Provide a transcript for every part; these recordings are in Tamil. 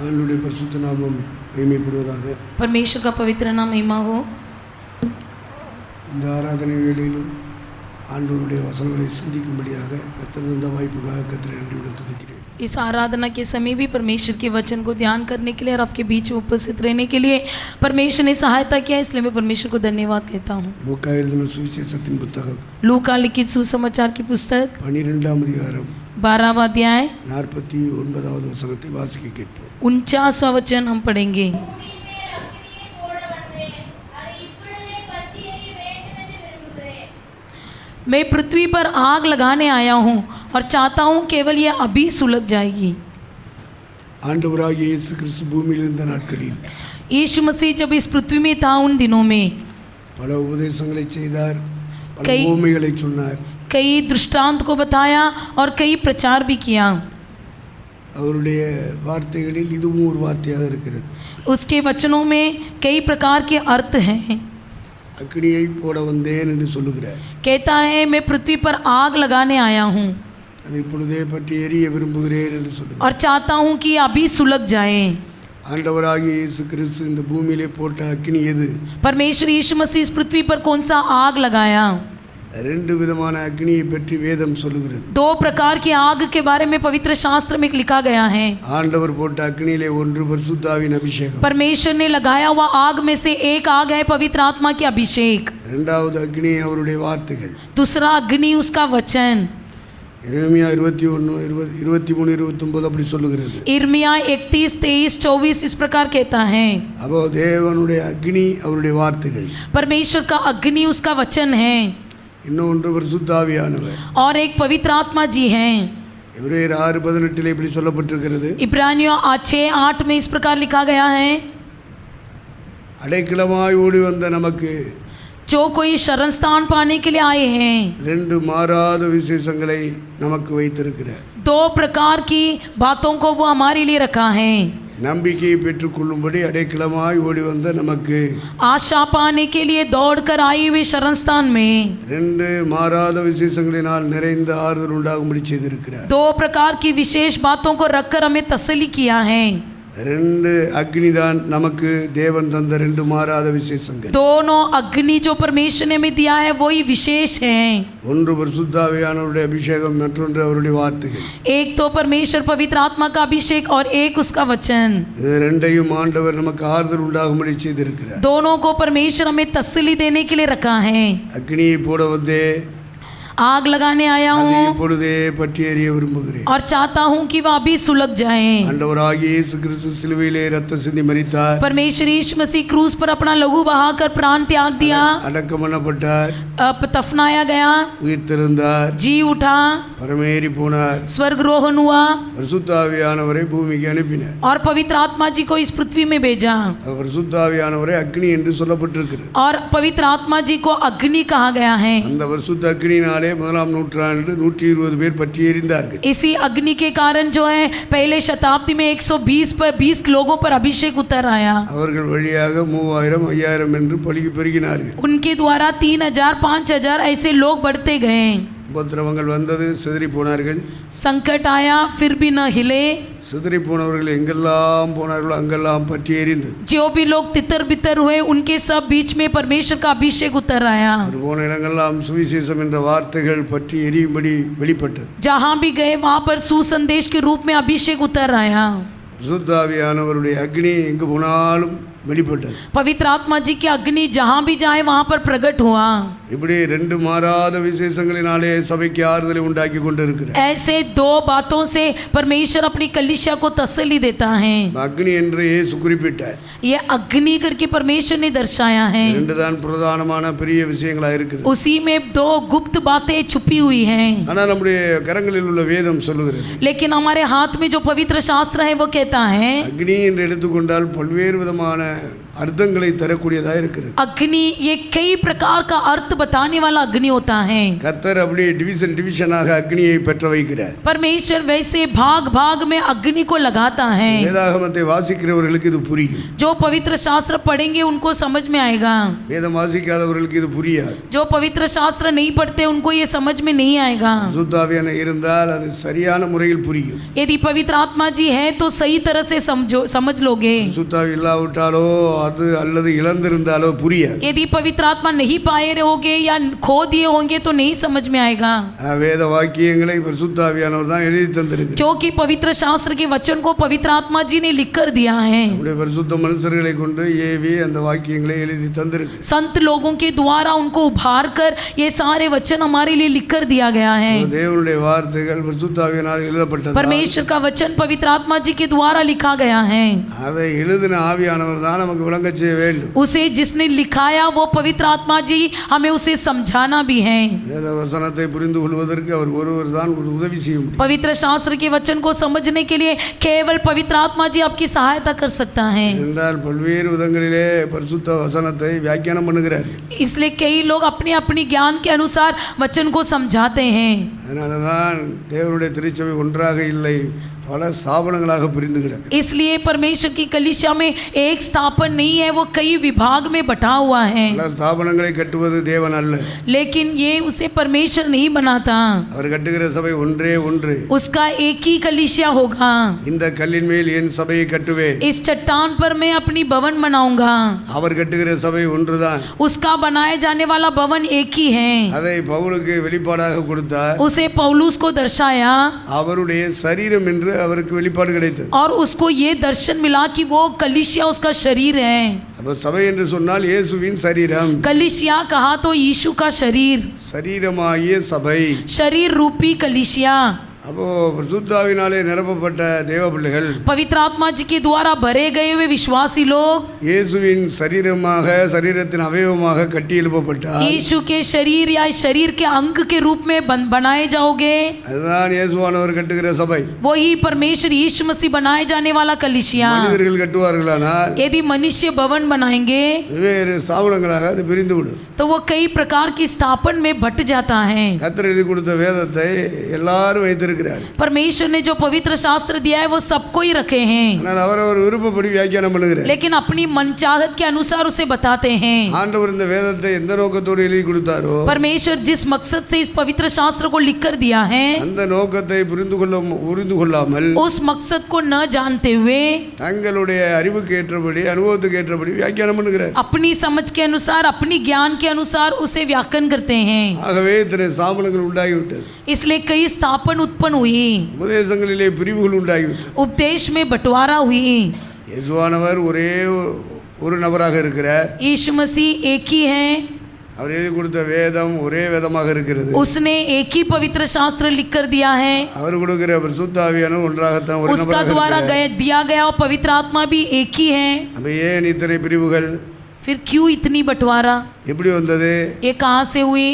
ஆண்டவருடைய பரிசுத்த நாமம் மகிமைப்படுவதாக. परमेश्वर का पवित्र नाम महिमा हो. இந்த ஆராதனை வேளையிலும் ஆண்டவருடைய வசனங்களை சிந்திக்கும்படியாக கர்த்தர் தந்த வாய்ப்புக்காக கர்த்தரை நன்றியுடன் துதிக்கிறேன். इस आराधना के समय भी परमेश्वर के वचन को ध्यान करने के लिए और आपके बीच में उपस्थित रहने के लिए परमेश्वर ने सहायता किया, इसलिए मैं परमेश्वर को धन्यवाद कहता हूँ. லூக்கா எழுதின சுவிசேஷத்தின் புத்தகம் लूका लिखित सुसमाचार की पुस्तक 12ஆம் அதிகாரம் 12वां अध्याय 49வது வசனத்தை வாசிக்க கேட்போம். 49वां वचन हम पढ़ेंगे. मैं पृथ्वी पर आग लगाने आया हूँ और चाहता हूँ केवल यह अभी सुलग जाएगी. ஆண்டவராகிய இயேசு கிறிஸ்து பூமியில் இருந்த நாட்களில் यीशु मसीह जब इस पृथ्वी में था उन दिनों में பல உபதேசங்களை செய்தார், பல कई- உவமைகளை சொன்னார். कई दृष्टांत को बताया और कई प्रचार भी किया. அவருடைய வார்த்தைகளில் இதுவும் ஒரு வார்த்தையாக இருக்கிறது. उसके वचनों में कई प्रकार के अर्थ हैं. அக்கினியை போட வந்தேன் என்று சொல்லுகிறார். कहता है मैं पृथ्वी पर आग लगाने आया हूँ அதை இப்பொழுதே பற்றி எரிய விரும்புகிறேன் என்று சொல்லுகிறார். और चाहता हूँ कि अभी सुलग जाए. ஆண்டவராகிய இயேசு கிறிஸ்து இந்த பூமியிலே போட்ட அக்கினி எது? परमेश्वर यीशु मसीह इस पृथ्वी पर कौन सा आग लगाया? ரெண்டு விதமான அக்கினியை பற்றி வேதம் சொல்லுகிறது. दो प्रकार की आग के बारे में पवित्र शास्त्र में लिखा गया है. ஆண்டவர் போட்ட அக்கினியிலே ஒன்று பரிசுத்தாவின் அபிஷேகம், परमेश्वर ने लगाया हुआ आग में से एक आग है पवित्र आत्मा की अभिषेक. இரண்டாவது அக்கினி அவருடைய வார்த்தைகள். दूसरा अग्नि उसका वचन. எரேமியா 21, 23, 29 அப்படி சொல்லுகிறது. इर्मिया 31, 23, 24 इस प्रकार कहता है. அப்போ தேவனுடைய அக்கினி அவருடைய வார்த்தைகள், परमेश्वर का अग्नि उसका वचन है இன்னொன்று பரிசுத்தாவியானவர். और एक पवित्र आत्मा जी हैं. எபிரேயர் 6:18 இப்படி சொல்லப்பட்டிருக்கிறது. इब्रानियों 6:8 में इस प्रकार लिखा गया है. அடைக்கலமாய் ஓடி வந்த நமக்கு जो कोई शरण स्थान पाने के लिए आए हैं, ரெண்டு மாறாத விசேஷங்களை நமக்கு வைத்திருக்கிறார். दो प्रकार की बातों को वो हमारे लिए रखा है. நம்பிக்கையை பெற்றுக்கொள்ளும்படி அடைக்கலமாய் ஓடி வந்த நமக்கு आशा पाने के लिए दौड़कर आई हुई शरण स्थान में ரெண்டு மாறாத விசேஷங்களினால் நிறைந்த ஆறுதல் உண்டாகும்படி செய்திருக்கிறார். दो प्रकार की विशेष बातों को रखकर हमें तसल्ली किया है. ரெண்டு அக்னிதான் நமக்கு தேவன் தந்த ரெண்டு மாறாத விசேஷங்கள். दोनों अग्नि जो परमेश्वर ने हमें दिया है वही विशेष है. ஒன்று பரிசுத்தாவியானவருடைய அபிஷேகம், மற்றொன்று அவருடைய வார்த்தைகள். एक तो परमेश्वर पवित्र आत्मा का अभिषेक और एक उसका वचन. இது ரெண்டையும் ஆண்டவர் நமக்கு ஆறுதல் உண்டாகும்படி செய்திருக்கிறார். दोनों को परमेश्वर हमें तसल्ली देने के लिए रखा है. அக்னியை போட வந்தே आग लगाने आया அதை हूँ இப்பொழுதே பற்றி எறிய விரும்புகிறேன். और चाहता हूँ कि वह अभी सुलग जाए. ஆண்டவராகிய இயேசு கிறிஸ்து சிலுவையிலே ரத்தம் சிந்தி மரித்தார், परमेश्वर यीशु मसीह क्रूस पर अपना लहू बहाकर प्राण त्याग दिया, அடக்கம் பண்ணப்பட்டார், दफनाया गया, உயிர்த்தெழுந்தார், जी उठा, பரமேறி போனார், स्वर्गरोहण हुआ பரிசுத்தாவியானவரை பூமிக்கு அனுப்பினார். और पवित्र आत्मा जी को इस पृथ्वी में भेजा. பரிசுத்தாவியானவரை அக்னி என்று சொல்லப்பட்டிருக்கிறது. और पवित्र आत्मा जी को अग्नि कहा गया है. அந்த பரிசுத்த அக்னியினாலே முதலாம் நூற்றாண்டு 120 பேர் பற்றி எறிந்தார்கள். इसी अग्नि के कारण जो है पहले शताब्दी में 120 लोगों पर अभिषेक उतर आया. அவர்கள் வழியாக 3000, 5000 என்று பலுகி பெருகினார்கள். उनके द्वारा 3000, 5000 ऐसे लोग बढ़ते गए. உபத்திரவங்கள் வந்தது, சிதறி போனார்கள். संकट आया फिर भी न हिले. சிதறி போனவர்கள் எங்கெல்லாம் போனார்களோ அங்கெல்லாம் பற்றி எறிந்தது. जो भी लोग तितर बितर हुए उनके सब बीच में परमेश्वर का अभिषेक उतर आया. அவர் போன இடங்கள்லாம் சுவிசேஷம் என்ற வார்த்தைகள் பற்றி எரியும்படி வெளிப்பட்டது. जहाँ भी गए वहाँ पर सुसंदेश के रूप में अभिषेक उतर आया. பரிசுத்தாவியானவருடைய அக்னி எங்கு போனாலும் வெளிப்பட்டது. पवित्र आत्मा जी की अग्नि जहाँ भी जाए वहाँ पर प्रकट हुआ. இப்படி ரெண்டு மாறாத விசேஷங்களினாலே சபைக்கு ஆறுதலை உண்டாக்கி கொண்டிருக்கிறார். ऐसे दो बातों से परमेश्वर अपनी कलीसिया को तसल्ली देता है. அக்னி என்று இயேசு குறிப்பிட்டார். ये अग्नि करके परमेश्वर ने दर्शाया है. ரெண்டு தான் பிரதானமான பெரிய விஷயங்களா இருக்குது. उसी में दो गुप्त बातें छुपी हुई हैं. ஆனால் நம்முடைய கரங்களில் உள்ள வேதம் சொல்லுகிறது, लेकिन हमारे हाथ में जो पवित्र शास्त्र है वो कहता है அக்னி என்று எடுத்துக்கொண்டால் பல்வேறு விதமான அர்த்தங்களை தரக்கூடியதாக இருக்கிறது. अग्नि ये कई प्रकार का अर्थ बताने वाला अग्नि होता है. கர்த்தர் அப்படி டிவிஷனாக அக்னியை பெற்ற வைக்கிறார். परमेश्वर वैसे भाग भाग में अग्नि को लगाता है. வேதாகமத்தை வாசிக்கிறவர்களுக்கு இது புரியும். जो पवित्र शास्त्र पढ़ेंगे उनको समझ में आएगा. வேதம் வாசிக்காதவர்களுக்கு இது புரியாது. जो पवित्र शास्त्र नहीं पढ़ते उनको ये समझ में नहीं आएगा. பரிசுத்த ஆவியானவர் இருந்தால் அது சரியான முறையில் புரியும். यदि पवित्र आत्मा जी है तो सही तरह से समझ लोगे. பரிசுத்த ஆவி இல்லாவிட்டாலோ அது அல்லது இழந்திருந்தாலோ புரியாது. यदि पवित्र आत्मा नहीं पाए रहोगे या खो दिए होंगे तो नहीं समझ में आएगा. வேத வாக்கியங்களை பரிசுத்த ஆவியானவர் தான் எழுதி தந்திருக்கிறார். क्योंकि पवित्र शास्त्र के वचन को पवित्र आत्मा जी ने लिख कर दिया है. நம்முடைய பரிசுத்த மனுஷர்களை கொண்டு ஏவி அந்த வாக்கியங்களை எழுதி தந்திருக்கிறார். संत लोगों के द्वारा उनको उभार कर ये सारे वचन हमारे लिए लिख कर दिया गया है. தேவனுடைய வார்த்தைகள் பரிசுத்த ஆவியினால் எழுதப்பட்டது. परमेश्वर का वचन पवित्र आत्मा जी के द्वारा लिखा गया है. அதை எழுதின ஆவியானவர் தான் நமக்கு விளங்கச் செய்ய வேண்டும். उसे जिसने लिखाया वो पवित्र आत्मा जी हमें उसे समझाना भी है. வேத வசனத்தை புரிந்து கொள்வதற்கு அவர் ஒருவர் தான் உதவி செய்ய முடியும். पवित्र शास्त्र के वचन को समझने के लिए केवल पवित्र आत्मा जी आपकी सहायता कर सकता है. என்றால் பல்வேறு விதங்களிலே பரிசுத்த வசனத்தை வியாக்கியானம் பண்ணுகிறார்கள். इसलिए कई लोग अपने अपने ज्ञान के अनुसार वचन को समझाते हैं. அதனால தான் தேவனுடைய திருச்சபை ஒன்றாக இல்லை, பல ஸ்தாபனங்களாக பிரிந்து கிடக்கு. इसलिए परमेश्वर की कलीसिया में एक स्थापन नहीं है, वो कई विभाग में बटा हुआ है. பல ஸ்தாபனங்களை கட்டுவது தேவன் அல்ல. लेकिन ये उसे परमेश्वर नहीं बनाता. அவர் கட்டுகிற சபை ஒன்றே ஒன்று. उसका एक ही कलीसिया होगा. இந்த கல்லின் மேல் என் சபையை கட்டுவேன். इस चट्टान पर मैं अपनी भवन बनाऊंगा. அவர் கட்டுகிற சபை ஒன்றுதான். उसका बनाए जाने वाला भवन एक ही है. அதை பவுலுக்கு வெளிப்பாடாக கொடுத்தார். उसे पौलुस को दर्शाया அவருடைய சரீரம் என்று அவருக்கு வெளிப்பாடு கிடைத்தது. और उसको ये दर्शन मिला कि वो कलीसिया उसका शरीर है. அப்ப சபை என்று சொன்னால் இயேசுவின் சரீரம். कलीसिया कहा तो यीशु का शरीर, சரீரமாகிய சபை. शरीर रूपी कलीसिया. அப்போ பரிசுத்தாவினாலே நிரப்பப்பட்ட தேவ பிள்ளைகள், पवित्र आत्मा जी के द्वारा भरे गए हुए विश्वासी लोग இயேசுவின் சரீரமாக, சரீரத்தின் அவயவமாக கட்டி எழுப்பப்பட்டார். यीशु के शरीर या शरीर के अंग के रूप में बनाए जाओगे. அதுதான் இயேசுவானவர் கட்டுகிற சபை. वही परमेश्वर यीशु मसीह बनाए जाने वाला कलीसिया. மனிதர்கள் கட்டுவார்களானால் यदि मनुष्य भवन बनाएंगे வெவ்வேறு ஸ்தாபனங்களாக அது பிரிந்து விடும். तो वो कई प्रकार की स्थापन में बट जाता है. கர்த்தர் எழுதி கொடுத்த வேதத்தை எல்லாரும் வைத்திருக்கிறார். परमेश्वर ने जो पवित्र शास्त्र दिया है वो सबको ही रखे हैं, ஆனால் அவரவர் விருப்பப்படி வியாக்கியானம் பண்ணுகிறார். लेकिन अपनी मनचाहत के अनुसार उसे बताते हैं. ஆண்டவர் இந்த வேதத்தை எந்த நோக்கத்தோடு எழுதி கொடுத்தாரோ परमेश्वर जिस मकसद से इस पवित्र शास्त्र को लिख कर दिया है, அந்த நோக்கத்தை புரிந்து கொள்ளாமல் उस मकसद को न जानते हुए தங்களுடைய அறிவுக்கு ஏற்றபடி, அனுபவத்துக்கு ஏற்றபடி வியாக்கியானம் பண்ணுகிறார். अपनी समझ के अनुसार, अपनी ज्ञान के अनुसार उसे व्याख्यान करते हैं. ஆகவே இத்தனை ஸ்தாபனங்கள் உண்டாகிவிட்டது. इसलिए कई स्थापन उत्पन्न हुई, உபதேசங்களிலே பிரிவுகள் உண்டாகிவிட்டது. उपदेश में बंटवारा हुई. இயேசுவானவர் ஒரே ஒரு நபராக இருக்கிறார். यीशु मसीह एक ही है. அவர் எழுதி கொடுத்த வேதம் ஒரே வேதமாக இருக்கிறது. उसने एक ही पवित्र शास्त्र लिख कर दिया है. அவர் கொடுக்கிற பரிசுத்த ஆவியானவர் ஒன்றாகத்தான் ஒரு उसका நபராக द्वारा இருக்கிறார். दिया गया और पवित्र आत्मा भी एक ही है. அப்ப ஏன் இத்தனை பிரிவுகள்? फिर क्यों इतनी बंटवारा? எப்படி வந்தது? ये कहाँ से हुई?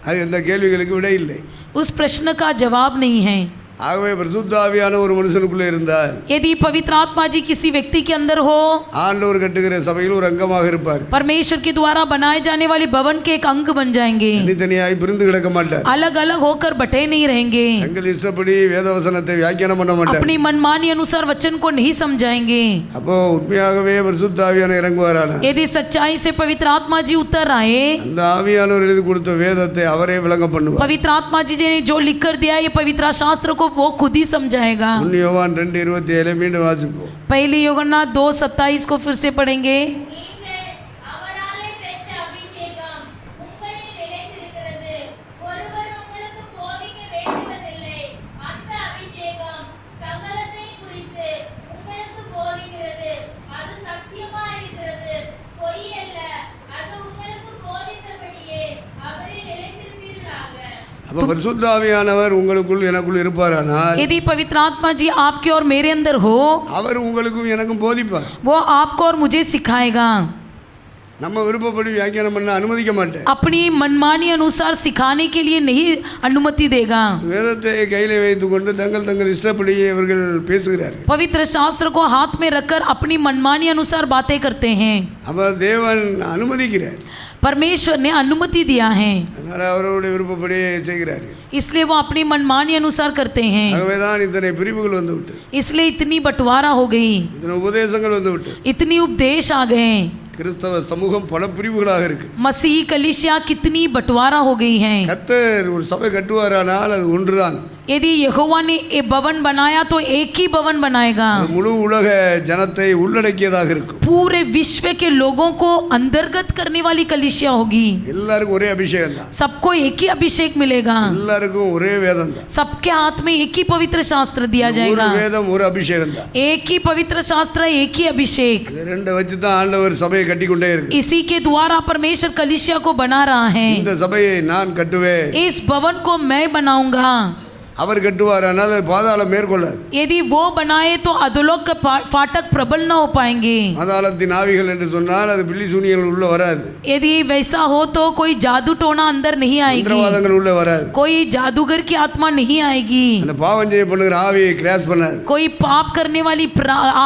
அது இந்த கேள்விகளுக்கு விடை இல்லை. उस प्रश्न का जवाब नहीं है. ஆகவே பரிசுத்த ஆவியான ஒரு மனுஷனுக்குள்ளே இருந்தால், यदि पवित्र आत्मा जी किसी व्यक्ति के अंदर हो, ஆண்டவர் கட்டுகிற சபையில் ஒரு அங்கமாக இருப்பார். परमेश्वर के द्वारा बनाए जाने वाले भवन के एक अंग बन जाएंगे. தனித்தனியாய் பிரிந்து கிடக்க மாட்டார். अलग अलग होकर बटे नहीं रहेंगे. தங்கள் இஷ்டப்படி வேதவசனத்தை வியாக்கியானம் பண்ண மாட்டார். अपनी मनमानी अनुसार वचन को नहीं समझाएंगे. அப்போ உண்மையாகவே பரிசுத்த ஆவியான இறங்குவாரான, यदि सच्चाई से पवित्र आत्मा जी उतर आए, அந்த ஆவியானவர் எழுதி கொடுத்த வேதத்தை அவரே விளங்க பண்ணுவார். पवित्र आत्मा जी ने जो लिख कर दिया ये पवित्र शास्त्र को वो खुद ही समझाएगा. யோவான் 2:27 மீண்டும் வாசிப்போம். पहली यूहन्ना 2:27 को फिर से पढ़ेंगे. அப்ப பரிசுத்த ஆவியானவர் உங்களுக்குள் எனக்குள் இருப்பாரானால், यदि पवित्र आत्मा जी आपके और मेरे अंदर हो, அவர் உங்களுக்கும் எனக்கும் போதிப்பார். वो आपको और मुझे सिखाएगा. நம்ம விருப்பப்படி வியாக்கியானம் பண்ண அனுமதிக்க மாட்டேன். अपनी मनमानी अनुसार सिखाने के लिए नहीं अनुमति देगा. வேதத்தை கையிலே வைத்துக்கொண்டு தங்கள் தங்கள் இஷ்டப்படி இவர்கள் பேசுகிறார்கள். पवित्र शास्त्र को हाथ में रखकर अपनी मनमानी अनुसार बातें करते हैं. அப்ப தேவன் அனுமதிக்கிறார். परमेश्वर ने अनुमति दिया है, அதனால அவருடைய விருப்பப்படி செய்கிறார்கள். इसलिए वो अपनी मनमानी अनुसार करते हैं. ஆகவேதான் இத்தனை பிரிவுகள் வந்து விட்டு, इसलिए इतनी बंटवारा हो गई, இத்தனை உபதேசங்கள் வந்து விட்டு, इतनी उपदेश आ गए. கிறிஸ்தவ சமூகம் பல பிரிவுகளாக இருக்கு. मसीह कलीसिया कितनी बंटवारा हो गई है. கர்த்தர் ஒரு சபை கட்டுவாரானால் அது ஒன்றுதான். यदि यहोवा ने एक भवन बनाया तो एक ही भवन बनाएगा. முழு உலக ஜனத்தை உள்ளடக்கியதாக இருக்கும். पूरे विश्व के लोगों को अंतर्गत करने वाली कलीसिया होगी. எல்லாருக்கும் ஒரே அபிஷேகம் தான். सबको एक ही अभिषेक मिलेगा. எல்லாருக்கும் ஒரே வேதம் தான். सबके हाथ में एक ही पवित्र शास्त्र दिया ஒரு जाएगा. வேதம் ஒரு அபிஷேகம் தான். एक ही पवित्र शास्त्र, एक ही अभिषेक. இது ரெண்டை வச்சு தான் ஆண்டவர் சபையை கட்டிக்கொண்டே இருக்கு. इसी के द्वारा परमेश्वर कलीसिया को बना रहा है. இந்த சபையை நான் கட்டுவேன், इस भवन को मैं बनाऊंगा. அவர் கட்டுவாரானால் அது பாதாளம் மேற்கொள்ளாது. यदि वो बनाए तो अधोलोक का फाटक प्रबल न हो पाएंगे. பாதாளத்தின் ஆவிகள் என்று சொன்னால் அது பில்லி சூனியங்கள் உள்ள வராது. यदि वैसा हो तो कोई जादू टोना अंदर नहीं आएगी, மந்திரவாதங்கள் உள்ள வராது. कोई जादूगर की आत्मा नहीं आएगी, அந்த பாவம் செய்ய பண்ணுகிற ஆவியை கிராஷ் பண்ணாது. कोई पाप करने वाली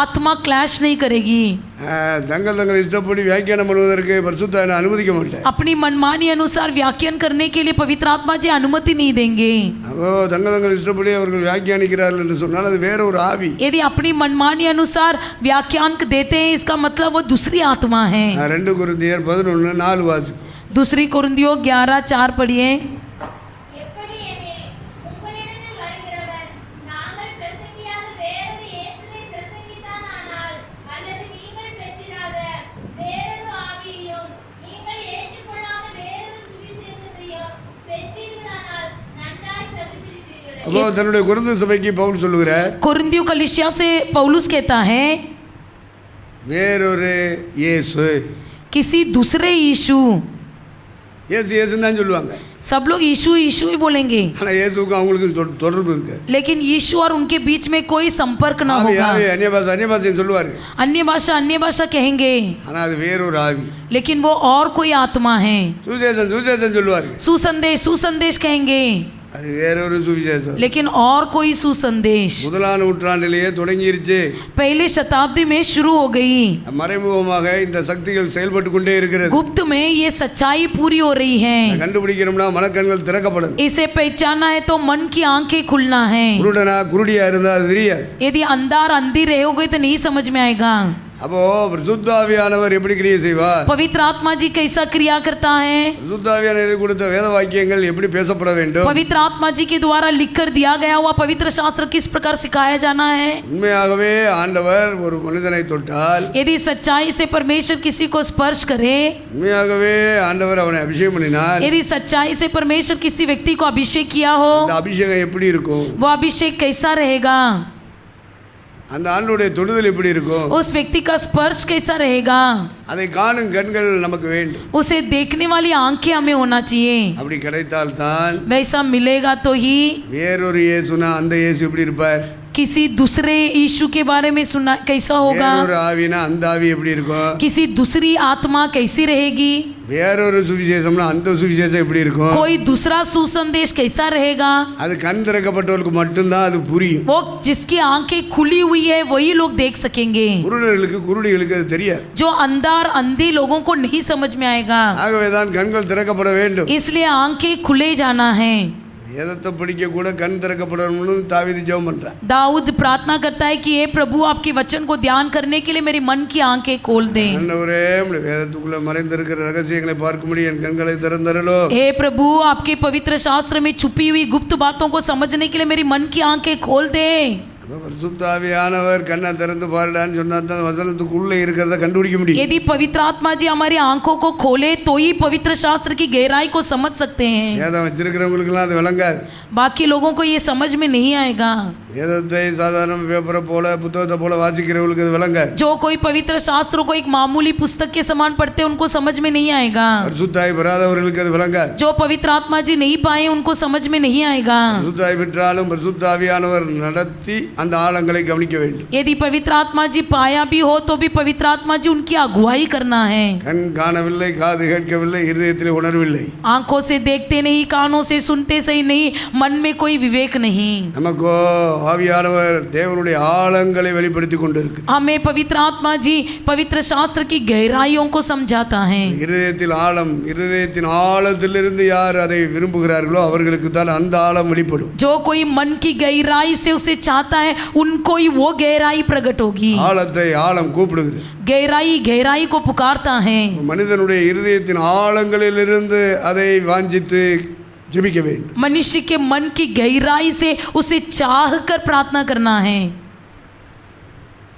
आत्मा क्लैश नहीं करेगी. தங்கள் தங்கள் இஷ்டப்படி வியாக்கியானம் பண்ணுவதற்கு பரிசுத்த ஆவியை அனுமதிக்க மாட்டேன். अपनी मनमानी अनुसार व्याख्यान करने के लिए पवित्र आत्मा जी अनुमति नहीं देंगे. அப்போ தங்கள் தங்கள் இஷ்டப்படி அவர்கள் வியாக்கியானிக்கிறார்கள் என்று சொன்னால் அது வேற ஒரு ஆவி. यदि अपनी मनमानी अनुसार व्याख्यान देते हैं इसका मतलब वो दूसरी आत्मा है. 2 கொரிந்தியர் 11:4 வாசிப்போம். दूसरी कुरिन्थियों 11:4 पढ़िए. அப்போ தன்னுடைய கொரிந்து சபைக்கு பவுல் சொல்லுகிறார், कुरिन्थियों कलीसिया से पौलुस कहता है வேறொரு இயேசு. किसी दूसरे यीशु. இயேசு இயேசுன்னு தான் சொல்லுவாங்க. सब लोग यीशु यीशु ही बोलेंगे, ஆனால் இயேசுக்கு அவங்களுக்கு தொடர்பு இருக்கு. लेकिन यीशु और उनके बीच में कोई संपर्क न ஆவி होगा. ஆவி அந்நிய சொல்லுவாரு, अन्य भाषा कहेंगे, ஆனால் அது வேறொரு ஆவி. लेकिन वो और कोई आत्मा है. சுவிசேஷம் சொல்லுவாரு, सुसंदेश कहेंगे, அது வேறொரு சுவிசேஷம். लेकिन और कोई सुसंदेश. முதலாம் நூற்றாண்டிலேயே தொடங்கிருச்சு. पहले शताब्दी में शुरू हो गई. மறைமுகமாக இந்த சக்திகள் செயல்பட்டு கொண்டே இருக்கிறது. गुप्त में ये सच्चाई पूरी हो रही है. கண்டுபிடிக்கணும்னா மனக்கண்கள் திறக்கப்படணும். इसे पहचानना है तो मन की आंखें खुलना है. குருடியா இருந்தா அது தெரியாது. यदि अंधी रहोगे तो नहीं समझ में आएगा. அப்போ பரிசுத்த ஆவியானவர் எப்படி கிரியை செய்வார்? पवित्र आत्मा जी कैसा क्रिया करता है? பரிசுத்த ஆவியானவர் கொடுத்த வேத வாக்கியங்கள் எப்படி பேசப்பட வேண்டும்? पवित्र आत्मा जी के द्वारा लिखकर दिया गया हुआ पवित्र शास्त्र किस प्रकार सिखाया जाना है? உண்மையாகவே ஆண்டவர் ஒரு மனிதனை தொட்டால், यदि सच्चाई से परमेश्वर किसी को स्पर्श करे, உண்மையாகவே ஆண்டவர் அவனை அபிஷேகம் பண்ணினார், यदि सच्चाई से परमेश्वर किसी व्यक्ति को अभिषेक किया हो, அந்த அபிஷேகம் எப்படி இருக்கும்? वो अभिषेक कैसा रहेगा? அந்த ஆண்டவருடைய தொடுதல் எப்படி இருக்கும்? उस व्यक्ति का स्पर्श कैसा रहेगा? அதை காணும் கண்கள் நமக்கு வேண்டும். उसे देखने वाली आंखें हमें होना चाहिए. அப்படி கிடைத்தால் தான் वैसा मिलेगा तो ही. வேறொரு இயேசுனா அந்த இயேசு எப்படி இருப்பார்? किसी दूसरे यीशु के बारे में सुना कैसा होगा? வேறொரு ஆவினா அந்த ஆவி எப்படி இருக்கும்? किसी दूसरी आत्मा कैसी रहेगी? வேறொரு சுவிசேஷம்னா அந்த சுவிசேஷம் எப்படி இருக்கும்? कोई दूसरा सुसंदेश कैसा रहेगा? அது கண் திறக்கப்பட்டவர்களுக்கு மட்டும்தான் அது புரியும். वो जिसकी आंखें खुली हुई है वही लोग देख सकेंगे. குருடர்களுக்கு அது தெரியாது. जो अंधे लोगों को नहीं समझ में आएगा. ஆகவேதான் கண்கள் திறக்கப்பட வேண்டும். इसलिए आंखें खुले जाना है. வேதத்தை படிக்க கூட கண் திறக்கப்படணும்னு தாவீது ஜெபம் பண்றான். दाऊद प्रार्थना करता है कि हे प्रभु आपके वचन को ध्यान करने के लिए मेरी मन की आंखें खोल दे. ஆண்டவரே உம்முடைய வேதத்துக்குள்ள மறைந்திருக்கிற ரகசியங்களை பார்க்கும்படி என் கண்களை திறந்தருளோ. हे प्रभु आपके पवित्र शास्त्र में छुपी हुई गुप्त बातों को समझने के लिए मेरी मन की आंखें खोल दे. பரிசுத்த ஆவியானவர் கண்ணை திறந்து பாருடான்னு சொன்னா தான் வசனத்துக்குள்ள இருக்கிறத கண்டுபிடிக்க முடியும். यदि पवित्र आत्मा जी हमारी आंखों को खोले तो ही पवित्र शास्त्र की गहराई को समझ सकते हैं. வேதம் வச்சிருக்கிறவங்களுக்கெல்லாம் அது விளங்காது. बाकी लोगों को ये समझ में नहीं आएगा. வேதத்தை சாதாரண பேப்பரை போல புத்தகத்தை போல வாசிக்கிறவங்களுக்கு இது விளங்க. जो कोई पवित्र शास्त्रों को एक मामूली पुस्तक के समान पढ़ते उनको समझ में नहीं आएगा। பரிசுத்தாய் பெறாதவர்களுக்கு அது விளங்க. जो पवित्र आत्मा जी नहीं पाए उनको समझ में नहीं आएगा। பரிசுத்தாய் பெற்றாலும் பரிசுத்த ஆவியானவர் நடத்தி அந்த ஆழங்களை கவனிக்க வேண்டும். यदि पवित्र आत्मा जी पाया भी हो तो भी पवित्र आत्मा जी उनकी अगुवाई करना है। கண் காணவில்லை, காது கேட்கவில்லை, இருதயத்தில் உணர்வில்லை. आंखों से देखते नहीं, कानों से सुनते सही नहीं, मन में कोई विवेक नहीं। நமக்கோ ஆவியானவர் தேவனுடைய ஆழங்களை வெளிப்படுத்தி கொண்டிருக்கிறார். हमें पवित्र आत्मा जी पवित्र शास्त्र की गहराइयों को समझाता है। இருதயத்தில் ஆழம், இருதயத்தின் ஆழத்திலிருந்து யார் அதை விரும்புகிறார்களோ அவர்களுக்கு தான் அந்த ஆழம் வெளிப்படும். जो कोई मन की गहराई से उसे चाहता है उनको ही वो गहराई प्रकट होगी। ஆழத்தை ஆழம் கூப்பிடுகிறது. गहराई गहराई को पुकारता है। மனிதனுடைய இருதயத்தின் ஆழங்களிலிருந்து அதை வாஞ்சித்து ஜெபிக்க வேண்டும். मनुष्य के मन की गहराई से उसे चाह कर प्रार्थना करना है।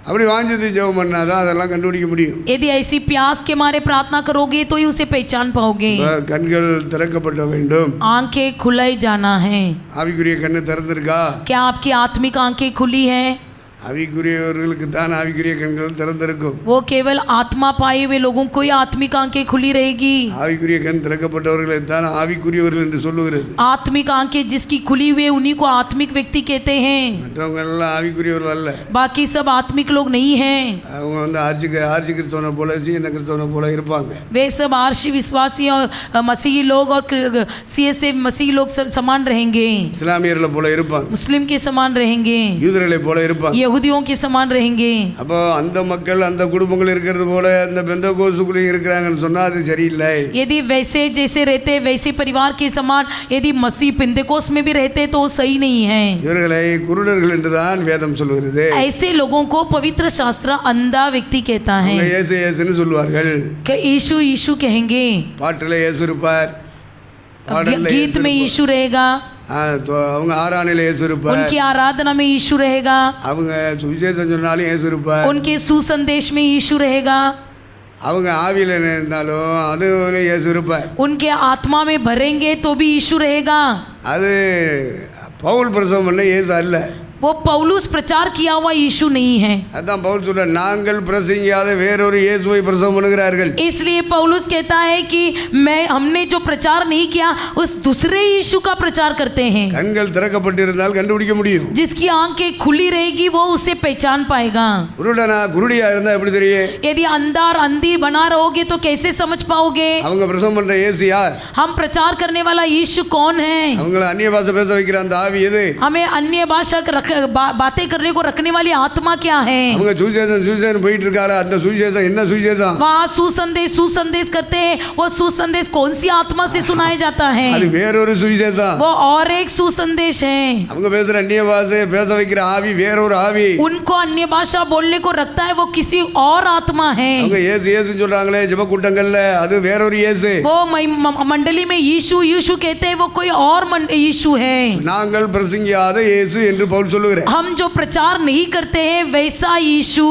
அப்படி வாஞ்சித்து ஜெபம் பண்ணாதான் அதெல்லாம் கண்டுபிடிக்க முடியும். यदि ऐसी प्यास के मारे प्रार्थना करोगे तो ही उसे पहचान पाओगे। கண்கள் திறக்கப்பட வேண்டும். आंखें खुलाई जाना है। ஆவிக்குரிய கண்ணு திறந்திருக்கா? क्या आपकी आत्मिक आंखें खुली है? ஆவிக்குரியவர்களுக்கு தான் ஆவிக்குரிய கண்கள் திறந்திருக்கும். वो केवल आत्मा पाए हुए लोगों को ही आत्मिक आंखें खुली रहेगी। ஆவிக்குரிய கண் திறக்கப்பட்டவர்களை தான் ஆவிக்குரியவர்கள் என்று சொல்லுகிறது. आत्मिक आंखें जिसकी खुली हुई है उन्हीं को आत्मिक व्यक्ति कहते हैं। மற்றவங்க எல்லாம் ஆவிக்குரியவர்கள் அல்ல. बाकी सब आत्मिक लोग नहीं हैं। அவங்க வந்து ஆர்ச்சி கிறிஸ்தவனை போல சீன கிறிஸ்தவனை போல இருப்பாங்க. वे सब आर्शी विश्वासी और मसीही लोग और सीएसए मसीही लोग सब समान रहेंगे। இஸ்லாமியர்களை போல இருப்பாங்க. मुस्लिम के समान रहेंगे। யூதர்களை போல இருப்பாங்க. यहूदियों के समान रहेंगे। அப்போ அந்த மக்கள் அந்த குடும்பங்கள் இருக்கிறது போல அந்த பெந்தகோஸ்துக்குள்ளே இருக்கிறாங்கன்னு சொன்னா அது சரியில்லை. यदि वैसे जैसे रहते वैसे परिवार के समान यदि मसीह पेंतेकोस में भी रहते तो सही नहीं है। இவர்களை குருடர்கள் என்று தான் வேதம் சொல்கிறது. ऐसे लोगों को पवित्र शास्त्र अंधा व्यक्ति कहता है। இயேசு இயேசுன்னு சொல்வார்கள். कि यीशु यीशु कहेंगे। பாட்டில் இயேசு இருப்பார், गीत में यीशु रहेगा, அவங்க ஆராதனையில இயேசு இருப்பார், उनकी आराधना में यीशु रहेगा, அவங்க சுவிசேஷம் சொன்னாலும் இயேசு இருப்பார், उनके सुसंदेश में यीशु रहेगा, அவங்க ஆவியில இருந்தாலும் அது இயேசு இருப்பார், उनके आत्मा में भरेंगे तो भी यीशु रहेगा। அது பவுல் பிரசவம் பண்ண இயேசு அல்ல. वो पौलुस प्रचार किया हुआ यीशु नहीं है। அதான் பவுல் சொல்ற நாங்கள் பிரசங்கியாத வேறொரு இயேசுவை பிரசவம் பண்ணுகிறார்கள். इसलिए पौलुस कहता है कि हमने जो प्रचार नहीं किया उस दूसरे यीशु का प्रचार करते हैं। கண்கள் திறக்கப்பட்டிருந்தால் கண்டுபிடிக்க முடியும். जिसकी आंखें खुली रहेगी वो उसे पहचान पाएगा। குருடியா இருந்தா எப்படி தெரியும்? यदि अंधा और अंधी बना रहोगे तो कैसे समझ पाओगे? அவங்க பிரசவம் பண்ற இயேசு யார்? हम प्रचार करने वाला यीशु कौन है? அவங்கள அந்நிய பாஷை பேச வைக்கிற அந்த ஆவி எது? हमें अन्य भाषा बातें करने को रखने वाली आत्मा क्या है? அவங்க சுவிசேஷம் போயிட்டு இருக்காங்க. அந்த சுவிசேஷம் என்ன சுவிசேஷம்? वहाँ सुसंदेश करते हैं। वो सुसंदेश कौन सी आत्मा से सुनाया जाता है? அது வேறொரு சுவிசேஷம். वो और एक सुसंदेश है। அவங்க பேசுற அந்நிய பாஷை பேச வைக்கிற ஆவி வேறொரு ஆவி. उनको अन्य भाषा बोलने को रखता है वो किसी और आत्मा है। அவங்க இயேசு இயேசுன்னு சொல்றாங்களே ஜெப கூட்டங்கள்ல அது வேறொரு இயேசு. वो मंडली में यीशु यीशु कहते हैं वो कोई और यीशु है। நாங்கள் பிரசங்கியாத இயேசு என்று பவுல் சொல்லுகிறார். हम जो प्रचार नहीं करते हैं वैसा यीशु।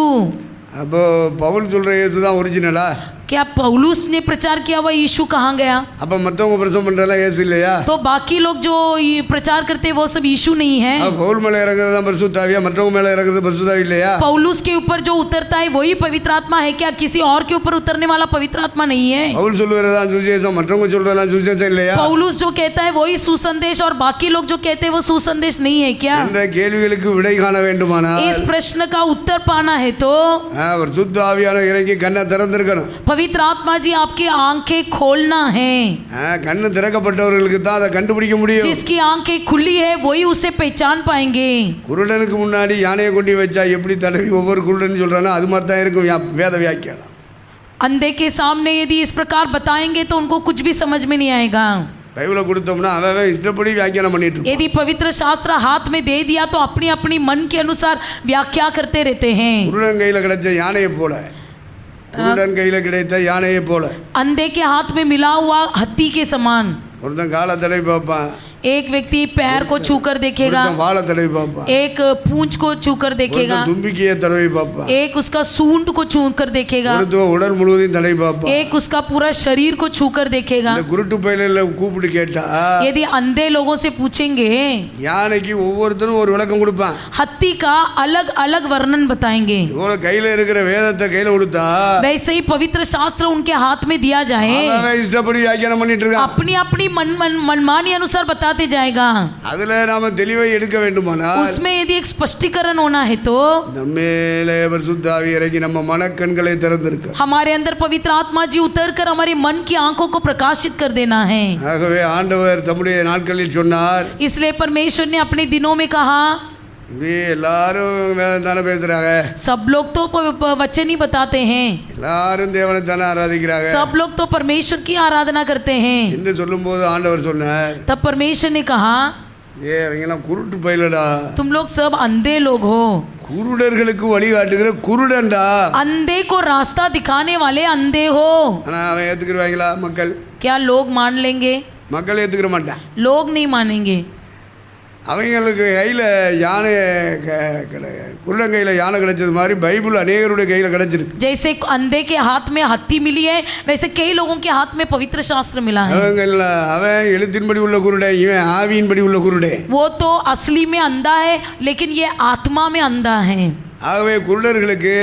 அப்போ பவுல் சொல்ற இயேசு தான் ஒரிஜினலா? क्या पौलुस ने प्रचार किया हुआ यीशु कहाँ गया? அப்ப மத்தவங்க பிரசவம் பண்றலாம் இயேசு இல்லையா? तो बाकी लोग जो ये प्रचार करते हैं वो सब यीशु नहीं है। பவுல் மேல இறங்குறது தான் பரிசுத்த ஆவியா? மற்றவங்க மேல இறங்குறது பரிசுத்த ஆவி இல்லையா? पौलुस के ऊपर जो उतरता है वही पवित्र आत्मा है क्या? किसी और के ऊपर उतरने वाला पवित्र आत्मा नहीं है। பவுல் சொல்லுறதா சுவிசேஷம், மற்றவங்க சொல்றதெல்லாம் சுவிசேஷம் இல்லையா? पौलुस जो कहता है वही सुसंदेश और बाकी लोग जो कहते हैं वो सुसंदेश नहीं है क्या? என்ற கேள்விகளுக்கு விடை காண வேண்டுமானால் इस प्रश्न का उत्तर पाना है तो பரிசுத்த ஆவியான இறங்கி கண்ணை திறந்திருக்கணும். पवित्र आत्मा जी आपकी आंखें खोलना है। கண்ணு திறக்கப்பட்டவர்களுக்கு தான் அதை கண்டுபிடிக்க முடியும். जिसकी आंखें खुली है वही उसे पहचान पाएंगे। குருடனுக்கு முன்னாடி யானையை கொண்டு வச்சா எப்படி தடவி ஒவ்வொரு குருடன் சொல்றானோ அது மாதிரி தான் இருக்கும் வேத வியாக்கியானம். अंधे के सामने यदि इस प्रकार बताएंगे तो उनको कुछ भी समझ में नहीं आएगा। பைபிளை கொடுத்தோம்னா அவன் இஷ்டப்படி வியாக்கியானம் பண்ணிட்டு இருப்பான். यदि पवित्र शास्त्र हाथ में दे दिया तो अपनी अपनी मन के अनुसार व्याख्या करते रहते हैं। குருடன் கையில கிடைச்ச யானையை போல, குருடன் கையில கிடைத்த யானையை போல, अंधे के हाथ में मिला हुआ हाथी के समान। ஒருத்தன் காலை தடவி பார்ப்பான், एक व्यक्ति पैर को छूकर देखेगा, ஒருத்தன் வாழை தடவி பார்ப்பான், एक पूंछ को छूकर देखेगा, ஒருத்தன் தும்பிக்கையை தடவி பார்ப்பான், एक उसका सूंड को छूकर देखेगा, ஒருத்தன் உடல் முழுவதையும் தடவி பார்ப்பான். एक उसका पूरा शरीर को छूकर देखेगा। இந்த குருட்டு பயில கூப்பிட்டு கேட்டா यदि अंधे लोगों से पूछेंगे, யானைக்கு ஒவ்வொருத்தரும் ஒரு விளக்கம் கொடுப்பான். हत्ती का अलग अलग वर्णन बताएंगे। இவன கையில இருக்கிற வேதத்தை கையில கொடுத்தா वैसे ही पवित्र शास्त्र उनके हाथ में दिया जाए, அவன் இஷ்டப்படி வியாக்கியானம் பண்ணிட்டு இருக்கான். अपनी अपनी मनमानी अनुसार बताते जाएगा। அதுல நாம தெளிவை எடுக்க வேண்டுமானால் उसमें यदि एक स्पष्टीकरण होना है तो நம்மேலே பரிசுத்த ஆவி இறங்கி நம்ம மனக்கண்களை திறந்திருக்க. हमारे अंदर पवित्र आत्मा जी उतर कर हमारे मन की आंखों को प्रकाशित कर देना है। ஆகவே ஆண்டவர் தம்முடைய நாட்களில் சொன்னார், इसलिए परमेश्वर ने अपने दिनों में कहा, இப்படி எல்லாரும் வேதம் தானே பேசுறாங்க, सब लोग तो वचन ही बताते हैं, எல்லாரும் தேவனை தானே ஆராதிக்கிறாங்க सब लोग तो परमेश्वर की आराधना करते हैं। என்று சொல்லும்போது ஆண்டவர் சொன்னார், तब परमेश्वर ने कहा, இவங்கெல்லாம் குருட்டு பயிலடா, तुम लोग सब अंधे लोग हो, குருடர்களுக்கு வழிகாட்டுகிற குருடன்டா. अंधे को रास्ता दिखाने वाले अंधे हो। ஆனா அவன் ஏத்துக்கிடுவாங்களா? மக்கள் क्या लोग मान लेंगे? மக்கள் ஏத்துக்கிற மாட்டான். लोग नहीं मानेंगे। அவங்களுக்கு கையில் யானை குருடன் கையில் யானை கிடைச்சது மாதிரி பைபிள் அநேகருடைய கையில் கிடைச்சிருக்கு. जैसे अंधे के हाथ में हत्ती मिली है, वैसे कई लोगों के हाथ में पवित्र शास्त्र मिला है। அவன் எழுத்தின்படி உள்ள குருடே, இவன் ஆவியின்படி உள்ள குருடே. वो तो असली में अंधा है, लेकिन ये आत्मा में अंधा है। ஆகவே குருடர்களுக்கு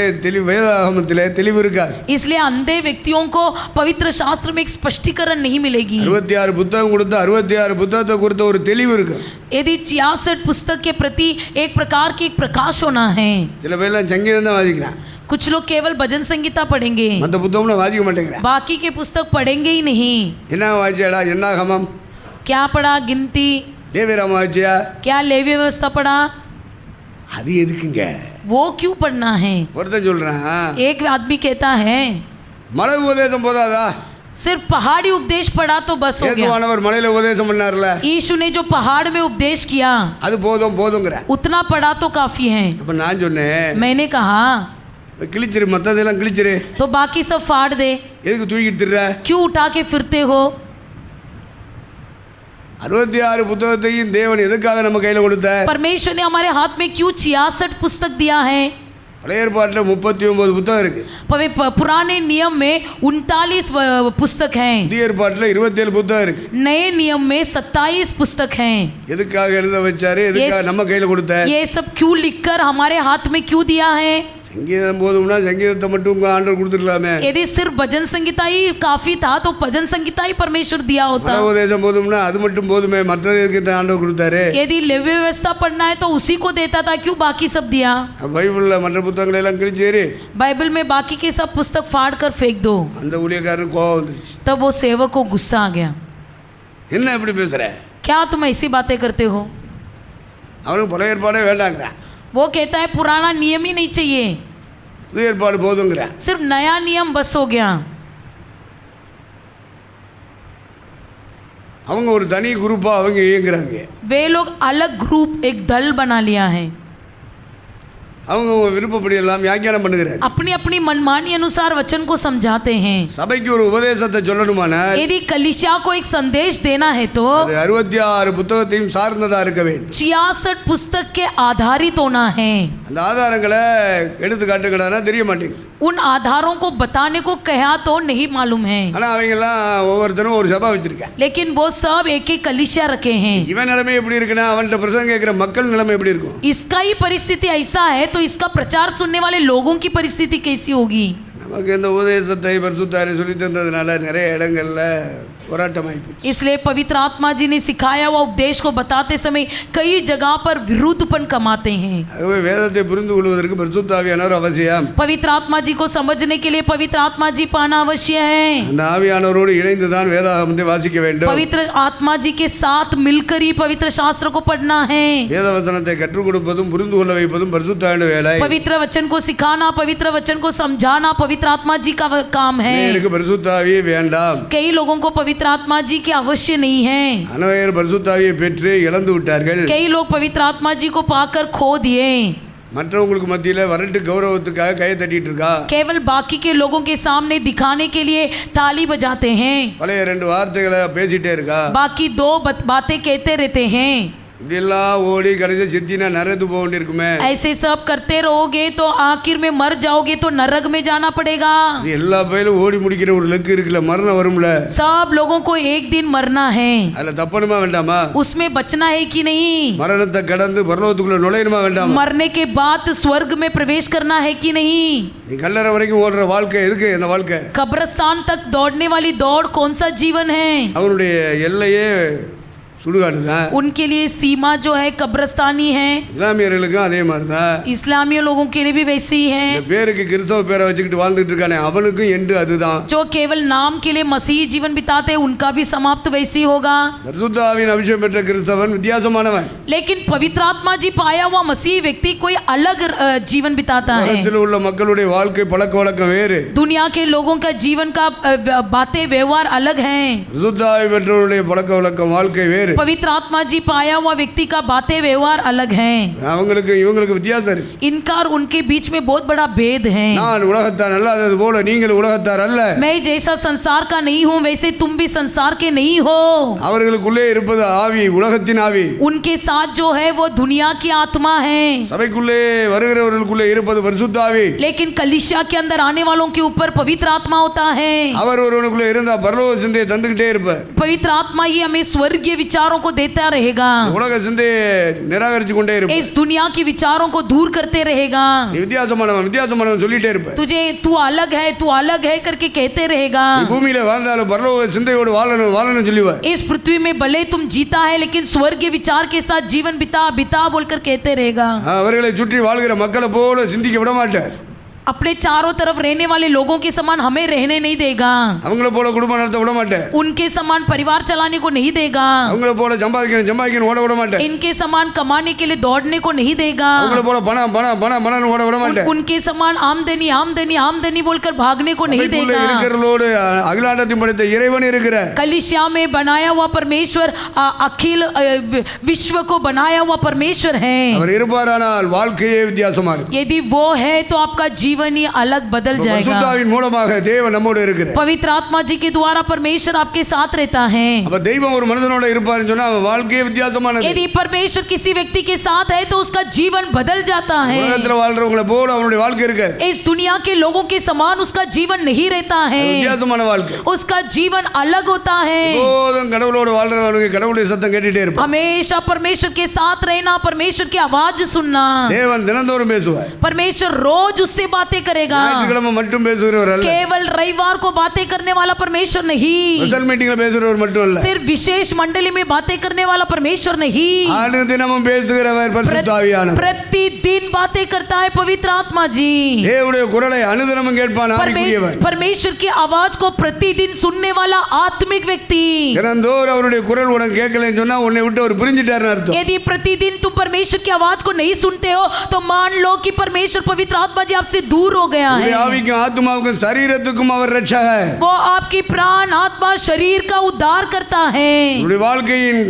வேதாகமத்திலே தெளிவு இருக்காது. इसलिए अंधे व्यक्तियों को पवित्र शास्त्र में एक स्पष्टीकरण नहीं मिलेगी। 66 புத்தகம் கொடுத்த 66 புத்தகத்தை குறித்த ஒரு தெளிவு இருக்கு. यदि 66 पुस्तक के प्रति एक प्रकार की एक प्रकाश होना है। சில பேர்லாம் சங்கீதம் தான் வாசிக்கிறான், कुछ लोग केवल भजन संगीता पढ़ेंगे, மற்ற புத்தகம்லாம் வாசிக்க மாட்டேங்கிறான். बाकी के पुस्तक पढ़ेंगे ही नहीं। என்ன வாசியாடா? என்ன கமம்? क्या पढ़ा? गिनती। தேவிராம வாசியா? क्या लेवी व्यवस्था पढ़ा? அது எதுக்குங்க? वो क्यों पढ़ना है? ஒருத்தன் சொல்றான், एक आदमी कहता है, மலை உபதேசம் போதாதா? सिर्फ पहाड़ी उपदेश पढ़ा तो बस हो गया। இயேசுவானவர் மலையில உபதேசம் பண்ணார்ல, यीशु ने जो पहाड़ में उपदेश किया அது போதும் போதுங்கற. उतना पढ़ा तो काफी है। அப்ப நான் சொன்னேன், मैंने कहा கிழிச்சிரு, மத்ததெல்லாம் கிழிச்சிரு, तो बाकी सब फाड़ दे, எதுக்கு தூக்கிட்டு திரிற? क्यों उठा के फिरते हो? 66 புத்தகத்தையும் தேவன் எதுக்காக நம்ம கையில கொடுத்தார்? परमेश्वर ने हमारे हाथ में क्यों 66 पुस्तक दिया है? பழைய ஏற்பாட்டில் 39 புத்தகம் இருக்கு. पुराने नियम में 39 पुस्तक हैं। புதிய ஏற்பாட்டில் 27 புத்தகம் இருக்கு. नए नियम में 27 पुस्तक हैं। எதுக்காக எழுத வச்சாரு? எதுக்காக நம்ம கையில கொடுத்தார்? ये सब क्यों लिखकर हमारे हाथ में क्यों दिया है? சங்கீதம் போதும்னா சங்கீதத்தை மட்டும் உங்க ஆண்டவர் கொடுத்துடலாமே. यदि सिर्फ भजन संगीता ही काफी था तो भजन संगीता ही परमेश्वर दिया होता। உபதேசம் போதும்னா அது மட்டும் போதுமே, மற்றதுக்கு ஆண்டவர் கொடுத்தாரு. यदि लेवी व्यवस्था पढ़ना है तो उसी को देता था, क्यों बाकी सब दिया? பைபிள்ல மற்ற புத்தகங்களை எல்லாம் கிழிச்சேரி बाइबल में बाकी के सब पुस्तक फाड़ कर फेंक दो। அந்த ஊழியக்காரனுக்கு கோபம் வந்துருச்சு. तब वो सेवक को गुस्सा आ गया, என்ன இப்படி பேசுற? क्या तुम ऐसी बातें करते हो? அவனுக்கு பழைய ஏற்பாடே வேண்டாங்கிறான், वो कहता है पुराना नियम ही नहीं चाहिए, புதிய ஏற்பாடு போதுங்கிறான். सिर्फ नया नियम बस हो गया। அவங்க ஒரு தனி குரூப்பா அவங்க இயங்குறாங்க. वे लोग अलग ग्रुप एक दल बना लिया है, அவங்க விருப்பப்படி எல்லாம் வியாக்கியானம் பண்ணுகிறார். अपनी अपनी मनमानी अनुसार वचन को समझाते हैं। சபைக்கு ஒரு உபதேசத்தை சொல்லணுமானால் यदि कलीसिया को एक संदेश देना है तो அது 66 புத்தகத்தையும் சார்ந்ததா இருக்க வேண்டும். 66 पुस्तक के आधारित होना है। அந்த ஆதாரங்களை எடுத்து காட்டுங்கடானா தெரிய மாட்டேங்குது. उन आधारों को बताने को कहा तो नहीं मालूम है, ஆனா அவங்க எல்லாம் ஒவ்வொருத்தரும் ஒரு சபை வச்சிருக்காங்க. लेकिन वो सब एक एक कलीसिया रखे हैं। இவன் நிலைமை எப்படி இருக்குன்னா அவன்கிட்ட பிரசங்கம் கேட்கிற மக்கள் நிலைமை எப்படி இருக்கும்? इसका ही परिस्थिति ऐसा है तो इसका प्रचार सुनने वाले लोगों की परिस्थिति कैसी होगी? நமக்கு இந்த உபதேசத்தை பரிசுத்தாரி சொல்லி தந்ததுனால நிறைய இடங்கள்ல போராட்டமாயி போச்சு. इसलिए पवित्र आत्मा जी ने सिखाया हुआ उपदेश को बताते समय कई जगह पर विरुद्धपन कमाते हैं। ஆகவே வேதத்தை புரிந்து கொள்வதற்கு பரிசுத்த ஆவியானவர் அவசியம். पवित्र आत्मा जी को समझने के लिए पवित्र आत्मा जी पाना अवश्य है। அந்த ஆவியானவரோடு இணைந்து தான் வேதாகமத்தை வாசிக்க வேண்டும். पवित्र आत्मा जी के साथ मिलकर ही पवित्र शास्त्र को पढ़ना है। வேத வசனத்தை கற்றுக் கொடுப்பதும் புரிந்து கொள்ள வைப்பதும் பரிசுத்த ஆவியின் வேலை. पवित्र वचन को सिखाना, पवित्र वचन को समझाना पवित्र आत्मा जी का काम है। எனக்கு பரிசுத்த ஆவியே வேண்டாம். कई लोगों को पवित्र आत्मा जी की अवश्य नहीं है। அநேகர் பரிசுத்த ஆவியை பெற்று இழந்து விட்டார்கள். कई लोग पवित्र आत्मा जी को पाकर खो दिए। மற்றவங்களுக்கு மத்தியில வரட்டு கௌரவத்துக்காக கையை தட்டிட்டு இருக்கா. केवल बाकी के लोगों के सामने दिखाने के लिए ताली बजाते हैं, பழைய 2 வார்த்தைகளை பேசிட்டே இருக்கா. बाकी 2 बातें कहते रहते हैं। இப்படியெல்லாம் ஓடி கடைசி சித்தினா நரகத்து போக வேண்டியிருக்குமே. ऐसे सब करते रहोगे तो आखिर में मर जाओगे, तो नरक में जाना पड़ेगा। இது எல்லா பயிலும் ஓடி முடிக்கிற ஒரு லக்கு இருக்குல்ல, மரணம் வரும்ல. सब लोगों को एक दिन मरना है, அதுல தப்பணுமா வேண்டாமா? उसमें बचना है कि नहीं? மரணத்தை கடந்து பரலோகத்துக்குள்ள நுழையணுமா வேண்டாமா? मरने के बाद स्वर्ग में प्रवेश करना है कि नहीं? நீ கல்லறை வரைக்கும் ஓடுற வாழ்க்கை எதுக்கு? அந்த வாழ்க்கை कब्रिस्तान तक दौड़ने वाली दौड़ कौन सा जीवन है? அவனுடைய எல்லையே சுடுகாடு தான். उनके लिए सीमा जो है कब्रिस्तानी है। இஸ்லாமியர்களுக்கும் அதே மாதிரி தான். इस्लामियों लोगों के लिए भी वैसे ही है। இந்த பேருக்கு கிறிஸ்தவ பேரை வச்சுக்கிட்டு வாழ்ந்துட்டு இருக்கானே அவனுக்கும் எண்டு அதுதான். जो केवल नाम के लिए मसीही जीवन बिताते हैं उनका भी समाप्त वैसे ही होगा। பரிசுத்த ஆவியின் அபிஷேகம் பெற்ற கிறிஸ்தவன் வித்தியாசமானவன். लेकिन पवित्र आत्मा जी पाया हुआ मसीही व्यक्ति कोई अलग जीवन बिताता है। உலகத்தில் உள்ள மக்களுடைய வாழ்க்கை பழக்க வழக்கம் வேறு. दुनिया के लोगों का जीवन का बातें व्यवहार अलग हैं। பரிசுத்த ஆவி பெற்றவருடைய பழக்க வழக்கம் வாழ்க்கை வேறு. पवित्र आत्मा जी पाया हुआ व्यक्ति का बातें व्यवहार अलग हैं। அவங்களுக்கு இவங்களுக்கு வித்தியாசம் இருக்கு. इनका और उनके बीच में बहुत बड़ा भेद है। நான் உலகத்தார் அல்லாதது போல நீங்கள் உலகத்தார் அல்ல. मैं जैसा संसार का नहीं हूँ वैसे तुम भी संसार के नहीं हो। அவர்களுக்குள்ளே இருப்பது ஆவி, உலகத்தின் ஆவி. उनके साथ जो है वो दुनिया की आत्मा है। சபைக்குள்ளே வருகிறவர்களுக்குள்ளே இருப்பது பரிசுத்த ஆவி. लेकिन कलीसिया के अंदर आने वालों के ऊपर पवित्र आत्मा होता है। அவர் ஒருவனுக்குள்ளே இருந்தா பரலோக சிந்தையை தந்துகிட்டே இருப்பார். पवित्र आत्मा ही हमें स्वर्गीय विचारों को देता रहेगा, உலக சிந்தையை நிராகரிச்சு கொண்டே இருப்பார். इस दुनिया की विचारों को दूर करते रहेगा। நீ வித்தியாசமானவன் சொல்லிட்டே இருப்பார். तुझे तू अलग है करके कहते रहेगा। நீ பூமியில வாழ்ந்தாலும் பரலோக சிந்தையோடு வாழணும் சொல்லுவார். इस पृथ्वी में भले तुम जीता है लेकिन स्वर्गीय विचार के साथ जीवन बिता बोलकर कहते रहेगा। அவர்களை சுற்றி வாழ்கிற மக்களை போல சிந்திக்க விட மாட்டார். अपने चारों तरफ रहने वाले लोगों के समान हमें रहने नहीं देगा। அவங்கள போல குடும்பம் நடத்த விட மாட்டார். उनके समान परिवार चलाने को नहीं देगा। அவங்கள போல ஜம்பாதிக்கணும் ஓட விட மாட்டார். इनके समान कमाने के लिए दौड़ने को नहीं देगा। அவங்கள போல பணம் ஓட விட மாட்டார். उनके समान आमदनी बोलकर भागने को नहीं देगा। இருக்கிறவளோடு அகிலாண்டத்தையும் படைத்த இறைவன் இருக்கிறார். कलीसिया में बनाया हुआ परमेश्वर, अखिल विश्व को बनाया हुआ परमेश्वर है। அவர் இருப்பாரானால் வாழ்க்கையே வித்தியாசமா இருக்கும். यदि वो है तो आपका जीवन ही अलग बदल जाएगा। பரிசுத்தாவின் மூலமாக தேவன் நம்மோடு இருக்கிறார். पवित्र आत्मा जी के द्वारा परमेश्वर आपके साथ रहता है। அப்ப தெய்வம் ஒரு மனிதனோட இருப்பாருன்னு சொன்னா அவன் வாழ்க்கையே வித்தியாசமானது. यदि परमेश्वर किसी व्यक्ति के साथ है तो उसका जीवन बदल जाता है। உலகத்துல வாழ்றவங்கள போல அவனுடைய வாழ்க்கை இருக்கு. इस दुनिया के लोगों के समान उसका जीवन नहीं रहता है। வித்தியாசமான வாழ்க்கை. उसका जीवन अलग होता है। போதும் கடவுளோட வாழ்றவனுக்கு கடவுளுடைய சத்தம் கேட்டுட்டே இருப்பான். हमेशा परमेश्वर के साथ रहना, परमेश्वर की आवाज सुनना। தேவன் தினந்தோறும் பேசுவார். परमेश्वर रोज उससे बातें करेगा। ஞாயிற்றுக்கிழமை மட்டும் பேசுகிறவர் அல்ல. केवल रविवार को बातें करने वाला परमेश्वर नहीं। ஸ்பெஷல் மீட்டிங்ல பேசுகிறவர் மட்டும் அல்ல. सिर्फ विशेष मंडली में बातें करने वाला परमेश्वर नहीं। அனுதினமும் பேசுகிறவர் பரிசுத்த ஆவியானவர். प्रतिदिन बातें करता है पवित्र आत्मा जी। தேவனுடைய குரலை அனுதினமும் கேட்பான் ஆவிக்குரியவன். परमेश्वर की आवाज को प्रतिदिन सुनने वाला आत्मिक व्यक्ति। தினந்தோறும் அவருடைய குரல் உனக்கு கேட்கலன்னு சொன்னா உன்னை விட்டு அவர் பிரிஞ்சிட்டாருன்னு அர்த்தம். यदि प्रतिदिन तुम परमेश्वर की आवाज को नहीं सुनते हो तो मान लो कि परमेश्वर पवित्र आत्मा जी आपसे दूर हो गया है। ஆவிக்கும் ஆத்மாவுக்கும் சரீரத்துக்கும் அவர் ரட்சகர். वो आपकी प्राण आत्मा शरीर का उद्धार करता है। உன்னுடைய வாழ்க்கையின்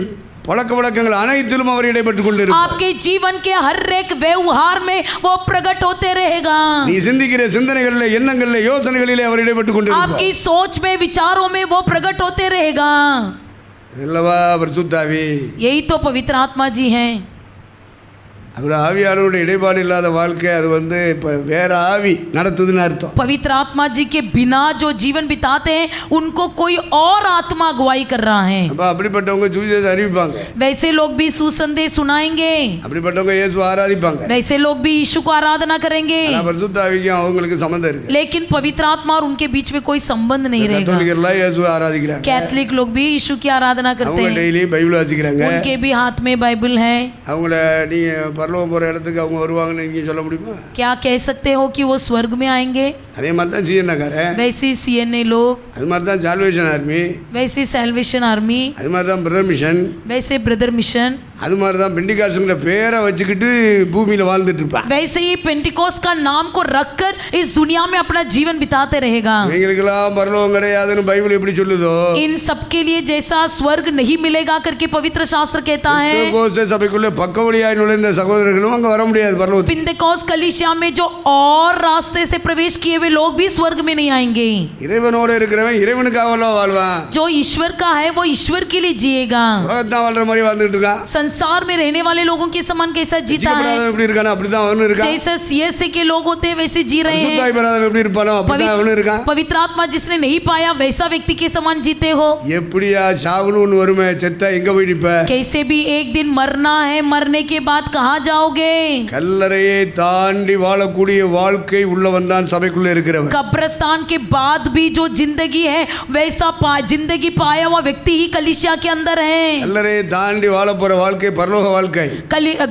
பழக்க வழக்கங்கள் அனைத்திலும் அவர் இடைப்பட்டுக் கொண்டிருப்பார். आपके जीवन के हर एक व्यवहार में वो प्रकट होते रहेगा। நீ சிந்திக்கிற சிந்தனைகளிலே எண்ணங்களிலே யோசனைகளிலே அவர் இடைப்பட்டுக் கொண்டிருப்பார். आपकी सोच में विचारों में वो प्रकट होते रहेगा। அல்லவா பரிசுத்த ஆவி. यही तो पवित्र आत्मा जी हैं। அப்படி ஆவியானவருடைய இடைப்பாடு இல்லாத வாழ்க்கை அது இப்போ வேற ஆவி நடத்துதுன்னு அர்த்தம். पवित्र आत्मा जी के बिना जो जीवन बिताते हैं उनको कोई और आत्मा अगुवाई कर रहा है। அப்ப அப்படிப்பட்டவங்க சுவிசேஷம் அறிவிப்பாங்க. वैसे लोग भी सुसंदेश सुनाएंगे। அப்படிப்பட்டவங்க இயேசு ஆராதிப்பாங்க. वैसे लोग भी यीशु को आराधना करेंगे। ஆனா பரிசுத்த ஆவிக்கும் அவங்களுக்கு சம்பந்தம் இருக்கு. लेकिन पवित्र आत्मा और उनके बीच में कोई संबंध नहीं रहेगा। கத்தோலிக்கர்லாம் இயேசுவை ஆராதிக்கிறாங்க. कैथलिक लोग भी यीशु की आराधना करते அவங்க हैं। டெய்லி பைபிள் வாசிக்கிறாங்க. उनके भी हाथ में बाइबल है। அவங்கள நீங்க பரலோகம் போற இடத்துக்கு அவங்க வருவாங்கன்னு நீங்க சொல்ல முடியுமா? क्या कह सकते हो कि वो स्वर्ग में आएंगे? அதே மாதிரி தான் சிஎன்ஏக்காரன், वैसे सीएनए लोग, அது மாதிரி தான் சால்வேஷன் ஆர்மி, वैसे सैल्वेशन आर्मी, அது மாதிரி தான் பிரதர் மிஷன், वैसे ब्रदर मिशन, அது மாதிரி தான் பெண்டிகாஸ்ங்கிற பேரை வச்சுக்கிட்டு பூமியில் வாழ்ந்துட்டு இருப்பான். वैसे ही पेंटिकोस का नाम को रखकर इस दुनिया में अपना जीवन बिताते रहेगा. இவங்களுக்கெல்லாம் பரலோகம் கிடையாதுன்னு பைபிள் எப்படி சொல்லுதோ, इन सबके लिए जैसा स्वर्ग नहीं मिलेगा करके पवित्र शास्त्र कहता है, பெந்தெகோஸ்தே சபைக்குள்ளே பக்க வழியாய் நுழைந்த சகோதரர்களும் அங்கே வர முடியாது பரலோகத்துக்கு. पिंतेकोस कलीसिया में जो और रास्ते से प्रवेश किए हुए लोग भी स्वर्ग में नहीं आएंगे. இறைவனோட இருக்கிறவன் இறைவனுக்காகலாம் வாழ்வான். जो ईश्वर का है वो ईश्वर के लिए जिएगा. உலகத்தான் வாழ்ற மாதிரி வாழ்ந்துட்டு இருக்கான். संसार में रहने वाले लोगों के समान कैसा जीता है, எப்படி இருக்கானோ அப்படிதான் அவனும் இருக்கான். जैसे सीएसए के लोग होते हैं वैसे जी रहे हैं. சுத்தாய் பெறாதவன் எப்படி இருப்பானோ அப்படிதான் அவனும் இருக்கான். पवित्र आत्मा जिसने नहीं पाया वैसा व्यक्ति के समान जीते हो. எப்படியா சாவுன்னு ஒன்று வருமே, செத்தா எங்க போய் நிப்ப? कैसे भी एक दिन मरना है, मरने के बाद कहाँ जाओगे? கல்லறையை தாண்டி வாழக்கூடிய வாழ்க்கை உள்ளவன் தான் சபைக்குள்ள இருக்கிறவன். कब्रिस्तान के बाद भी जो जिंदगी है वैसा जिंदगी पाया हुआ व्यक्ति ही कलीसिया के अंदर है. கல்லறையை தாண்டி வாழ போற வாழ்க்கை பரலோக வாழ்க்கை.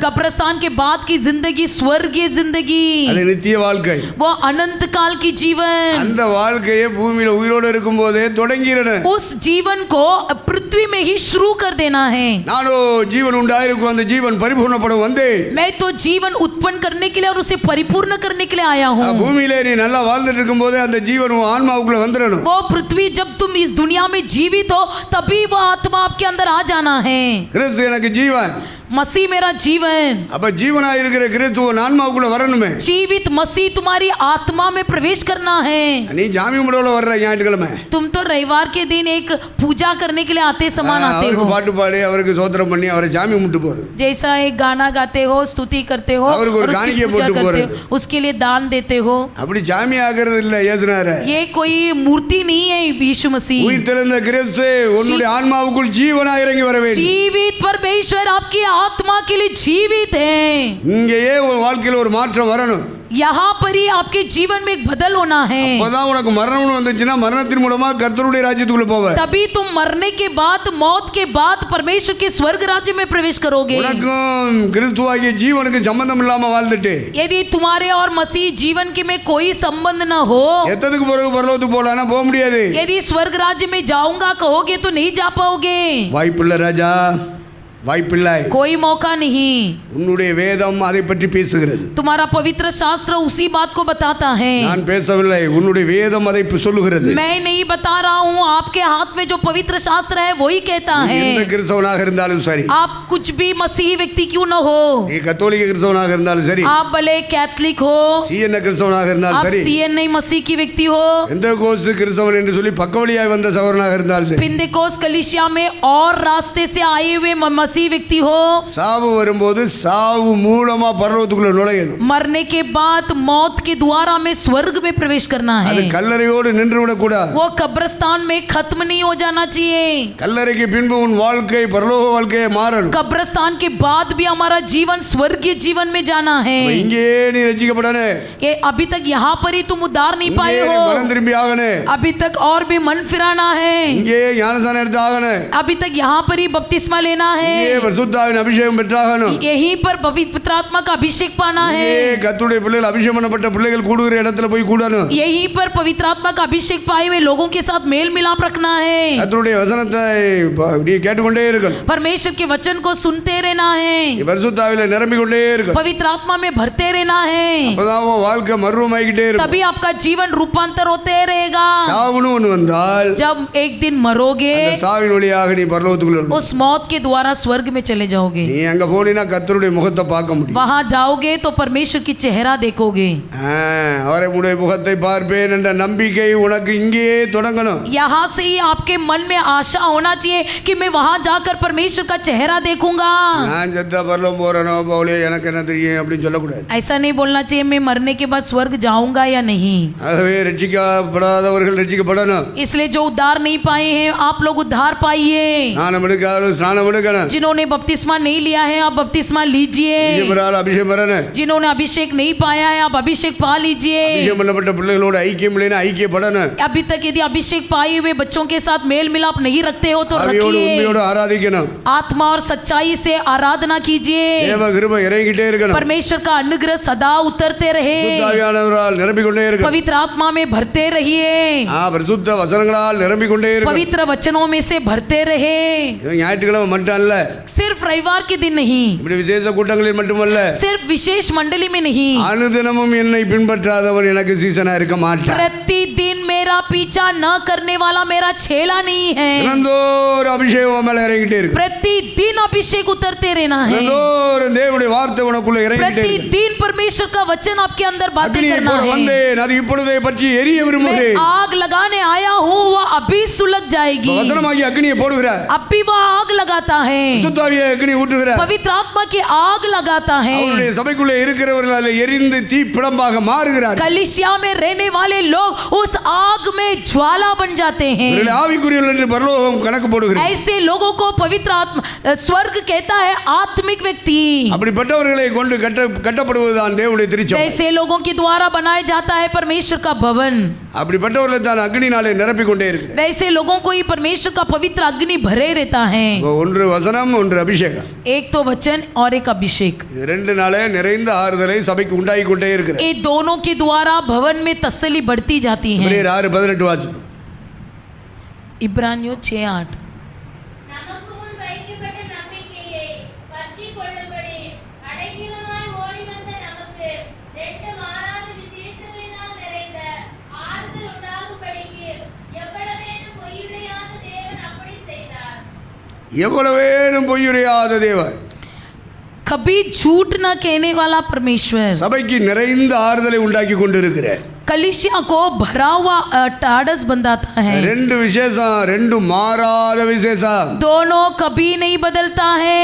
कब्रिस्तान के बाद की जिंदगी स्वर्गीय जिंदगी, அது நித்திய வாழ்க்கை. वो अनंत काल की जीवन. அந்த வாழ்க்கையை பூமியில உயிரோடு இருக்கும் போதே தொடங்கிறன. उस जीवन को पृथ्वी में ही शुरू कर देना है. நானோ ஜீவன் உண்டாயிருக்கும், அந்த ஜீவன் பரிபூர்ணப்படும் வந்தேன். मैं तो जीवन उत्पन्न करने के लिए और उसे परिपूर्ण करने के लिए आया हूँ. பூமியிலே நீ நல்லா வாழ்ந்துட்டு இருக்கும் போதே அந்த ஜீவன் உன் ஆன்மாவுக்குள்ள வந்துடணும். वो पृथ्वी जब तुम इस दुनिया में जीवित हो तभी वो आत्मा आपके अंदर आ जाना है. கிறிஸ்து எனக்கு ஜீவன், मसीह मेरा जीवन. அப்ப ஜீவனா இருக்கிற கிறிஸ்து உன் ஆன்மாவுக்குள்ள வரணுமே. जीवित मसीह तुम्हारी आत्मा में प्रवेश करना है. நீ ஜாமி முடவுல வர்ற ஞாயிற்றுக்கிழமை तुम तो रविवार के दिन एक पूजा करने के लिए आते समान आते அவருக்கு हो. பாட்டு பாடி அவருக்கு ஸ்தோத்திரம் பண்ணி அவரை ஜாமி முட்டு போறது. जैसा एक गाना गाते हो, स्तुति करते हो அவருக்கு ஒரு और उसकी காணிக்கை पूजा போட்டு करते போறது. हो, उसके लिए दान देते हो. அப்படி ஜாமி ஆகிறது இல்ல இயேசுனாரே. ये कोई मूर्ति नहीं है यीशु मसीह. உயிர் தெழுந்த கிறிஸ்து உன்னுடைய ஆன்மாவுக்குள் ஜீவனா இறங்கி வர வேண்டும். जीवित परमेश्वर आपकी आत्मा के लिए जीवित है. இங்கேயே ஒரு வாழ்க்கையில ஒரு மாற்றம் வரணும். यहाँ पर ही आपके जीवन में एक बदल होना है. அப்பதான் உனக்கு மரணம்னு வந்துச்சுன்னா மரணத்தின் மூலமா கர்த்தருடைய ராஜ்யத்துக்குள்ள போவ. तभी तुम मरने के बाद, मौत के बाद परमेश्वर के स्वर्ग राज्य में प्रवेश करोगे. உனக்கும் கிறிஸ்துவாகிய ஜீவனுக்கு சம்பந்தம் இல்லாம வாழ்ந்துட்டு यदि तुम्हारे और मसीह जीवन के में कोई संबंध न हो, எத்ததுக்கு பிறகு பரலோகத்துக்கு போலானா போக முடியாது. यदि स्वर्ग राज्य में जाऊंगा कहोगे तो नहीं जा पाओगे. வாய்ப்பில்லை ராஜா, வாய்ப்பில்லை. कोई मौका नहीं. உன்னுடைய வேதம் அதை பற்றி பேசுகிறது. तुम्हारा पवित्र शास्त्र उसी बात को बताता है. நான் பேசவில்லை, உன்னுடைய வேதம் அதை சொல்லுகிறது. मैं नहीं बता रहा हूँ, आपके हाथ में जो पवित्र शास्त्र है वही कहता है. எந்த கிறிஸ்தவனாக இருந்தாலும் சரி, आप कुछ भी मसीही व्यक्ति क्यों न हो, நீ கத்தோலிக்க கிறிஸ்தவனாக இருந்தாலும் சரி, आप भले कैथलिक हो, சீஎன்ன கிறிஸ்தவனாக இருந்தாலும் आप சரி, सीएनआई मसीह की व्यक्ति हो, பெந்தெகோஸ்து கிறிஸ்தவன் என்று சொல்லி பக்கவழியாய் வந்த சகோதரனாக இருந்தாலும் சரி, पिंतेकोस कलीसिया में और रास्ते से आए हुए मसीह व्यक्ति हो, சாவு வரும்போது சாவு மூலமா பரலோகத்துக்குள்ள நுழையணும். मरने के बाद मौत के द्वारा में स्वर्ग में प्रवेश करना அது है. கல்லறையோடு நின்று விடக்கூடாது. वो कब्रिस्तान में खत्म नहीं हो जाना चाहिए. கல்லறைக்கு பின்பு உன் வாழ்க்கை பரலோக வாழ்க்கையை மாறணும். कब्रिस्तान के बाद भी हमारा जीवन स्वर्गीय जीवन में जाना है. இங்கே நீ ரட்சிக்கப்படானே, ये अभी तक यहाँ पर ही तुम उद्धार नहीं पाए இங்கே நீ हो, மனம் திரும்பி ஆகனே, अभी तक और भी मन फिराना है, இங்கே ஞானஸ்நானம் எடுத்து ஆகனே, अभी तक यहाँ पर ही बपतिस्मा लेना है, இங்கே பரிசுத்தாவின் அபிஷேகம் பெற்றாகணும், यहीं पर पवित्र आत्मा का अभिषेक पाना है, இங்கே கர்த்தருடைய பிள்ளைகள் அபிஷேகம் பண்ணப்பட்ட பிள்ளைகள் கூடுகிற இடத்துல போய் கூடணும், यहीं पर पवित्र आत्मा का अभिषेक पाए हुए लोगों के साथ मेल मिलाप रखना है, கர்த்தருடைய வசனத்தை நீ கேட்டுக்கொண்டே இருக்கணும், परमेश्वर के वचन को सुनते रहना है, நீ பரிசுத்தாவில நிரம்பிக் கொண்டே இருக்கணும். पवित्र आत्मा में भरते रहना है, அப்பதான் உன் வாழ்க்கை மறுரூபமாகிட்டே இருக்கும். तभी आपका जीवन रूपांतर होते रहेगा. சாவுன்னு ஒன்று வந்தால் जब एक दिन मरोगे அந்த சாவின் வழியாக நீ பரலோகத்துக்குள்ள வரணும். उस मौत के द्वारा स्वर्ग में चले जाओगे. நீ அங்க போனீனா கர்த்தருடைய முகத்தை பார்க்க முடியும். वहां जाओगे तो परमेश्वर की चेहरा देखोगे. அவருடைய முகத்தை பார்ப்பேன் என்ற நம்பிக்கை உனக்கு இங்கேயே தொடங்கணும். यहाँ से ही आपके मन में आशा होना चाहिए कि मैं वहां जाकर परमेश्वर का चेहरा देखूंगा. நான் செத்தா பரலோகம் போறேனோ போகலையோ எனக்கு என்ன தெரியும் அப்படின்னு சொல்லக்கூடாது. ऐसा नहीं बोलना चाहिए मैं मरने के बाद स्वर्ग जाऊंगा या नहीं. ஆகவே ரட்சிக்கப்படாதவர்கள் ரட்சிக்கப்படணும். इसलिए जो उद्धार नहीं पाए हैं आप लोग उद्धार पाइए. ஸ்நானம் எடுக்காதவர்கள் ஸ்நானம் எடுக்கணும். जिन्होंने बपतिस्मा नहीं लिया है आप बपतिस्मा लीजिए. அபிஷேகம் வரணும். जिन्होंने अभिषेक नहीं पाया है आप अभिषेक पा लीजिए. அபிஷேகம் பண்ணப்பட்ட பிள்ளைகளோட ஐக்கியம் இல்லைன்னா ஐக்கியப்படணும். अभी तक यदि अभिषेक पाए हुए बच्चों के साथ मेल मिलाप नहीं रखते हो तो ஆவியோடு रखिए. உண்மையோடு ஆராதிக்கணும். आत्मा और सच्चाई से आराधना कीजिए. தேவ கிருபை இறங்கிட்டே இருக்கணும். परमेश्वर का अनुग्रह सदा उतरते रहे. பரிசுத்த ஆவியானவரால் நிரம்பிக் கொண்டே இருக்கணும். पवित्र आत्मा में भरते रहिए. பரிசுத்த வசனங்களால் நிரம்பிக் கொண்டே இருக்கணும். पवित्र वचनों में से भरते रहे. இது ஞாயிற்றுக்கிழமை மட்டும் அல்ல, सिर्फ रविवार के दिन नहीं, இப்படி விசேஷ கூட்டங்களில் மட்டுமல்ல, सिर्फ विशेष मंडली में नहीं, அனுதினமும் என்னை பின்பற்றாதவன் எனக்கு சீசனா இருக்க மாட்டான். प्रतिदिन मेरा पीछा न करने वाला मेरा चेला नहीं है. தினந்தோறும் அபிஷேகம் மேல இறங்கிட்டே இருக்கு. प्रतिदिन अभिषेक उतरते रहना है. தினந்தோறும் தேவனுடைய வார்த்தை உனக்குள்ள இறங்கிட்டே இருக்கு. प्रतिदिन परमेश्वर का वचन आपके अंदर बातें करना है. வந்தேன், அது இப்பொழுதே பற்றி எரிய விரும்புகிறேன். आग लगाने आया हूँ, वह अभी सुलग जाएगी. வசனமாகி அக்னியை போடுகிறார். अभी वह आग लगाता है. சுத்தாவியை அக்னி ஊற்றுகிறார். पवित्र आत्मा की आग लगाता है. அவருடைய சபைக்குள்ளே இருக்கிறவர்கள் அதில் எரிந்து தீ பிளம்பாக மாறுகிறார். कलीसिया में रहने वाले लोग उस आग में ज्वाला बन जाते हैं. ஆவிக்குரியவர்கள் என்று பரலோகம் கணக்கு போடுகிறது. ऐसे लोगों को पवित्र आत्मा स्वर्ग कहता है आत्मिक व्यक्ति. அப்படிப்பட்டவர்களை கொண்டு கட்டப்படுவதுதான் தேவனுடைய திருச்சபை. ऐसे लोगों के द्वारा बनाया जाता है परमेश्वर का भवन. அப்படிப்பட்டவர்களை தான் அக்னினாலே நிரப்பிக் கொண்டே இருக்கிறார். वैसे लोगों को ही परमेश्वर का पवित्र अग्नि भरे रहता है. ஒன்று வசனம், ஒன்று அபிஷேகம். एक तो वचन और एक अभिषेक. ரெண்டு நாளே நிறைந்த ஆறுதலை சபைக்கு உண்டாகி கொண்டே இருக்கிறது. ये दोनों के द्वारा भवन में तसल्ली बढ़ती जाती है. 6:18 வாசிப்போம். इब्रानियों 6:8. நமக்கு முன் வைக்கப்பட்ட நம்பிக்கையை பற்றிக் கொள்ளும்படி அடைக்கலமாய் ஓடி வந்த நமக்கு ரெண்டு மாறாத விசேஷங்களினால் நிறைந்த ஆறுதல் உண்டாகும்படிக்கு எவ்வளவேனும் பொய்யுரையாத தேவன் அப்படி செய்தார். எவ்வளவேனும் பொய்யுரையாத தேவன், कभी झूठ न कहने वाला परमेश्वर சபைக்கு நிறைந்த ஆறுதலை உண்டாக்கி கொண்டிருக்கிறார். कलीसिया को भरा हुआ टाडस बंधाता है. ரெண்டு விசேஷம், ரெண்டு மாறாத விசேஷம். दोनों कभी नहीं बदलता है.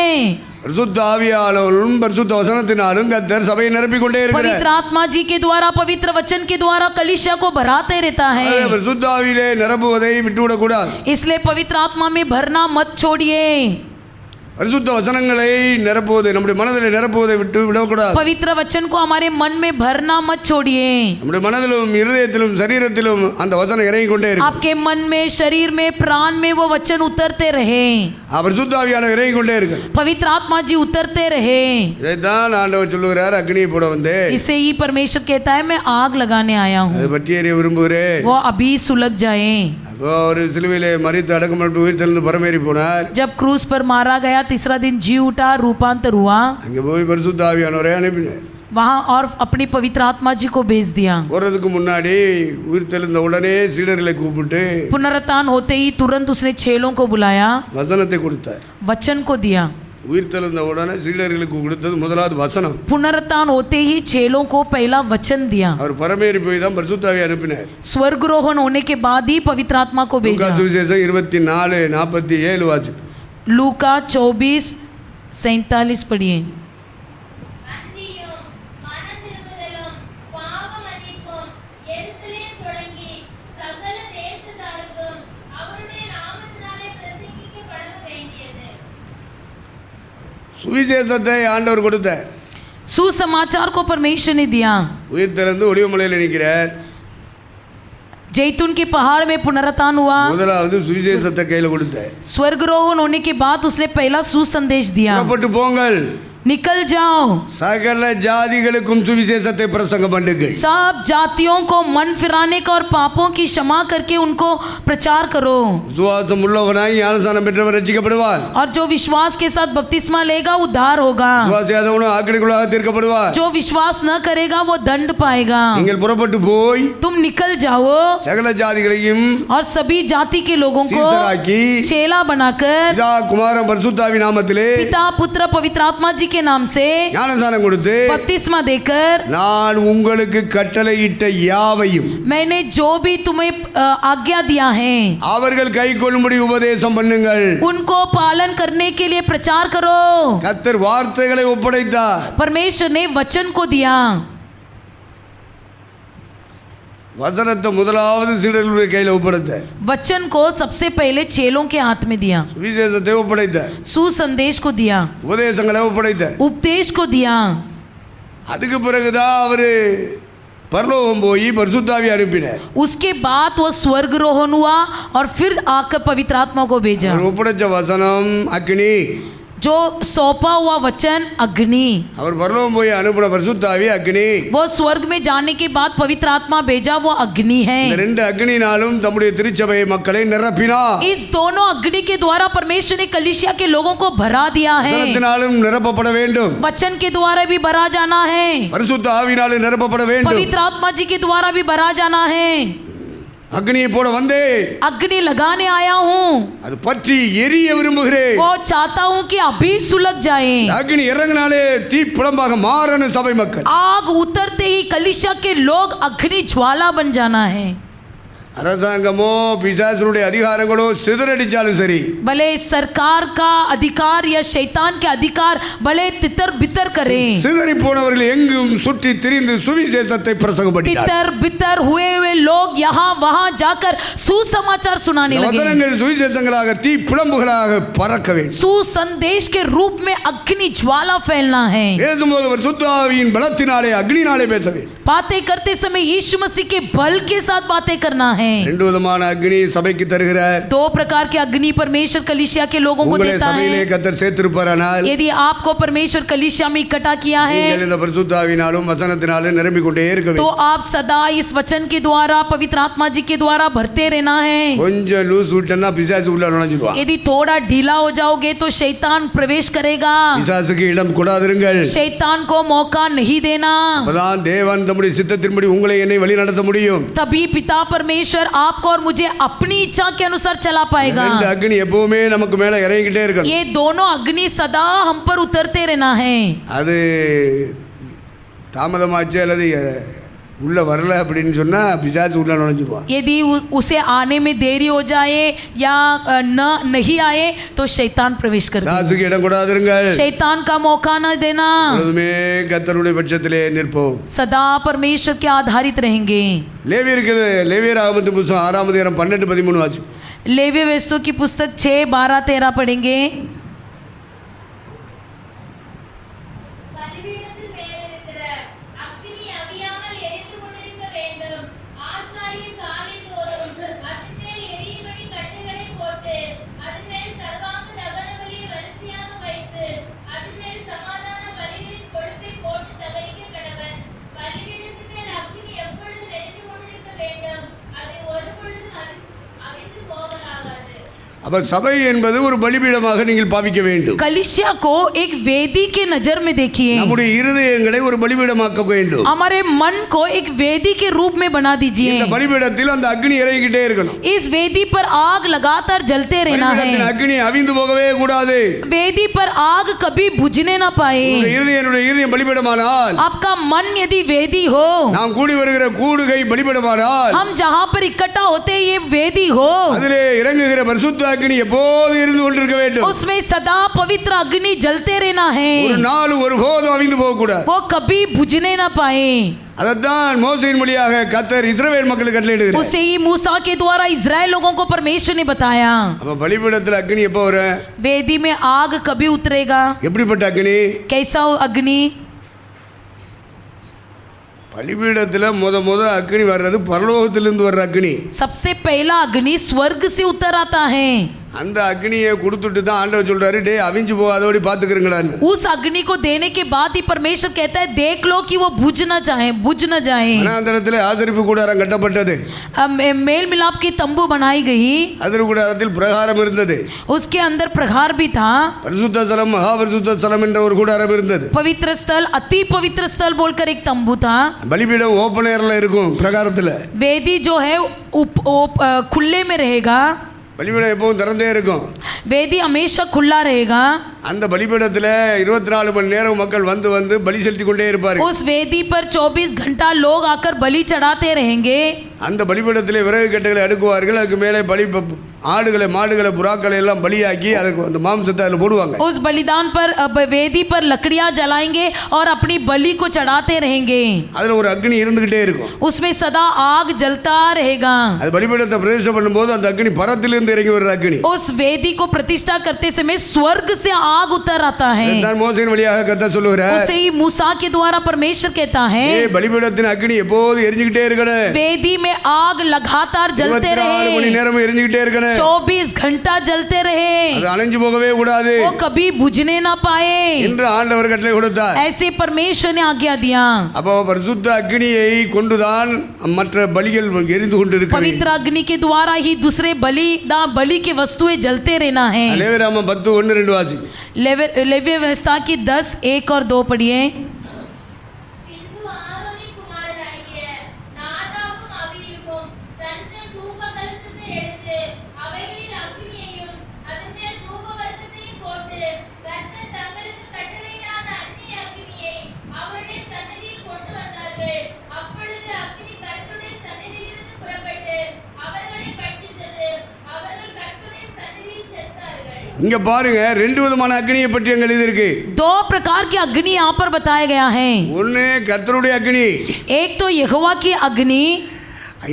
பரிசுத்த ஆவியாலும் பரிசுத்த வசனத்தினாலும் கர்த்தர் சபையை நிரப்பிக் கொண்டே पवित्र இருக்கிறார். आत्मा जी के द्वारा, पवित्र वचन के द्वारा कलीसिया को भराते रहता है. பரிசுத்த ஆவியிலே நிரப்புவதை விட்டுவிடக் கூடாது. इसलिए पवित्र आत्मा में भरना मत छोड़िए. பரிசுத்த வசனங்களை நிரப்புவதை, நம்முடைய மனதில் நிரப்புவதை விட்டு விடக்கூடாது. पवित्र वचन को हमारे मन में भरना मत छोड़िए. நம்முடைய மனதிலும் இருதயத்திலும் சரீரத்திலும் அந்த வசனம் இறங்கி கொண்டே இருக்கு. आपके मन में, शरीर में, प्राण में वो वचन उतरते रहे. பரிசுத்த ஆவியானவர் இறங்கி கொண்டே இருக்கு. पवित्र आत्मा जी उतरते रहे. இதைத்தான் ஆண்டவர் சொல்லுகிறார், அக்னியை போட வந்தே. इसे ही परमेश्वर कहता है, मैं आग लगाने आया हूँ, அதை பற்றி அறிய விரும்புகிறேன். वो अभी सुलग जाए. அப்போ ஒரு சிலுவையிலே மரித்து அடக்கமட்டு உயிர் தெழுந்து பரமேறி போனார். जब क्रूस पर मारा गया, तीसरा दिन जी उठा, रूपांतर हुआ. அங்கே போய் பரிசுத்த ஆவியானவரை அனுப்பினார். वहाँ और अपनी पवित्र आत्मा जी को भेज दिया. போறதுக்கு முன்னாடி உயிர் தெழுந்த உடனே சீடர்களை கூப்பிட்டு पुनरुत्थान होते ही तुरंत उसने चेलों को बुलाया, வசனத்தை கொடுத்தார். वचन को दिया. உயிர் தெழுந்த உடனே சீடர்களுக்கு கொடுத்தது முதலாவது வசனம். पुनरुत्थान होते ही चेलों को पहला वचन दिया. அவர் பரமேறி போய் தான் பரிசுத்த ஆவியை அனுப்பினார். स्वर्गरोहण होने के बाद ही पवित्र आत्मा को லூக்கா भेजा. சுவிசேஷம் 24:47 வாசிப்பு. लूका 24:47 पढ़िए. அந்தியும் மனம் திரும்புதலும் பாவ மன்னிப்பும் எருசலேம் தொடங்கி சகல தேசத்தாருக்கும் அவருடைய நாமத்தினாலே பிரசங்கிக்கப்பட வேண்டியது. சுவிசேஷத்தை ஆண்டவர் கொடுத்தார். सुसमाचार को परमेश्वर ने दिया. உயிர் தெழுந்து ஒலிவமலையில் நிற்கிறார். जैतून के पहाड़ में पुनरुत्थान हुआ. முதலாவது சுவிசேஷத்தை கையில் கொடுத்தார். स्वर्गरोहण होने के बाद उसने पहला सुसंदेश दिया. புறப்பட்டு போங்கள், निकल जाओ, சகல ஜாதிகளுக்கும் சுவிசேஷத்தை பிரசங்கம் பண்ணுங்கள். सब जातियों को मन फिराने का और पापों की क्षमा करके उनको प्रचार करो. விசுவாசம் உள்ளவனாய் ஞானஸ்நானம் பெற்றவன் ரட்சிக்கப்படுவான். और जो विश्वास के साथ बपतिस्मा लेगा उद्धार होगा. விசுவாசியாதவனும் ஆக்கினைக்குள்ளாக தீர்க்கப்படுவான். जो विश्वास न करेगा वो दंड पाएगा. நீங்கள் புறப்பட்டு போய் तुम निकल जाओ சகல ஜாதிகளையும் और सभी जाति के लोगों को சீசராக்கி चेला बनाकर பிதா குமாரன் பரிசுத்தாவி நாமத்திலே पिता पुत्र पवित्र आत्मा जी के नाम से ஞானஸ்நானம் கொடுத்து बपतिस्मा देकर நான் உங்களுக்கு கட்டளையிட்ட யாவையும் मैंने जो भी तुम्हें आज्ञा दिया है அவர்கள் கைக்கொள்ளும்படி உபதேசம் பண்ணுங்கள். उनको पालन करने के लिए प्रचार करो. கர்த்தர் வார்த்தைகளை ஒப்படைத்தார். परमेश्वर ने वचन को दिया. வசனத்தை முதலாவது சீடர்களுடைய கையில் ஒப்படைத்தார். वचन को सबसे पहले चेलों के हाथ में दिया. சுவிசேஷத்தை ஒப்படைத்தார். सुसंदेश को दिया. உபதேசங்களை ஒப்படைத்தார். उपदेश को दिया. அதுக்கு பிறகுதான் அவரு பரலோகம் போய் பரிசுத்தாவி அனுப்பினார். उसके बाद वो स्वर्गरोहण हुआ और फिर आकर पवित्र आत्मा को भेजा. அவர் ஒப்படைச்ச வசனம் அக்னி. जो सौंपा हुआ वचन अग्नि, அவர் பரலோகம் போய் அனுப்பின பரிசுத்த ஆவி அக்னி. वो स्वर्ग में जाने के बाद पवित्र आत्मा भेजा वो अग्नि இந்த है। ரெண்டு அக்னினாலும் தம்முடைய திருச்சபை மக்களை நிரப்பினார். इस दोनों अग्नि के द्वारा परमेश्वर ने कलीसिया के लोगों को भरा दिया है। வசனத்தினாலும் நிரப்பப்பட வேண்டும், वचन के द्वारा भी भरा जाना है, பரிசுத்த ஆவியினாலும் நிரப்பப்பட வேண்டும். पवित्र आत्मा जी के द्वारा भी भरा जाना है। அக்னியை போட வந்தே, अग्नि लगाने आया हूँ, அது பற்றி எரிய விரும்புகிறேன். वो चाहता हूँ कि अभी सुलग जाए। அக்னி இறங்கினாலே தீ பிளம்பாக மாறணும் சபை மக்கள். आग उतरते ही कलीसिया के लोग अग्नि ज्वाला बन जाना है। அரசாங்கமோ பிசாசுனுடைய அதிகாரங்களோ சிதறடிச்சாலும் சரி, भले सरकार का अधिकार या शैतान के अधिकार भले तितर बितर करें, சிதறி போனவர்கள் எங்கும் சுற்றி திரிந்து சுவிசேஷத்தை பிரசங்கப்படுத்தினார். तितर बितर हुए हुए लोग यहाँ वहाँ जाकर सुसमाचार सुनाने लगे। வசனங்கள் சுவிசேஷங்களாக தீ பிளம்புகளாக பறக்க வேண்டும். सुसंदेश के रूप में अग्नि ज्वाला फैलना है। பேசும்போது ஒரு சுத்த ஆவியின் பலத்தினாலே அக்னினாலே பேச வேண்டும். बातें करते समय यीशु मसीह के बल के साथ बातें करना है। ரெண்டு விதமான அக்னி சபைக்கு தருகிறார். दो प्रकार के अग्नि परमेश्वर कलीसिया के लोगों को உங்களை देता சபையிலே है। கர்த்தர் சேர்த்திருப்பாரானால், यदि आपको परमेश्वर कलीसिया में इकट्ठा किया है நீங்கள் இந்த பரிசுத்த ஆவியினாலும் வசனத்தினாலும் நிரம்பிக் கொண்டே இருக்க तो வேண்டும். आप सदा इस वचन के द्वारा पवित्र आत्मा जी के द्वारा भरते रहना है। கொஞ்சம் லூஸ் விட்டனா பிசாசு உள்ள நுழைஞ்சிடுவான். यदि थोड़ा ढीला हो जाओगे तो शैतान प्रवेश करेगा। பிசாசுக்கு இடம் கொடாதிருங்கள். शैतान को मौका नहीं देना, அப்பதான் தேவன் தம்முடைய சித்தத்தின்படி உங்களை என்னை வழி நடத்த முடியும். तभी पिता परमेश्वर आपको और मुझे अपनी इच्छा के अनुसार चला पाएगा। இந்த அக்னி எப்பவுமே நமக்கு மேல இறங்கிக்கிட்டே இருக்கணும். ये दोनों अग्नि सदा हम पर उतरते रहना है। அது தாமதமாச்சு அல்லது உள்ள வரல அப்படின்னு சொன்னா பிசாசு உள்ள நுழைஞ்சிருவான். यदि उसे आने में देरी हो जाए या नहीं आए तो शैतान प्रवेश कर देगा। பிசாசுக்கு இடம் கொடாதிருங்கள். शैतान का मौका न देना, எப்பொழுதுமே கர்த்தருடைய பட்சத்திலே நிற்போம். सदा परमेश्वर के आधारित रहेंगे। லேவியர் ஆகமத்தின் புத்தகம் 6ஆம் அதிகாரம் 12-13 வாசி. लेवी व्यस्तों की पुस्तक 6:12-13 पढ़ेंगे। பலிபீடத்தின் மேலிருக்கிற அக்கினி அவியாமல் எரிந்து கொண்டிருக்க வேண்டும். ஆசாரியன் காலைதோறும் அதன் மேல் எரியும்படி கட்டுகளை போட்டு அதன் மேல் சர்வாங்க தகன பலியை வரிசையாக வைத்து அதன் மேல் சமாதான பலிகளின் கொழுப்பை போட்டு தகனிக்க கடவன். பலிபீடத்தின் மேல் அக்கினி எப்பொழுதும் எரிந்து கொண்டிருக்க வேண்டும். அது ஒருபொழுதும் அவிந்து போகலாகாது. அப்ப சபை என்பது ஒரு பலிபீடமாக நீங்கள் பாவிக்க வேண்டும். कलीसिया को एक वेदी के नजर में देखिए। நம்முடைய இருதயங்களை ஒரு பலிபீடமாக்க வேண்டும். हमारे मन को एक वेदी के रूप में बना दीजिए। இந்த பலிபீடத்தில் அந்த அக்னி இறங்கிக்கிட்டே இருக்கணும். इस वेदी पर आग लगातार जलते रहना பலிபீடத்தின் है। அக்னி அவிந்து போகவே கூடாது. वेदी पर आग कभी बुझने ना पाए। உங்களுடைய இருதயம் பலிபீடமானால், आपका मन यदि वेदी हो, நாம் கூடி வருகிற கூடுகை பலிபீடமானால், हम जहाँ पर इकट्ठा होते ये वेदी हो, அதிலே இறங்குகிற பரிசுத்த அக்னி எப்போது இருந்து கொண்டிருக்க வேண்டும். उसमें सदा पवित्र अग्नि जलते रहना है। ஒரு நாள் ஒருபோதும் அவிந்து போக கூடாது. वो कभी बुझने ना पाए। அதைத்தான் மோசேயின் வழியாக கர்த்தர் இஸ்ரவேல் மக்களுக்கு கட்டளையிடுகிறார். उसे ही मूसा के द्वारा इजराइल लोगों को परमेश्वर ने बताया। அப்ப பலிபீடத்தில் அக்னி எப்போ வரும்? वेदी में आग कभी उतरेगा? எப்படிப்பட்ட அக்னி? कैसा अग्नि? பலிபீடத்தில் முத அக்னி வர்றது பரலோகத்திலிருந்து வர்ற அக்னி. सबसे पहला अग्नि स्वर्ग से उतर आता है। அந்த அக்னியை கொடுத்துட்டு தான் ஆண்டவர் சொல்றாரு, டே அவிஞ்சு போகாதோடி பார்த்துக்கிறீங்களான்னு. उस अग्नि को देने के बाद ही परमेश्वर कहता है देख लो कि वो बुझ न जाए। வனாந்தரத்தில் ஆசரிப்பு கூடாரம் கட்டப்பட்டது. मेल मिलाप की तंबू बनाई गई, ஆசரிப்பு கூடாரத்தில் பிரகாரம் இருந்தது. उसके अंदर प्रहार भी था। பரிசுத்த ஸ்தலம், மகா பரிசுத்த ஸ்தலம் என்ற ஒரு கூடாரம் இருந்தது. पवित्र स्थल, अति पवित्र स्थल बोलकर एक तंबू था। பலிபீடம் ஓப்பன் ஏர்ல இருக்கும் பிரகாரத்தில். वेदी जो है खुले में रहेगा। பலிபீடம் எப்பவும் திறந்தே இருக்கும். वेदी हमेशा खुला रहेगा। அந்த பலிபீடத்தில் 24 மணி நேரம் மக்கள் வந்து பலி செலுத்தி கொண்டே இருப்பார்கள். उस वेदी पर 24 घंटा लोग आकर बलि चढ़ाते रहेंगे। அந்த பலிபீடத்தில் விறகு கட்டைகளை அடுக்குவார்கள். அதுக்கு மேலே பலி ஆடுகளை, மாடுகளை, புறாக்களை எல்லாம் பலியாக்கி அதுக்கு அந்த மாம்சத்தை அதில் போடுவாங்க. उस बलिदान पर वेदी पर लकड़ियां जलाएंगे और अपनी बलि को चढ़ाते रहेंगे। அதில் ஒரு அக்னி இருந்துகிட்டே இருக்கும். उसमें सदा आग जलता रहेगा। அது பலிபீடத்தை பிரதிஷ்டை பண்ணும்போது அந்த அக்னி பரத்திலிருந்து இறங்கி வர்ற அக்னி. उस वेदी को प्रतिष्ठा करते समय स्वर्ग से आग उतर आता है। இதைத்தான் மோசேயின் வழியாக கர்த்தர் சொல்லுகிறார். उसे ही मूसा के द्वारा परमेश्वर कहता है பலிபீடத்தின் அக்கினி எப்போது எரிஞ்சுக்கிட்டே இருக்கணும். वेदी में आग लगातार जलते 24 மணி रहे, நேரமும் எரிஞ்சுக்கிட்டே இருக்கணும். 24 घंटा जलते रहे, அது அணைஞ்சு போகவே கூடாது वो कभी बुझने ना पाए, என்று ஆண்டவர் கட்டளை கொடுத்தார். ऐसे परमेश्वर ने आज्ञा दिया। அப்போ பரிசுத்த அக்கினியை கொண்டுதான் மற்ற பலிகள் எரிந்து கொண்டிருக்கிறது. पवित्र अग्नि के द्वारा ही दूसरे बलि के वस्तुएं जलते रहना है। லேவியராகமம் 10:1-2 வாசிங்க. लेव्य व्यवस्था की 10:1 और 2 पढ़िए। பின்பு ஆரோனின் குமாரராகிய நாதாபும் அபியூவும் தங்கள் தூப கலசத்தை எடுத்து அவைகளில் அக்கினியையும் அதன் மேல் தூப வர்க்கத்தையும் போட்டு கர்த்தர் தங்களுக்கு கட்டளையிடாத அந்நிய அக்கினியை அவருடைய சந்நிதியில் கொண்டு வந்தார்கள். அப்பொழுது அக்கினி கர்த்தருடைய சந்நிதியிலிருந்து புறப்பட்டு அவர்களை பட்சித்தது. அவர்கள் கர்த்தருடைய சந்நிதியில் செத்தார்கள். இங்க பாருங்க, ரெண்டு விதமான அக்னியை பற்றி அங்க எழுதியிருக்கு. दो प्रकार की अग्नि यहाँ पर बताया गया है। ஒன்னு கர்த்தருடைய அக்னி, एक तो यहोवा की अग्नि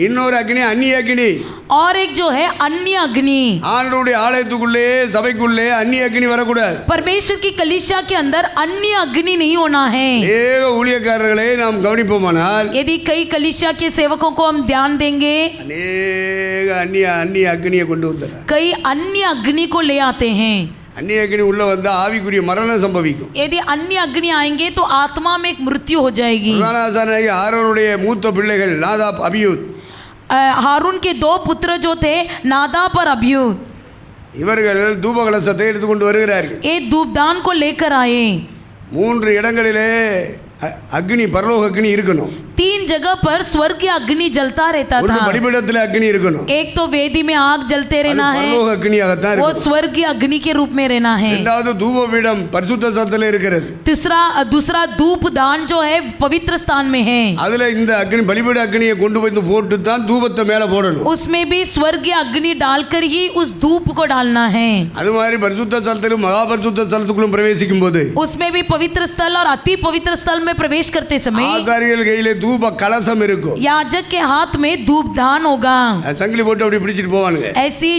இன்னொரு அக்னி அந்நிய அக்னி. और एक जो है अन्य अग्नि। ஆண்டவருடைய ஆலயத்துக்குள்ளே சபைக்குள்ளே அந்நிய அக்னி வரக்கூடாது. परमेश्वर की कलीसिया के अंदर अन्य अग्नि नहीं होना है। ஏக ஊழியக்காரர்களை நாம் கவனிப்போமானால் यदि कई कलीसिया के सेवकों को हम ध्यान देंगे, அநேக அந்நிய அக்னியை கொண்டு வந்தார். कई अन्य अग्नि को ले आते हैं। அந்நிய அக்னி உள்ள வந்தா ஆவிக்குரிய மரணம் சம்பவிக்கும். यदि अन्य अग्नि आएंगे तो आत्मा में एक मृत्यु हो जाएगी। பிரதான ஆசாரியனாகிய ஆரோனுடைய மூத்த பிள்ளைகள் நாதாப் அபியூத், हारून के 2 पुत्र जो थे नादाब और अबीहूद, இவர்கள் தூப கலசத்தை எடுத்துக்கொண்டு வருகிறார்கள். ये धूपदान को लेकर आए। 3 இடங்களிலே அக்னி, பரலோக அக்னி இருக்கணும். 3 जगह पर स्वर्ग की अग्नि जलता रहता ஒரு था। பலிபீடத்திலே அக்னி இருக்கணும். एक तो वेदी में आग जलते அது रहना है, பரலோக அக்னியாகத்தான் वो இருக்கும். स्वर्ग की अग्नि के रूप में रहना है। இரண்டாவது தூப பீடம் பரிசுத்த ஸ்தலத்திலே இருக்கிறது. दूसरा धूप दान जो है पवित्र स्थान में है। அதுல இந்த அக்னி பலிபீட அக்னியை கொண்டு வந்து போட்டு தான் தூபத்தை மேல போடணும். उसमें भी स्वर्गीय अग्नि डालकर ही उस धूप को डालना है। அது மாதிரி பரிசுத்த ஸ்தலத்திலும் மகா பரிசுத்த ஸ்தலத்துக்குள்ளும் பிரவேசிக்கும் போது उसमें भी पवित्र स्थल और अति पवित्र स्थल में प्रवेश करते समय ஆசாரியர்கள் கையிலே தூப கலசம் இருக்கும். याजक के हाथ में धूप दान होगा। சங்கிலி போட்டு அப்படி பிடிச்சிட்டு போவானுங்க. ऐसी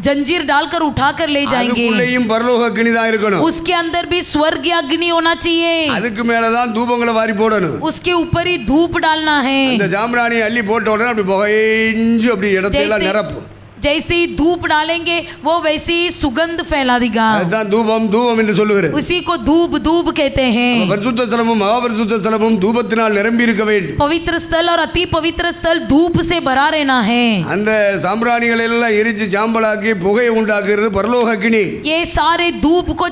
जंजीर डालकर उठाकर ले जाएंगे। அதுக்குள்ளேயும் பரலோக அக்னி தான் இருக்கணும். उसके अंदर भी स्वर्गीय अग्नि होना चाहिए। அதுக்கு மேல தான் தூபங்களை வாரி போடணும். उसके ऊपर ही धूप डालना है। அந்த ஜாம்ராணி அள்ளி போட்ட உடனே அப்படி புகைஞ்சு அப்படி இடத்தையெல்லாம் நிரப்பும். जैसे ही धूप डालेंगे वो वैसे ही सुगंध फैला देगा। அதுதான் தூபம் தூபம் என்று சொல்லுகிறது. उसी को धूप धूप कहते हैं। பரிசுத்த ஸ்தலமும் மகா பரிசுத்த ஸ்தலமும் தூபத்தினால் நிரம்பி இருக்க வேண்டும். पवित्र स्थल और अति पवित्र स्थल धूप से भरा रहना है। அந்த சாம்பிராணிகளை எல்லாம் எரிச்சு சாம்பலாக்கி புகையை உண்டாக்குறது பரலோக அக்னி. ये सारे धूप को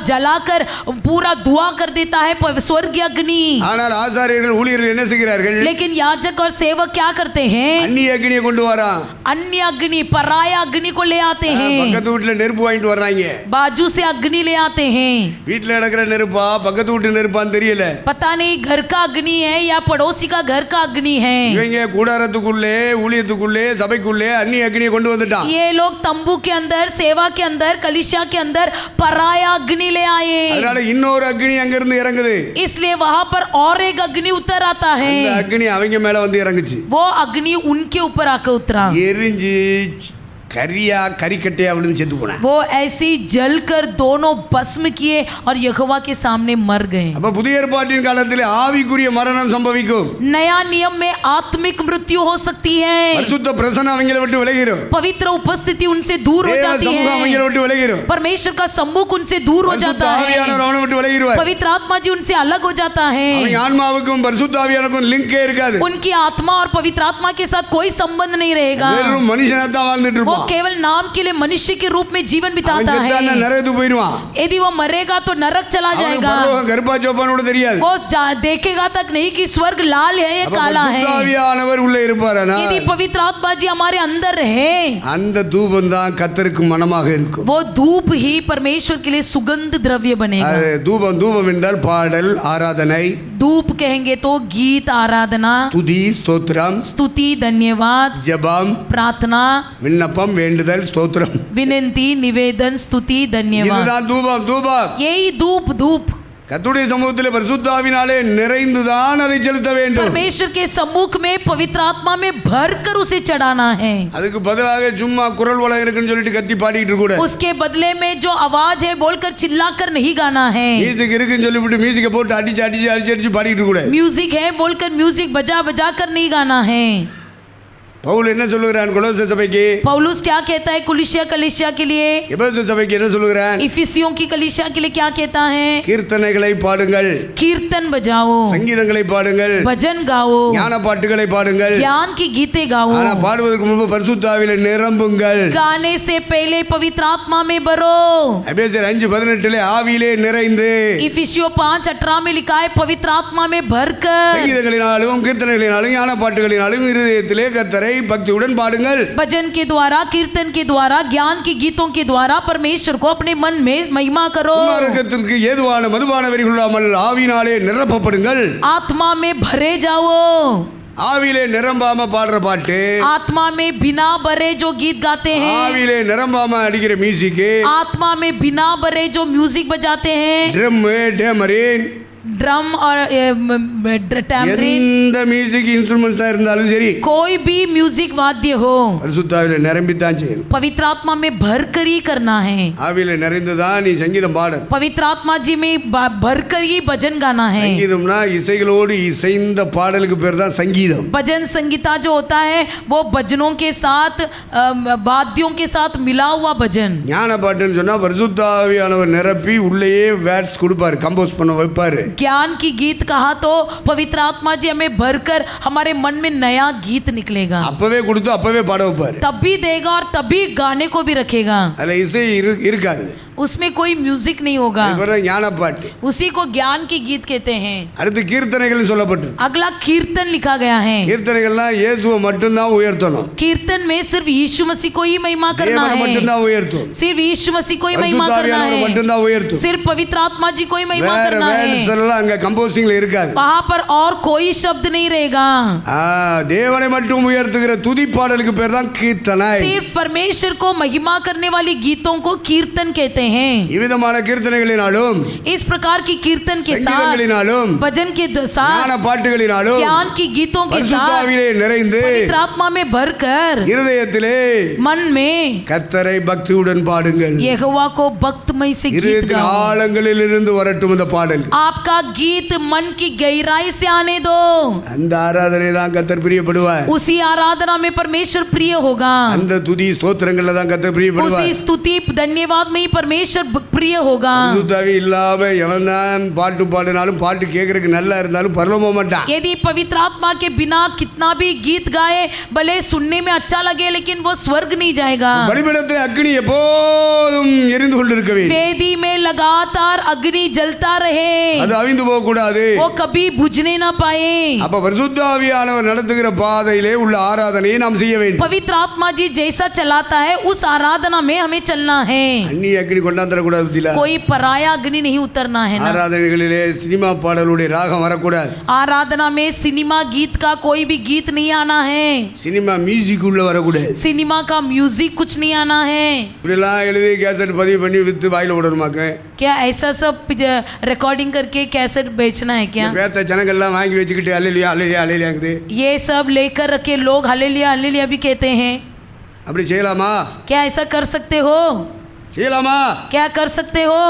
जलाकर पूरा धुआं कर देता है स्वर्गीय अग्नि। ஆனால் ஆசாரியர்கள் ஊழியர்கள் என்ன செய்கிறார்கள்? लेकिन याजक और सेवक क्या करते हैं? அந்நிய அக்னியை கொண்டு வரான். अन्य अग्नि, पराया अग्नि को ले आते हैं। பக்கத்து வீட்டுல நெருப்பு வாங்கிட்டு வர்றாங்க. बाजू से अग्नि ले आते हैं। வீட்டுல நடக்கிற நெருப்பா பக்கத்து வீட்டு நெருப்பான்னு தெரியல. पता नहीं घर का अग्नि है या पड़ोसी का घर का अग्नि है। இவங்க கூடாரத்துக்குள்ளே ஊழியத்துக்குள்ளே சபைக்குள்ளே அந்நிய அக்னியை கொண்டு வந்துட்டான். ये लोग तंबू के अंदर, सेवा के अंदर, कलीसिया के अंदर पराया अग्नि ले आए। அதனால இன்னொரு அக்னி அங்க இருந்து இறங்குது. इसलिए वहां पर और एक अग्नि उतर आता है। அந்த அக்னி அவங்க மேல வந்து இறங்குச்சு. वो अग्नि उनके ऊपर आकर उतरा। எரிஞ்சு கரியா கறிக்கட்டையா விழுந்து செத்து போனான். वो ऐसे ही जलकर दोनों भस्म किए और यहोवा के सामने मर गए। அப்ப புதிய ஏற்பாட்டின் காலத்தில் ஆவிக்குரிய மரணம் சம்பவிக்கும். नया नियम में आत्मिक मृत्यु हो सकती है। பரிசுத்த பிரசன்னம் அவங்களை விட்டு விலகிரும். पवित्र उपस्थिति उनसे दूर हो தேவ जाती சமூகம் அவங்களை है। விட்டு விலகிரும். परमेश्वर का सम्मुख उनसे दूर हो பரிசுத்த जाता ஆவியானவர் है। அவனை விட்டு விலகிடுவார். पवित्र आत्मा जी उनसे अलग हो जाता है। அவங்க ஆன்மாவுக்கும் பரிசுத்த ஆவியானவருக்கும் லிங்கே இருக்காது. उनकी आत्मा और पवित्र आत्मा के साथ कोई संबंध नहीं रहेगा। வெறும் மனுஷனா தான் வாழ்ந்துட்டு वो இருப்பான். केवल नाम के लिए मनुष्य के रूप में जीवन அவன் बिताता செத்தான்னா है। நரகத்துக்கு போயிடுவான். यदि वो मरेगा तो नरक चला அவனுக்கு जाएगा। பரலோகம் கருப்பா சோப்பான்னு கூட தெரியாது. वो देखेगा तक नहीं कि स्वर्ग लाल है या அப்ப काला है। பரிசுத்த ஆவியானவர் உள்ளே இருப்பாரானா यदि पवित्र आत्मा जी हमारे अंदर रहे, அந்த தூபம் தான் கர்த்தருக்கு மனமாக இருக்கும். वो धूप ही परमेश्वर के लिए सुगंध द्रव्य बनेगा। அது தூபம் தூபம் என்றால் பாடல் ஆராதனை, धूप कहेंगे तो गीत, आराधना, துதி ஸ்தோத்திரம், स्तुति, धन्यवाद, ஜெபம், प्रार्थना, விண்ணப்பம், வேண்டுதல், ஸ்தோத்திரம். विनती, निवेदन, स्तुति, धन्यवाद। இதுதான் தூபம். தூபம் यही धूप धूप கர்த்தருடைய சமூகத்தில் பரிசுத்த ஆவியினாலே நிறைந்துதான் அதை செலுத்த வேண்டும். परमेश्वर के सम्मुख में पवित्र आत्मा में भर कर उसे चढ़ाना है. அதுக்கு பதிலாக சும்மா குரல் வளம் இருக்குன்னு சொல்லிட்டு கத்தி பாடிட்டு கூட उसके बदले में जो आवाज है बोलकर चिल्लाकर नहीं गाना है. மியூசிக் இருக்குன்னு சொல்லிவிட்டு மியூசிக்கை போட்டு அடிச்சு பாடிட்டு கூட म्यूजिक है बोलकर म्यूजिक बजा बजा कर नहीं गाना है. பவுல் என்ன சொல்லுகிறான் கொலோசை சபைக்கு? पौलुस क्या कहता है कुलिसिया कलीसिया के लिए? எபேசு சபைக்கு என்ன சொல்லுகிறான்? इफिसियों की कलीसिया के लिए क्या कहता है? கீர்த்தனைகளை பாடுங்கள், कीर्तन बजाओ, சங்கீதங்களை பாடுங்கள், भजन गाओ, ஞான பாட்டுகளை பாடுங்கள். ज्ञान की गीतें गाओ. ஆனா பாடுவதற்கு முன்பு பரிசுத்த ஆவியிலே நிரம்புங்கள். गाने से पहले पवित्र आत्मा में भरो. எபேசியர் 5:18 ஆவியிலே நிறைந்து इफिसियों 5:18 में लिखा है पवित्र आत्मा में भरकर. சங்கீதங்களினாலும் கீர்த்தனைகளினாலும் ஞான பாட்டுகளினாலும் இருதயத்திலே கர்த்தரை பக்தியுடன் பாடுங்கள். भजन के द्वारा, कीर्तन के द्वारा, ज्ञान के गीतों के द्वारा परमेश्वर को अपने मन में महिमा करो. மார்க்கத்திற்கு ஏதுவான மதுபான வெறிகொள்ளாமல் ஆவியினாலே நிரப்பப்படுங்கள். आत्मा में भरे जाओ. ஆவியிலே நிரம்பாம பாடுற பாட்டு, आत्मा में बिना भरे जो गीत गाते हैं, ஆவியிலே நிரம்பாம அடிக்கிற மியூசிக், आत्मा में बिना भरे जो म्यूजिक बजाते हैं, ட்ரம், டேமரின், ड्रम और टैम्बरिन, எந்த மியூசிக் இன்ஸ்ட்ருமெண்ட்ஸா இருந்தாலும் சரி कोई भी म्यूजिक वाद्य हो பரிசுத்த ஆவியிலே நிரம்பித்தான் செய்யணும். पवित्र आत्मा में भरकर ही करना है. ஆவியிலே நிறைந்துதான் நீ சங்கீதம் பாடு. पवित्र आत्मा जी में भरकर ही भजन गाना है. சங்கீதம்னா இசைகளோடு இசைந்த பாடலுக்கு பேர் தான் சங்கீதம். भजन संगीता जो होता है वो भजनों के साथ वाद्यों के साथ मिला हुआ भजन. ஞான பாட்டுன்னு சொன்னா பரிசுத்த ஆவியானவர் நிரப்பி உள்ளேயே வேர்ட்ஸ் கொடுப்பாரு, கம்போஸ் பண்ண வைப்பாரு. ज्ञान की गीत कहा तो पवित्र आत्मा जी हमें भरकर हमारे मन में नया गीत निकलेगा. அப்பவே கொடுத்து அப்பவே பாட வைப்பாரு. तभी देगा और तभी गाने को भी रखेगा. அதுல இசை இருக்காது, उसमें कोई म्यूजिक नहीं होगा. ஞான பாட்டு. उसी को ज्ञान की गीत कहते हैं. அடுத்து கீர்த்தனைகள் சொல்லப்பட்டு, अगला कीर्तन लिखा गया है. கீர்த்தனைகள்லாம் இயேசுவை மட்டும்தான் உயர்த்தணும். कीर्तन में सिर्फ यीशु मसीह को ही महिमा करना தேவனை है. மட்டும்தான் உயர்த்தும். सिर्फ यीशु मसीह को ही महिमा பரிசுத்த करना ஆவியானவர் है. மட்டும்தான் உயர்த்தும். सिर्फ पवित्र आत्मा जी को ही महिमा வேற करना வேர்ட்ஸ் है. எல்லாம் அங்க கம்போசிங்ல இருக்காது. वहां पर और कोई शब्द नहीं रहेगा. தேவனை மட்டும் உயர்த்துகிற துதி பாடலுக்கு பேர் தான் கீர்த்தனை. सिर्फ परमेश्वर को महिमा करने वाली गीतों को कीर्तन कहते हैं. இவ்விதமான கீர்த்தனைகளினாலும் इस प्रकार की कीर्तन के साथ, சங்கீதங்களினாலும் भजन के साथ, ஞான பாட்டுகளினாலும் ज्ञान की गीतों के பரிசுத்த साथ, ஆவியிலே நிறைந்து पवित्र आत्मा में भरकर இருதயத்திலே मन में கர்த்தரை பக்தியுடன் பாடுங்கள். यहोवा को भक्तमय से गीत இதயத்தின் गाओ. ஆழங்களில் இருந்து வரட்டும் இந்த பாடல். आपका गीत मन की गहराई से आने दो. அந்த ஆராதனை தான் கர்த்தர் பிரியப்படுவார். उसी आराधना में परमेश्वर प्रिय होगा. அந்த துதி ஸ்தோத்திரங்கள்ல தான் கர்த்தர் பிரியப்படுவார். उसी स्तुति धन्यवाद में ही परमेश्वर प्रिय होगा. பரிசுத்த ஆவி இல்லாம எவன் தான் பாட்டு பாடினாலும் பாட்டு கேட்கறதுக்கு நல்லா இருந்தாலும் பரலோகம் போக மாட்டான். यदि पवित्र आत्मा के बिना कितना भी गीत गाए भले सुनने में अच्छा लगे लेकिन वो स्वर्ग नहीं जाएगा. பலிபீடத்தில் அக்கினி எப்போதும் எரிந்து கொண்டிருக்க வேண்டும். वेदी में लगातार अग्नि जलता रहे, அது அவிந்து போக கூடாது. वो कभी बुझने ना पाए. அப்ப பரிசுத்த ஆவியானவர் நடத்துகிற பாதையிலே உள்ள ஆராதனையை நாம் செய்ய வேண்டும். पवित्र आत्मा जी जैसा चलाता है उस आराधना में हमें चलना है. அந்நிய அக்கினி கொண்டாந்துட கூடாது. कोई पराया अग्नि नहीं उतरना है ना. ஆராதனைகளிலே சினிமா பாடலுடைய ராகம் வரக்கூடாது. आराधना में सिनेमा गीत का कोई भी गीत नहीं आना है. சினிமா மியூசிக் உள்ள வரக்கூடாது. सिनेमा का म्यूजिक कुछ नहीं आना है. இப்படிலாம் எழுதி கேசட் பதிவு பண்ணி வித்து வாயில விடணுமாக்க? क्या ऐसा सब रिकॉर्डिंग करके कैसेट बेचना है क्या? பேத்த ஜனங்கள்லாம் வாங்கி வச்சுக்கிட்டு அல்லேலியா அல்லேலியா அல்லேலியாங்குது. ये सब लेकर रखे लोग हालेलुया हालेलुया भी कहते हैं. அப்படி செய்யலாமா? क्या ऐसा कर सकते हो? செய்யலாமா? क्या कर सकते हो?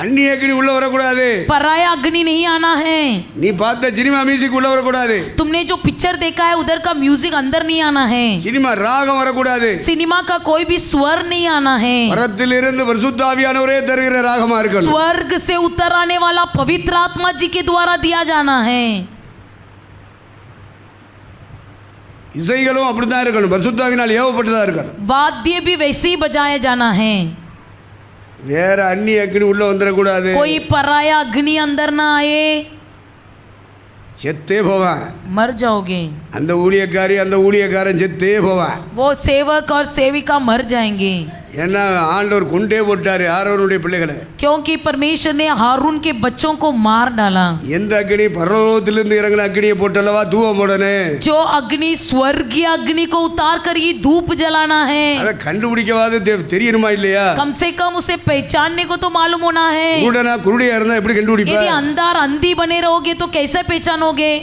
அந்நிய அக்கினி உள்ள வரக்கூடாது. पराया अग्नि नहीं आना है. நீ பார்த்த சினிமா மியூசிக் உள்ள வரக்கூடாது. तुमने जो पिक्चर देखा है उधर का म्यूजिक अंदर नहीं आना है. சினிமா ராகம் வரக்கூடாது. सिनेमा का कोई भी स्वर नहीं आना है. பரத்திலிருந்து பரிசுத்த ஆவியானவரே தருகிற ராகமா இருக்கணும். स्वर्ग से उतर आने वाला पवित्र आत्मा जी के द्वारा दिया जाना है. இசைகளும் அப்படித்தான் இருக்கணும். பரிசுத்த ஆவியினால் ஏவப்பட்டுதான் இருக்கணும். वाद्य भी वैसे ही बजाया जाना है. வேற அந்நிய அக்கினி உள்ள வந்துடக்கூடாது. कोई पराया अग्नि अंदर ना आए, செத்தே போவான். मर जाओगे. அந்த ஊழியக்காரி அந்த ஊழியக்காரன் செத்தே போவான். वो सेवक और सेविका मर जाएंगे. ஏன்னா ஆண்டவர் கொண்டே போட்டாரு ஆரோனுடைய பிள்ளைகளை. क्योंकि परमेश्वर ने हारून के बच्चों को मार डाला. எந்த அக்னி பரலோகத்திலிருந்து இறங்கின அக்னியை போட்டல்லவா தூபம் போடனே. जो अग्नि स्वर्गीय अग्नि को उतार कर ये धूप जलाना है. அதை கண்டுபிடிக்கவாது தெரியணுமா இல்லையா? कम से कम उसे पहचानने को तो मालूम होना है. குருடியா இருந்தா எப்படி கண்டுபிடிப்ப? यदि अंधार अंधी बने रहोगे तो कैसे पहचानोगे?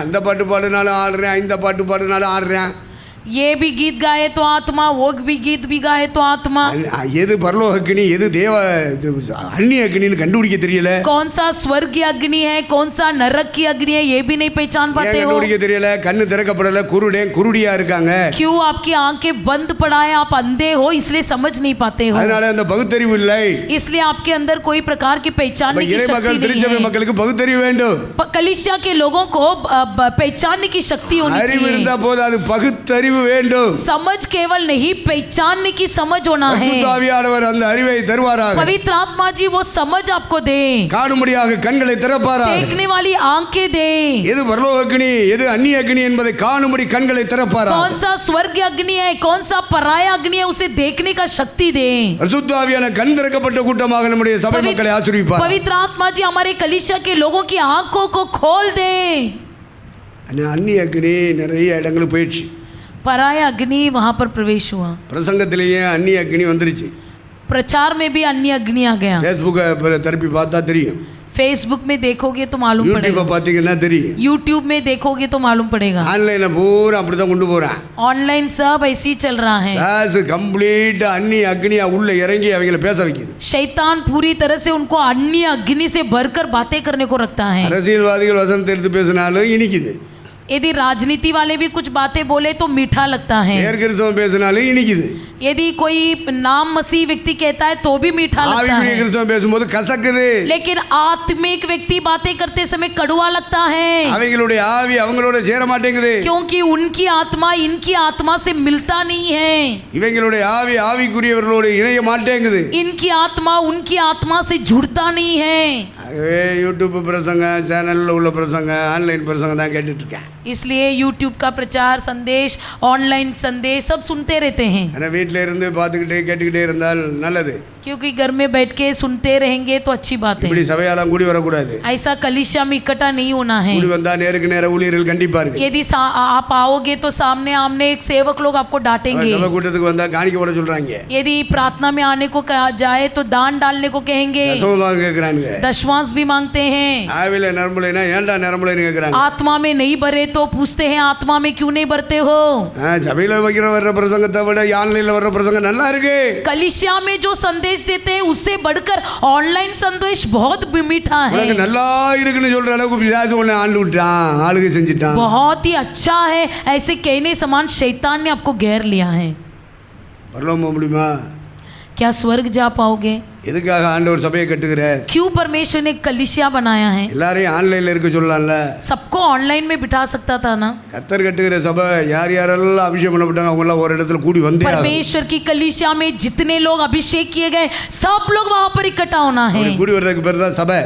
அந்த பாட்டு பாடுனாலும் ஆடுறேன், இந்த பாட்டு பாடுனாலும் ஆடுறேன். ये भी गीत गाए तो आत्मा, वो भी गीत भी गाए तो आत्मा. எது பரலோக அக்னி எது தேவ அந்நிய அக்னின்னு கண்டுபிடிக்க தெரியல. कौन सा स्वर्गीय अग्नि है, कौन सा नरक की अग्नि है, ये भी नहीं पहचान पाते हो. கண்டுபிடிக்க தெரியல. கண்ணு திறக்கப்படல, குருடியா இருக்காங்க. क्यों आपकी आंखें बंद पड़ा है, आप अंधे हो इसलिए समझ नहीं पाते हो. அதனால அந்த பகுத்தறிவு இல்லை. इसलिए आपके अंदर कोई प्रकार की पहचानने की शक्ति नहीं திருச்சபை மக்களுக்கு பகுத்தறிவு வேண்டும். कलीसिया के लोगों को पहचानने की शक्ति होनी அறிவு चाहिए. இருந்தா போதும், அது பகுத்தறிவு வேண்டும். समझ केवल नहीं, पहचानने की समझ होना है. பரிசுத்த ஆவியானவர் அந்த அறிவை தருவாராக. पवित्र आत्मा जी वो समझ आपको दे. காணும்படியாக கண்களை திறப்பாராக. देखने वाली आंखें दे. எது பரலோக அக்னி எது அந்நிய அக்னி என்பதை காணும்படி கண்களை திறப்பாராக. कौन सा स्वर्गीय अग्नि है, कौन सा पराया अग्नि है, उसे देखने का शक्ति दे. பரிசுத்த ஆவியான கண் திறக்கப்பட்ட கூட்டமாக நம்முடைய சபை மக்களை ஆசீர்வதிப்பார். पवित्र आत्मा जी हमारे कलीसिया के लोगों की आंखों को खोल दे. அந்நிய அக்னி நிறைய இடங்களுக்கு போயிடுச்சு. पराया अग्नि वहां पर प्रवेश हुआ. பிரசங்கத்திலேயே அந்நிய அக்னி வந்துருச்சு. प्रचार में भी अन्य अग्नि आ गया. फेसबुक திருப்பி பார்த்தா தெரியும். फेसबुक में देखोगे तो मालूम யூடியூப் पड़ेगा. பார்த்தீங்கன்னா தெரியும். यूट्यूब में देखोगे तो मालूम पड़ेगा. ஆன்லைன்ல பூரா அப்படிதான் கொண்டு போறான். ऑनलाइन सब ऐसे ही चल रहा है. சாஸ் கம்ப்ளீட் அந்நிய அக்னியா உள்ள இறங்கி அவங்கள பேச வைக்குது. शैतान पूरी तरह से उनको अन्य अग्नि से भरकर बातें करने को रखता है. அரசியல்வாதிகள் வசனத்தை எடுத்து பேசினாலும் இனிக்குது. यदि राजनीति वाले भी कुछ बातें बोले तो मीठा लगता है. கிறிஸ்தவம் பேசினாலும் இனிக்குது. यदि कोई नाम मसीह व्यक्ति कहता है तो भी मीठा लगता ஆவிக்குரிய है. கிறிஸ்தவம் பேசும்போது கசக்குது. लेकिन आत्मिक व्यक्ति बातें करते समय कड़वा लगता है. அவங்களுடைய ஆவி அவங்களோட சேர மாட்டேங்குது. क्योंकि उनकी आत्मा इनकी आत्मा से मिलता नहीं है. இவங்களுடைய ஆவி ஆவிக்குரியவர்களோடு இணைய மாட்டேங்குது. इनकी आत्मा उनकी आत्मा से जुड़ता नहीं है. ஆகவே யூடியூப் பிரசங்க சேனல்ல உள்ள பிரசங்க ஆன்லைன் பிரசங்க தான் கேட்டுட்டு இருக்கேன். इसलिए YouTube का प्रचार संदेश, ऑनलाइन संदेश सब सुनते रहते हैं. ஆனா வீட்ல இருந்து பார்த்துக்கிட்டே கேட்டுக்கிட்டே இருந்தால் நல்லது. क्योंकि घर में बैठ के सुनते रहेंगे तो अच्छी बात है. இப்படி சபையாலாம் கூடி வரக்கூடாது. ऐसा कलीसिया में इकट्ठा नहीं होना है. கூடி வந்தா நேருக்கு நேர ஊழியர்கள் கண்டிப்பார்கள். यदि आप आओगे तो सामने आमने एक सेवक लोग आपको डांटेंगे. சபை கூட்டத்துக்கு வந்தா காணிக்க போட சொல்றாங்க. यदि प्रार्थना में आने को कहा जाए तो दान डालने को कहेंगे. தசமமாக கேக்குறாங்க. दशवांश भी मांगते हैं. ஆவில நரம்பலைனா ஏன்டா நரம்பலைன்னு கேக்குறாங்க. आत्मा में नहीं भरे तो पूछते हैं आत्मा में क्यों नहीं भरते हो. சபையில வர்ற பிரசங்கத்தை விட ஆன்லைன்ல வர்ற பிரசங்கம் நல்லா இருக்கு. कलीसिया में जो संदेश देते हैं उससे बढ़कर ऑनलाइन संदेश बहुत मीठा है. உனக்கு நல்லா இருக்குன்னு சொல்ற அளவுக்கு பிசாசு உன்னை ஆண்டு விட்டான், ஆளுகை செஞ்சுட்டான். बहुत ही अच्छा है ऐसे कहने समान शैतान ने आपको घेर लिया है. பரலோகம் போக முடியுமா? क्या स्वर्ग जा पाओगे? எதுக்காக ஆண்டவர் சபையை கட்டுகிறார்? क्यों परमेश्वर ने कलीसिया बनाया है? எல்லாரையும் ஆன்லைன்ல இருக்க சொல்லலாம்ல. सबको ऑनलाइन में बिठा सकता था ना. கத்தர் கட்டுகிற சபை யார் யாரெல்லாம் அபிஷேகம் பண்ணப்பட்டாங்க அவங்க எல்லாம் ஒரு இடத்துல கூடி வந்தே ஆகணும். परमेश्वर की कलीसिया में जितने लोग अभिषेक किए गए सब लोग वहां पर इकट्ठा होना है. கூடி வர்றதுக்கு பேர் தான் சபை.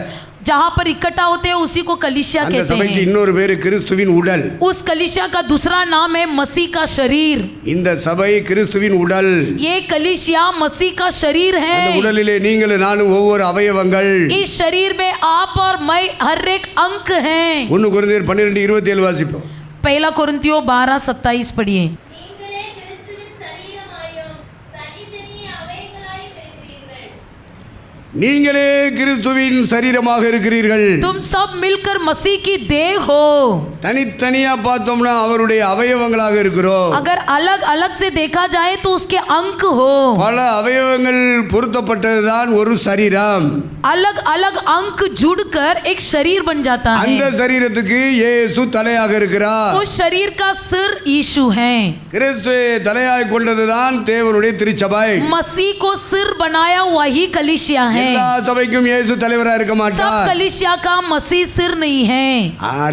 जहाँ पर इकट्ठा होते हैं उसी को कलीसिया அந்த कहते சபைக்கு हैं. இன்னொரு பேரு கிறிஸ்துவின் உடல். उस कलीसिया का दूसरा नाम है मसीह का शरीर. இந்த சபை கிறிஸ்துவின் உடல். ये कलीसिया मसीह का शरीर அந்த है. உடலிலே நீங்களும் நானும் ஒவ்வொரு அவயவங்கள். इस शरीर में आप और मैं हर एक अंक हैं. 1 கொரிந்தியர் 12:27 வாசிப்போம். पहला कोरिन्थियों 12:27 पढ़िए. நீங்களே கிறிஸ்துவின் சரீரமாயும் தனித்தனி அவயங்களாய் இருக்கிறீர்கள். நீங்களே கிறிஸ்துவின் சரீரமாக இருக்கிறீர்கள். तुम सब मिलकर मसीह की देह हो. தனித்தனியா பார்த்தோம்னா அவருடைய அவயவங்களாக இருக்கிறோம். अगर अलग अलग से देखा जाए तो उसके अंक हो. பல அவயவங்கள் பொருத்தப்பட்டதுதான் ஒரு சரீரம். अलग अलग अंक जुड़कर एक शरीर बन जाता है. அந்த சரீரத்துக்கு இயேசு தலையாக இருக்கிறார். उस शरीर का सिर यीशु है. கிறிஸ்து தலையாய் கொண்டதுதான் தேவனுடைய திருச்சபை. मसीह को सिर बनाया वही कलीसिया है. எல்லா சபைக்கும் இயேசு தலைவராக இருக்க सब மாட்டார். कलीसिया का मसीह सिर नहीं है.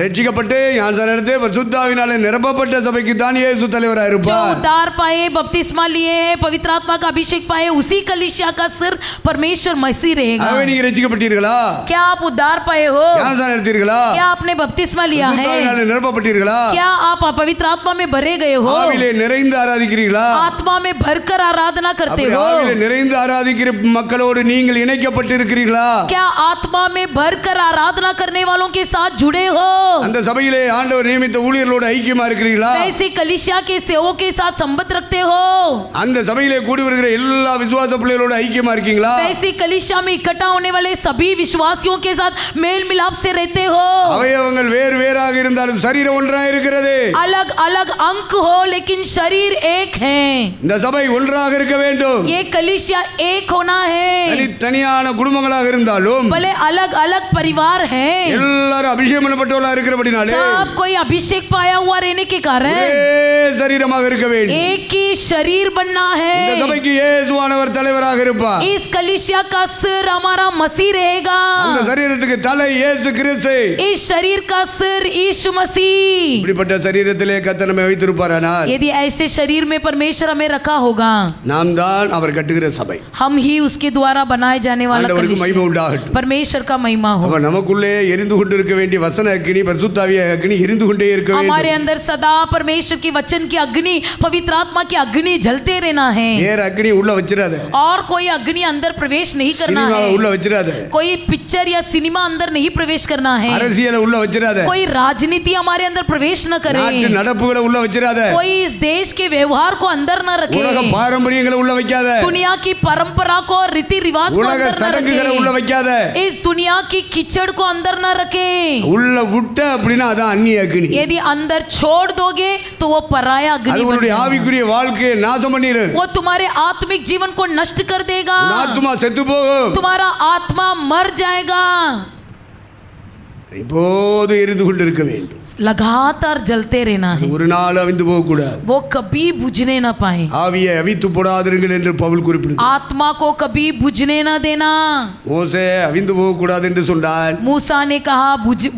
ரட்சிக்கப்பட்டு ஞானஸ்நானம் எடுத்து பரிசுத்தாவினாலே நிரப்பப்பட்ட சபைக்கு தான் இயேசு தலைவராக जो இருப்பார். उद्धार पाए, बपतिस्मा लिए हैं, पवित्र आत्मा का अभिषेक पाए, उसी कलीसिया का सिर परमेश्वर मसीह रहेगा। ஆகவே நீங்க ரட்சிக்கப்பட்டீர்களா? क्या आप उद्धार पाए हो? ஞானஸ்நானம் எடுத்தீர்களா? क्या आपने बपतिस्मा लिया है? பரிசுத்தாவினாலே நிரப்பப்பட்டீர்களா? क्या आप पवित्र आत्मा में भरे गए हो? ஆவியிலே நிறைந்து ஆராதிக்கிறீர்களா? आत्मा में भरकर आराधना करते அப்படி हो? ஆவியிலே நிறைந்து ஆராதிக்கிற மக்களோடு நீங்கள் இணைக்கப்பட்டிருக்கிறீர்களா? क्या आत्मा में भरकर आराधना करने वालों के साथ जुड़े हो? அந்த சபையிலே ஆண்டவர் நியமித்த ஊழியர்களோடு ஐக்கியமா இருக்கிறீர்களா? वैसे कलीसिया के सेवकों के साथ संबंध रखते हो? அந்த சபையிலே கூடி வருகிற எல்லா விசுவாச பிள்ளைகளோடு ஐக்கியமா இருக்கீங்களா? वैसे कलीसिया में इकट्ठा होने वाले सभी विश्वासियों के साथ मेल मिलाप से रहते हो? அவயவங்கள் வேறு வேறாக இருந்தாலும் சரீரம் ஒன்றாக இருக்கிறது. अलग अलग अंक हो लेकिन शरीर एक है। இந்த சபை ஒன்றாக இருக்க வேண்டும். ये कलीसिया एक होना है। தனித்தனியான குடும்பங்களாக இருந்தாலும் भले अलग अलग परिवार है, எல்லாரும் அபிஷேகம் பண்ணப்பட்டவர்களாக இருக்கிறபடினாலே सब कोई अभिषेक पाया हुआ रहने के कारण ஒரே சரீரமாக இருக்க வேண்டும். एक ही शरीर बनना இந்த है। சபைக்கு இயேசுவானவர் தலைவராக இருப்பார். इस कलीसिया का सिर हमारा मसीह रहेगा। அந்த சரீரத்துக்கு தலை இயேசு கிறிஸ்து. इस शरीर का सिर यीशु मसीह। இப்படிப்பட்ட சரீரத்திலே கர்த்தர் நம்மை வைத்திருப்பாரானால் यदि ऐसे शरीर में परमेश्वर हमें रखा होगा, நாம் தான் அவர் கட்டுகிற சபை. हम ही उसके द्वारा बनाए जाने वाला ஆண்டவருக்கு மகிமை कलीसिया। உண்டாகட்டும். परमेश्वर का महिमा हो। அப்ப நமக்குள்ளே எரிந்து கொண்டிருக்க வேண்டிய வசன அக்கினி பரிசுத்தாவிய அக்கினி எரிந்து கொண்டே இருக்க हमारे வேண்டும். अंदर सदा परमेश्वर की वचन की अग्नि, पवित्र आत्मा की अग्नि जलते रहना है। வேற அக்கினி உள்ள வச்சிராத. और कोई अग्नि अंदर प्रवेश नहीं करना சினிமாவை है। உள்ள வச்சிராத. कोई पिक्चर या सिनेमा अंदर नहीं प्रवेश करना है। அரசியலை உள்ள வச்சிராத. कोई राजनीति हमारे अंदर प्रवेश न करे। நாட்டு நடப்புகளை உள்ள வச்சிராத. कोई इस देश के व्यवहार को अंदर न रखे। உலக பாரம்பரியங்களை உள்ள வைக்காத. दुनिया की परंपरा को, रीति रिवाज को உலக अंदर न சடங்குகளை உள்ள रखे। வைக்காத. इस दुनिया की कीचड़ को अंदर न रखे। உள்ள விட்ட அப்படின்னா அதான் அந்நிய அக்கினி. यदि अंदर छोड़ दोगे तो वो पराया அது अग्नि बन உன்னுடைய जाएगा। ஆவிக்குரிய வாழ்க்கையை நாசம் பண்ணிரு. वो तुम्हारे आत्मिक जीवन को नष्ट कर देगा। உன் ஆத்துமா செத்து போகும். तुम्हारा आत्मा मर जाएगा। இப்போது எரிந்து கொண்டிருக்க வேண்டும். लगातार जलते रहना है, ஒரு நாள் அவிந்து போக கூடாது. वो कभी बुझने न पाए। ஆவியை அவித்து போடாதிருங்கள் என்று பவுல் குறிப்பிடுகிறார். आत्मा को कभी बुझने न देना। மோசே அவிந்து போக கூடாது என்று சொன்னார். मूसा ने कहा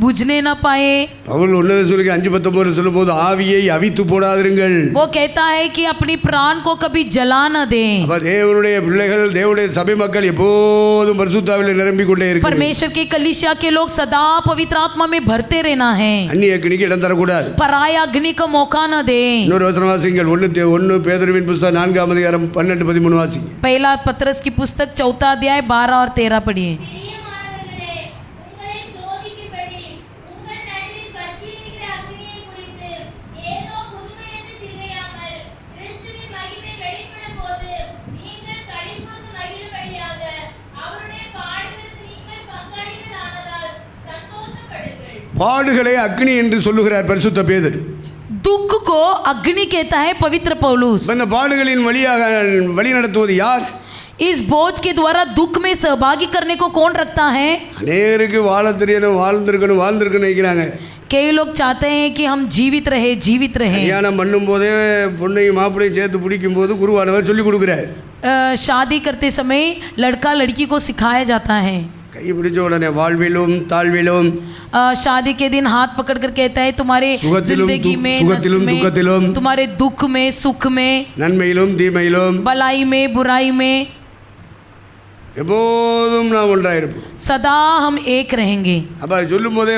बुझने न पाए। பவுல் 1:5-19 சொல்லும்போது ஆவியை அவித்து போடாதிருங்கள். वो कहता है कि अपनी प्राण को कभी जला न दे। அப்ப தேவனுடைய பிள்ளைகள், தேவனுடைய சபை மக்கள் எப்போதும் பரிசுத்தாவிலே நிரம்பிக் கொண்டே இருக்கிறார்கள். परमेश्वर के कलीसिया के लोग सदा पवित्र आत्मा में भरते रहना है। அந்நிய அக்கினிக்கு இடம் தரக்கூடாது. पराया अग्नि को मौका न दे। இன்னொரு வசனம் வாசிங்கள். 1 பேதுருவின் புத்தகம் 4 அதிகாரம் 12-13 வாசிங்க. पहला पत्रस की पुस्तक 4 अध्याय 12 और 13 पढ़िए। பிரியமானவர்களே, உங்களை சோதிக்கும்படி உங்கள் நடுவில் பற்றியிருக்கிற அக்கினியை குறித்து ஏதோ புதுமை என்று திகையாமல் கிறிஸ்துவின் மகிமை வெளிப்படும் போது நீங்கள் களிகூர்ந்து மகிழும்படியாக அவருடைய பாடுகளுக்கு நீங்கள் பங்காளிகள் ஆனதால் சந்தோஷப்படுங்கள். பாடுகளை அக்னி என்று சொல்லுகிறார் பரிசுத்த பேதுரு. दुख को अग्नि कहता है पवित्र पौलुस। இந்த பாடுகளின் வழியாக வழி நடத்துவது யார்? इस बोझ के द्वारा दुख में सहभागी करने को कौन रखता है? அநேருக்கு வாழ தெரியணும், வாழ்ந்திருக்கணும் நினைக்கிறாங்க. कई लोग चाहते हैं कि हम जीवित रहे। கல்யாணம் பண்ணும் போதே பொண்ணையும் மாப்பிளையும் சேர்த்து பிடிக்கும் போது குருவானவர் சொல்லி கொடுக்குறார். शादी करते समय लड़का लड़की को सिखाया जाता है। கை பிடிச்ச உடனே வாழ்விலும் தாழ்விலும், शादी के दिन हाथ पकड़ कर कहता है तुम्हारे சுகத்திலும் जिंदगी में, சுகத்திலும் नष्ट में, துக்கத்திலும், तुम्हारे दुख में, सुख में, நன்மையிலும் தீமையிலும், भलाई में, बुराई में எப்போதும் நாம் ஒன்றாயிருப்போம். सदा हम एक रहेंगे। அப்ப சொல்லும் போதே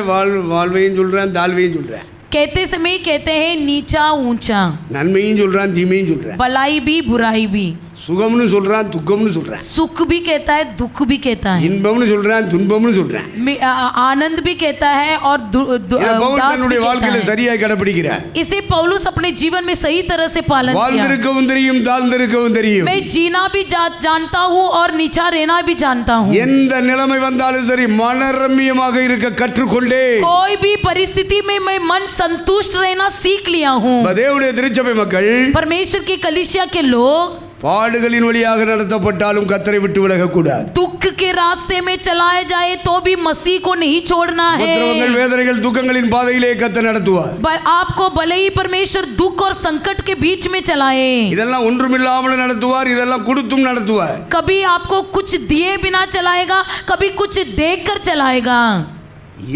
வாழ்வையும் சொல்றேன், தாழ்வையும் சொல்றேன். कहते समय कहते हैं नीचा ऊंचा, நன்மையும் சொல்றான், தீமையும் சொல்றேன். भलाई भी बुराई भी, சுகம்னு சொல்றான், துக்கம்னு சொல்றேன். सुख भी कहता है, दुख भी कहता है, இன்பம்னு சொல்றான், துன்பம்னு சொல்றேன். आनंद भी कहता है और இதை பவுல் उदास भी தன்னுடைய कहता வாழ்க்கையில है। சரியாக கடைபிடிக்கிறார். इसे पौलुस अपने जीवन में सही तरह से पालन किया। வாழ்ந்திருக்கவும் தெரியும், தாழ்ந்திருக்கவும் தெரியும். मैं जीना भी जानता हूँ और नीचा रहना भी जानता हूँ। எந்த நிலைமை வந்தாலும் சரி மனரம்மியமாக இருக்க கற்றுக்கொண்டே कोई भी परिस्थिति में मैं मन संतुष्ट रहना सीख लिया हूँ। தேவனுடைய திருச்சபை மக்கள் परमेश्वर की कलीसिया के लोग பாடுகளின் வழியாக நடத்தப்பட்டாலும் கர்த்தரை விட்டு விலகக்கூடாது. दुख के रास्ते में चलाए जाए तो भी मसीह को नहीं छोड़ना है। உபத்திரவங்கள், வேதனைகள், துக்கங்களின் பாதையிலே கர்த்தர் நடத்துவார். आपको भले ही परमेश्वर दुख और संकट के बीच में चलाए, இதெல்லாம் ஒன்றுமில்லாமல் நடத்துவார், இதெல்லாம் கொடுத்தும் நடத்துவார். कभी आपको कुछ दिए बिना चलाएगा, कभी कुछ देकर चलाएगा।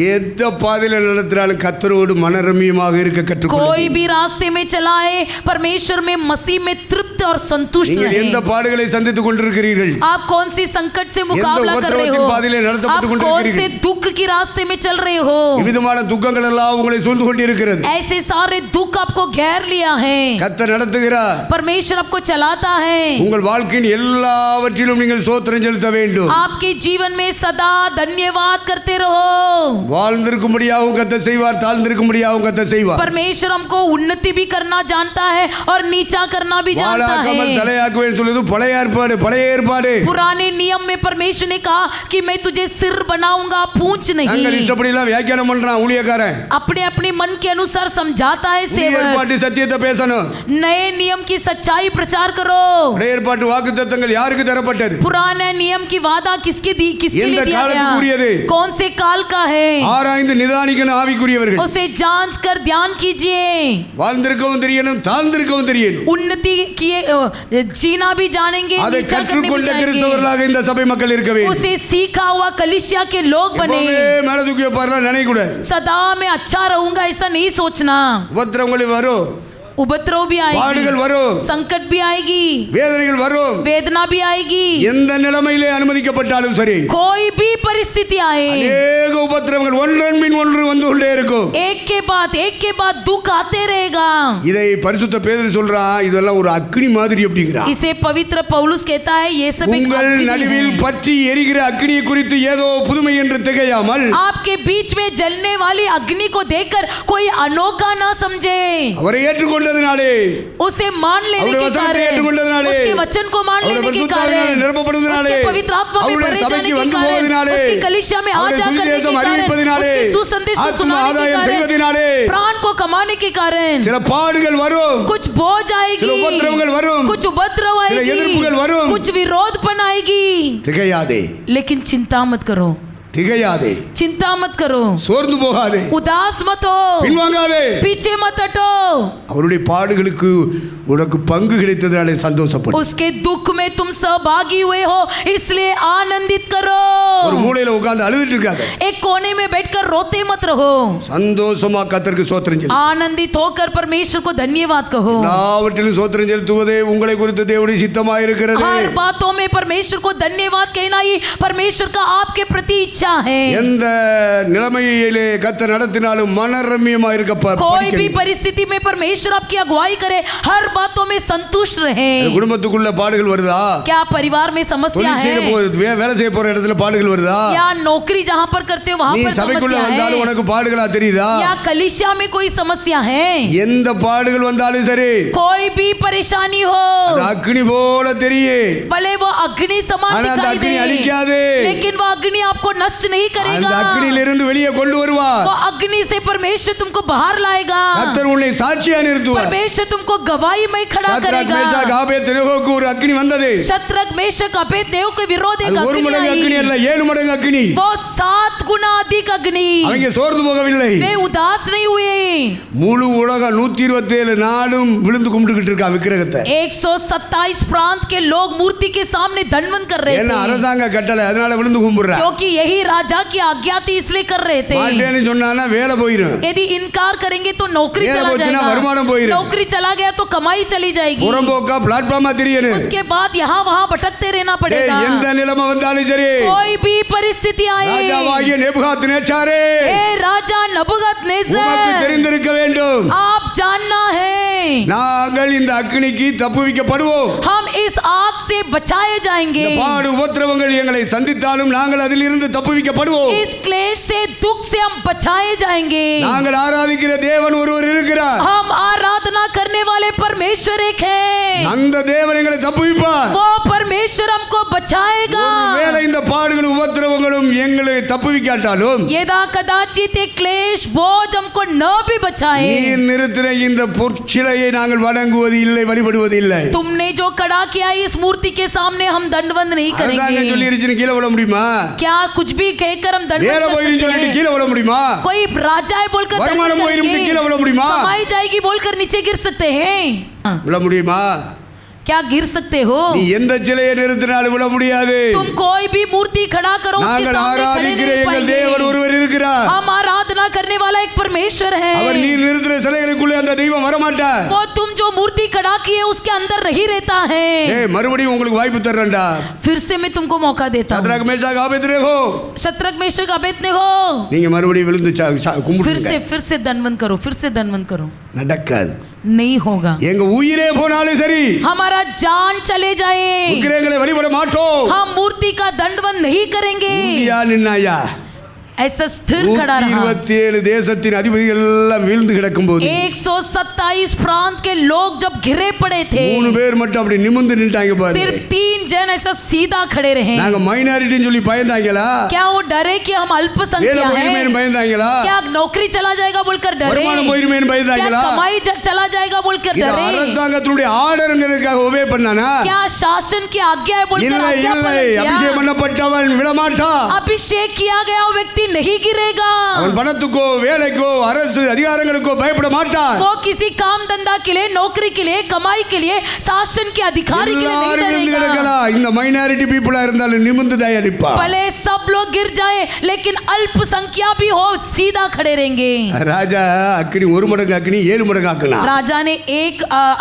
எந்த பாதையில நடத்தினாலும் கர்த்தரோடு மனரம்யமாக இருக்க கற்றுக்கொள்ளுங்கள். कोई भी रास्ते में चलाए परमेश्वर में मसीह में तृप्त और संतुष्ट நீங்கள் रहे। எந்த பாடுகளை சந்தித்துக் கொண்டிருக்கிறீர்கள்? आप कौन सी संकट से मुकाबला कर रहे हो? பாதையிலே நடத்தப்பட்டு आप कौन கொண்டிருக்கிறீர்கள்? से दुख की रास्ते में चल रहे हो? விதமான துக்கங்கள் எல்லாம் உங்களை சூழ்ந்து கொண்டிருக்கிறது. ऐसे सारे दुख आपको घेर लिया है। கர்த்தர் நடத்துகிறார். परमेश्वर आपको चलाता है। உங்கள் வாழ்க்கையின் எல்லாவற்றிலும் நீங்கள் ஸ்தோத்திரம் செலுத்த வேண்டும். आपके जीवन में सदा धन्यवाद करते रहो। வாழ்ந்திருக்கும்படியாகவும் கர்த்தர் செய்வார், தாழ்ந்திருக்கும்படியாகவும் கர்த்தர் செய்வார். परमेश्वर हमको उन्नति भी करना जानता है और नीचा करना भी जानता வாழாக்காமல் है। தலையாக்குவேன் சொல்லுது பழைய ஏற்பாடு. பழைய ஏற்பாடு पुराने नियम में परमेश्वर ने कहा कि मैं तुझे सिर बनाऊंगा पूंछ நாங்கள் नहीं। இஷ்டப்படி எல்லாம் வியாக்கியானம் பண்றான் ஊழியக்காரன். अपने अपने मन के अनुसार समझाता है புதிய सेवक। ஏற்பாட்டு சத்தியத்தை பேசணும். नए नियम की सच्चाई प्रचार करो। பழைய ஏற்பாட்டு வாக்குத்தத்தங்கள் யாருக்கு தரப்பட்டது? पुराने नियम की वादा किसके எந்த लिए दिया காலத்துக்குரியது? गया? कौन से काल का है? ஆராய்ந்து நிதானிக்கணும் ஆவிக்குரியவர்கள். उसे जांच कर ध्यान कीजिए। வாழ்ந்திருக்கவும் தெரியணும், தாழ்ந்திருக்கவும் தெரியணும். उन्नति किए जीना भी जानेंगे, அதை नीचा करने भी கற்றுக்கொண்ட जानेंगे। கிறிஸ்தவர்களாக இந்த சபை மக்கள் இருக்க வேண்டும். उसे सीखा हुआ कलीसिया के लोग बने। எப்பவுமே மேல தூக்கி வைப்பார்லாம் நினைக்க கூடாது. सदा मैं अच्छा रहूंगा ऐसा नहीं सोचना। உபத்திரவங்கள் வரும், उपद्रव भी आएगी, பாடுகள் வரும், संकट भी आएगी, வேதனைகள் வரும். वेदना भी आएगी। எந்த நிலைமையிலே அனுமதிக்கப்பட்டாலும் சரி कोई भी परिस्थिति आए, அநேக உபத்திரவங்கள் ஒன்றன் பின் ஒன்று வந்து கொண்டே இருக்கும். एक के बाद दुख आते रहेगा। இதை பரிசுத்த பேதுரு சொல்றான், இதெல்லாம் ஒரு அக்னி மாதிரி அப்படிங்கிறான். इसे पवित्र पौलुस कहता है ये सब एक உங்கள் अग्नि நடுவில் है। பற்றி எரிகிற அக்னியை குறித்து ஏதோ புதுமை என்று திகையாமல் आपके बीच में जलने वाली अग्नि को देखकर कोई अनोखा ना समझे। அவரை ஏற்றுக்கொண்டதினாலே, उसे मान लेने அவருடைய के வசனத்தை कारण, ஏற்றுக்கொண்டதினாலே, उसके वचन को मान அவருடைய लेने के பரிசுத்த कारण, ஆவியினாலே நிரப்பப்படுவதினாலே, उसके पवित्र आत्मा में அவருடைய भरे जाने சபைக்கு के வந்து कारण, போவதினாலே, उसकी कलीसिया में आ அவருடைய जा करने के சுவிசேஷம் कारण, அறிவிப்பதினாலே, उसके सुसंदेश को ஆத்ம सुनाने के ஆதாயம் कारण, செய்வதினாலே, प्राण को कमाने के कारण சில பாடுகள் வரும், कुछ बोझ சில आएगी, உபத்திரவங்கள் வரும், कुछ उपद्रव சில எதிர்ப்புகள் आएगी, வரும். कुछ विरोधपन आएगी। திகையாதே, लेकिन चिंता मत करो, திகையாதே, चिंता मत करो, சோர்ந்து போகாதே, उदास मत हो, பின்வாங்காதே. पीछे मत हटो। அவருடைய பாடுகளுக்கு உனக்கு பங்கு கிடைத்ததினாலே சந்தோஷப்படு. उसके दुख में तुम सहभागी हुए हो इसलिए आनंदित करो। ஒரு மூலையில உட்கார்ந்து அழுதுட்டு இருக்காத. एक कोने में बैठकर रोते मत रहो, சந்தோஷமா கர்த்தருக்கு ஸ்தோத்திரம் செலுத்து. आनंदित होकर परमेश्वर को धन्यवाद कहो। எல்லாவற்றிலும் ஸ்தோத்திரம் செலுத்துவதே உங்களை குறித்து தேவனுடைய சித்தமாக இருக்கிறது. हर बातों में परमेश्वर को धन्यवाद कहना ही परमेश्वर का आपके प्रति इच्छा है। எந்த நிலைமையிலே கர்த்தர் நடத்தினாலும் மனரம்யமா இருக்க कोई भी परिस्थिति में परमेश्वर आपकी अगुवाई करे, हर बातों में संतुष्ट रहे। குடும்பத்துக்குள்ள பாடுகள் வருதா? क्या परिवार में समस्या தொழில் செய்ய है? வேலை செய்ய போற இடத்துல பாடுகள் வருதா? या नौकरी जहाँ पर करते हो वहाँ நீ पर சபைக்குள்ள समस्या வந்தாலும் है? உனக்கு பாடுகளா தெரியுதா? या कलीसिया में कोई समस्या है? எந்த பாடுகள் வந்தாலும் சரி कोई भी परेशानी हो, அது அக்னி போல தெரியே, भले वो अग्नि समान ஆனா அந்த दिखाई அக்னி दे, அழிக்காது. लेकिन वो अग्नि आपको नष्ट नहीं அந்த करेगा। அக்னியிலிருந்து வெளியே கொண்டு வருவார். वो अग्नि से परमेश्वर तुमको बाहर लाएगा। கர்த்தர் உன்னை சாட்சியா நிறுத்துவார். परमेश्वर तुमको गवाही में खड़ा சத்ராக், करेगा। மேஷாக், ஆபேத்நேகோவுக்கு ஒரு அக்னி வந்தது. शत्रक मेशक अबेदनेगो के विरोध एक அது ஒரு अग्नि மடங்கு அக்னி आई। அல்ல, 7 மடங்கு அக்னி. वो 7 गुना अधिक अग्नि। அவங்க சோர்ந்து போகவில்லை. वे उदास नहीं हुए। முழு உலகம் 127 நாடும் விழுந்து கும்பிட்டுக்கிட்டு இருக்கா விக்கிரகத்தை. 127 प्रांत के लोग मूर्ति के सामने दंडवत कर रहे என்ன थे, அரசாங்க கட்டளை, அதனால விழுந்து கும்பிடுறா. क्योंकि यही राजा की आज्ञा थी इसलिए कर रहे थे। மாட்டேன்னு சொன்னானா வேலை போயிடும். यदि इनकार करेंगे तो नौकरी வேலை चला போச்சுன்னா जाएगा, வருமானம் போயிடும். नौकरी चला गया तो कमाई चली जाएगी, புறம்போக்கா பிளாட்ஃபார்மா தெரியணும். उसके बाद यहाँ वहाँ भटकते रहना पड़ेगा। எந்த நிலைமை வந்தாலும் சரி, कोई भी परिस्थिति आए, ராஜாவாகிய நேபுகாத்நேச்சாரே, हे राजा नबूकदनेस्सर, உமக்கு தெரிந்திருக்க வேண்டும், आप जानना है நாங்கள் இந்த அக்னிக்கு தப்புவிக்கப்படுவோம். हम इस आग से बचाए जाएंगे। இந்த பாடு உபத்திரவங்கள் எங்களை சந்தித்தாலும் நாங்கள் அதிலிருந்து தப்புவிக்கப்படுவோம். इस क्लेश से दुख से हम बचाए जाएंगे। நாங்கள் ஆராதிக்கிற தேவன் ஒருவர் இருக்கிறார். हम आराधना करने वाले परमेश्वर एक है, அந்த தேவன் எங்களை தப்புவிப்பார். वो परमेश्वर हमको बचाएगा। ஒருவேளை இந்த பாடுகளும் உபத்திரவங்களும் எங்களை தப்புவிக்காட்டாலும் यदा कदाचित ये क्लेश बोझ हमको न भी बचाए, நீர் நிறுத்தின இந்த பொற்சிலையை நாங்கள் வணங்குவது இல்லை, வழிபடுவது இல்லை. तुमने जो खड़ा किया इस मूर्ति के सामने हम दंडवत नहीं அரசாங்கம் करेंगे। சொல்லிருச்சுன்னு கீழே விழ முடியுமா? क्या कुछ भी कहकर हम दंडवत வேலை कर போயிருந்து सकते சொல்லிட்டு हैं? கீழே விழ முடியுமா? कोई राजा है बोलकर दंडवत வருமானம் போயிருந்து करेंगे? கீழே விழ முடியுமா? कमाई जाएगी बोलकर नीचे गिर सकते हैं? விழ முடியுமா? क्या गिर सकते हो? நீ எந்த சிலையை நிறுத்தினாலும் விட முடியாது. तुम कोई भी मूर्ति खड़ा करो उसके நாங்கள் सामने खड़े ஆராதிக்கிற नहीं எங்கள் தேவன் पाएंगे. ஒருவர் இருக்கிறார். हम आराधना करने वाला एक परमेश्वर है. அவர் நீ நிறுத்தின சிலைகளுக்குள்ளே அந்த தெய்வம் வர மாட்டார். वो तुम जो मूर्ति खड़ा किए उसके अंदर नहीं रहता है. ஏய் மறுபடியும் உங்களுக்கு வாய்ப்பு தர்றேன்டா. फिर से मैं तुमको मौका देता हूँ. சத்ராக் மேஷாக் ஆபேத்நேகோ शत्रक मेशक अबेदनेगो நீங்க மறுபடியும் விழுந்து கும்பிடுங்க. फिर से दंडवत करो, फिर से दंडवत करो. நடக்காது. नहीं होगा. எங்க உயிரே போனாலும் சரி हमारा जान चले जाए விக்கிரகங்களை வழிபட மாட்டோம். हम मूर्ति का दंडवत नहीं करेंगे. உறுதியா நின்னாயா ऐसा स्थिर खड़ा रहा. 127 தேசத்தின் அதிபதிகள் எல்லாம் வீழ்ந்து கிடக்கும்போது 127 प्रांत के लोग जब घिरे पड़े थे, 3 பேர் மட்டும் அப்படி நிமிர்ந்து நின்னுட்டாங்க பாரு. सिर्फ 3 जन ऐसा सीधा खड़े रहे. நாங்க மைனாரிட்டின்னு சொல்லி பயந்தாங்களா? क्या वो डरे कि हम வேலை अल्पसंख्यक போயிருமேன்னு हैं? பயந்தாங்களா? क्या नौकरी चला जाएगा बोलकर डरे? வருமானம் போயிருமேன்னு क्या பயந்தாங்களா? कमाई चला जाएगा बोलकर இது डरे? அரசாங்கத்தினுடைய ஆர்டர்ங்கிறதுக்காக ஒபே பண்ணானா? क्या शासन की आज्ञा है बोलकर இல்லை आज्ञा இல்லை पालन किया? அபிஷேகம் பண்ணப்பட்டவன் விட மாட்டான். अभिषेक किया गया वो व्यक्ति नहीं गिरेगा. அவன் பணத்துக்கோ வேலைக்கோ அரசு அதிகாரங்களுக்கோ பயப்பட மாட்டான். वो किसी काम धंधा के लिए, नौकरी के लिए, कमाई के लिए, शासन के अधिकारी के लिए எல்லாரும் नहीं விழுந்து डरेगा. கிடக்கலாம். இந்த மைனாரிட்டி பீப்புளா இருந்தாலும் நிமிர்ந்து தயாரிப்பா. भले सब लोग गिर जाए लेकिन अल्पसंख्या भी हो सीधा खड़े रहेंगे. ராஜா அக்னி 1 மடங்கு அக்னி 7 மடங்கு ஆக்குனா. राजा ने एक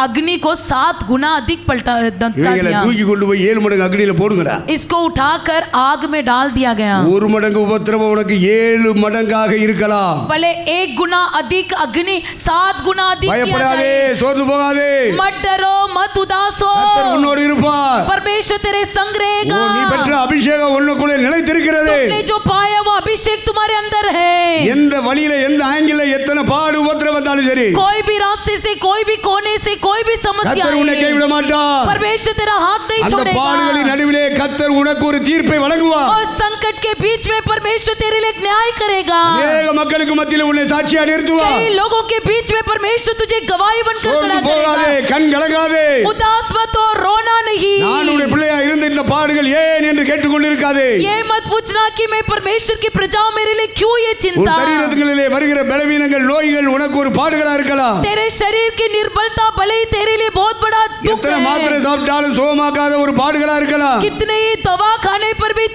अग्नि को 7 गुना अधिक पलटा இவங்களை दिया. தூக்கி கொண்டு போய் 7 மடங்கு அக்னியில போடுங்கடா. इसको उठाकर आग में डाल दिया गया. 1 மடங்கு உபத்திரவம் உனக்கு 7 மடங்காக இருக்கலாம். भले 1 गुना अधिक अग्नि 7 गुना अधिक किया பயப்படாதே, जाए. சோர்ந்து போகாதே. मत डरो, मत उदास हो. கர்த்தர் உன்னோடு இருப்பார். परमेश्वर तेरे संग रहेगा. நீ பெற்ற அபிஷேகம் உனக்குள்ளே நிலைத்திருக்கிறது. तुमने जो पाया वो अभिषेक तुम्हारे अंदर है. எந்த வழியில எந்த ஆங்கில எத்தனை பாடு உபத்திரவம் வந்தாலும் சரி कोई भी रास्ते से, कोई भी कोने से, कोई भी समस्या கர்த்தர் உன்னை கைவிட है, மாட்டார். परमेश्वर तेरा हाथ नहीं அந்த பாடுகளின் छोड़ेगा. நடுவிலே கர்த்தர் உனக்கு ஒரு தீர்ப்பை வழங்குவார். और संकट के बीच में परमेश्वर तेरे लिए एक न्याय करेगा. அநேக மக்களுக்கு மத்தியில் உன்னை சாட்சியா நிறுத்துவார். कई लोगों के बीच में परमेश्वर तुझे गवाही बनकर சோர்ந்து खड़ा போகாதே, करेगा. கண் கலங்காதே. उदास मत हो, रोना नहीं. நான் உடைய பிள்ளையா இருந்த இந்த பாடுகள் ஏன் என்று கேட்டுக்கொண்டிருக்காதே. ये मत पूछना कि मैं परमेश्वर की प्रजा हूं, मेरे लिए क्यों ये உன் चिंता. சரீரத்திலே வருகிற பலவீனங்கள் நோய்கள் உனக்கு ஒரு பாடுகளா இருக்கலாம். तेरे शरीर की निर्बलता भले ही तेरे लिए बहुत बड़ा दुख எத்தனை மாத்திரை है. சாப்பிட்டாலும் சுகமாக்காத ஒரு பாடுகளா இருக்கலாம். कितने ही दवा खाने पर भी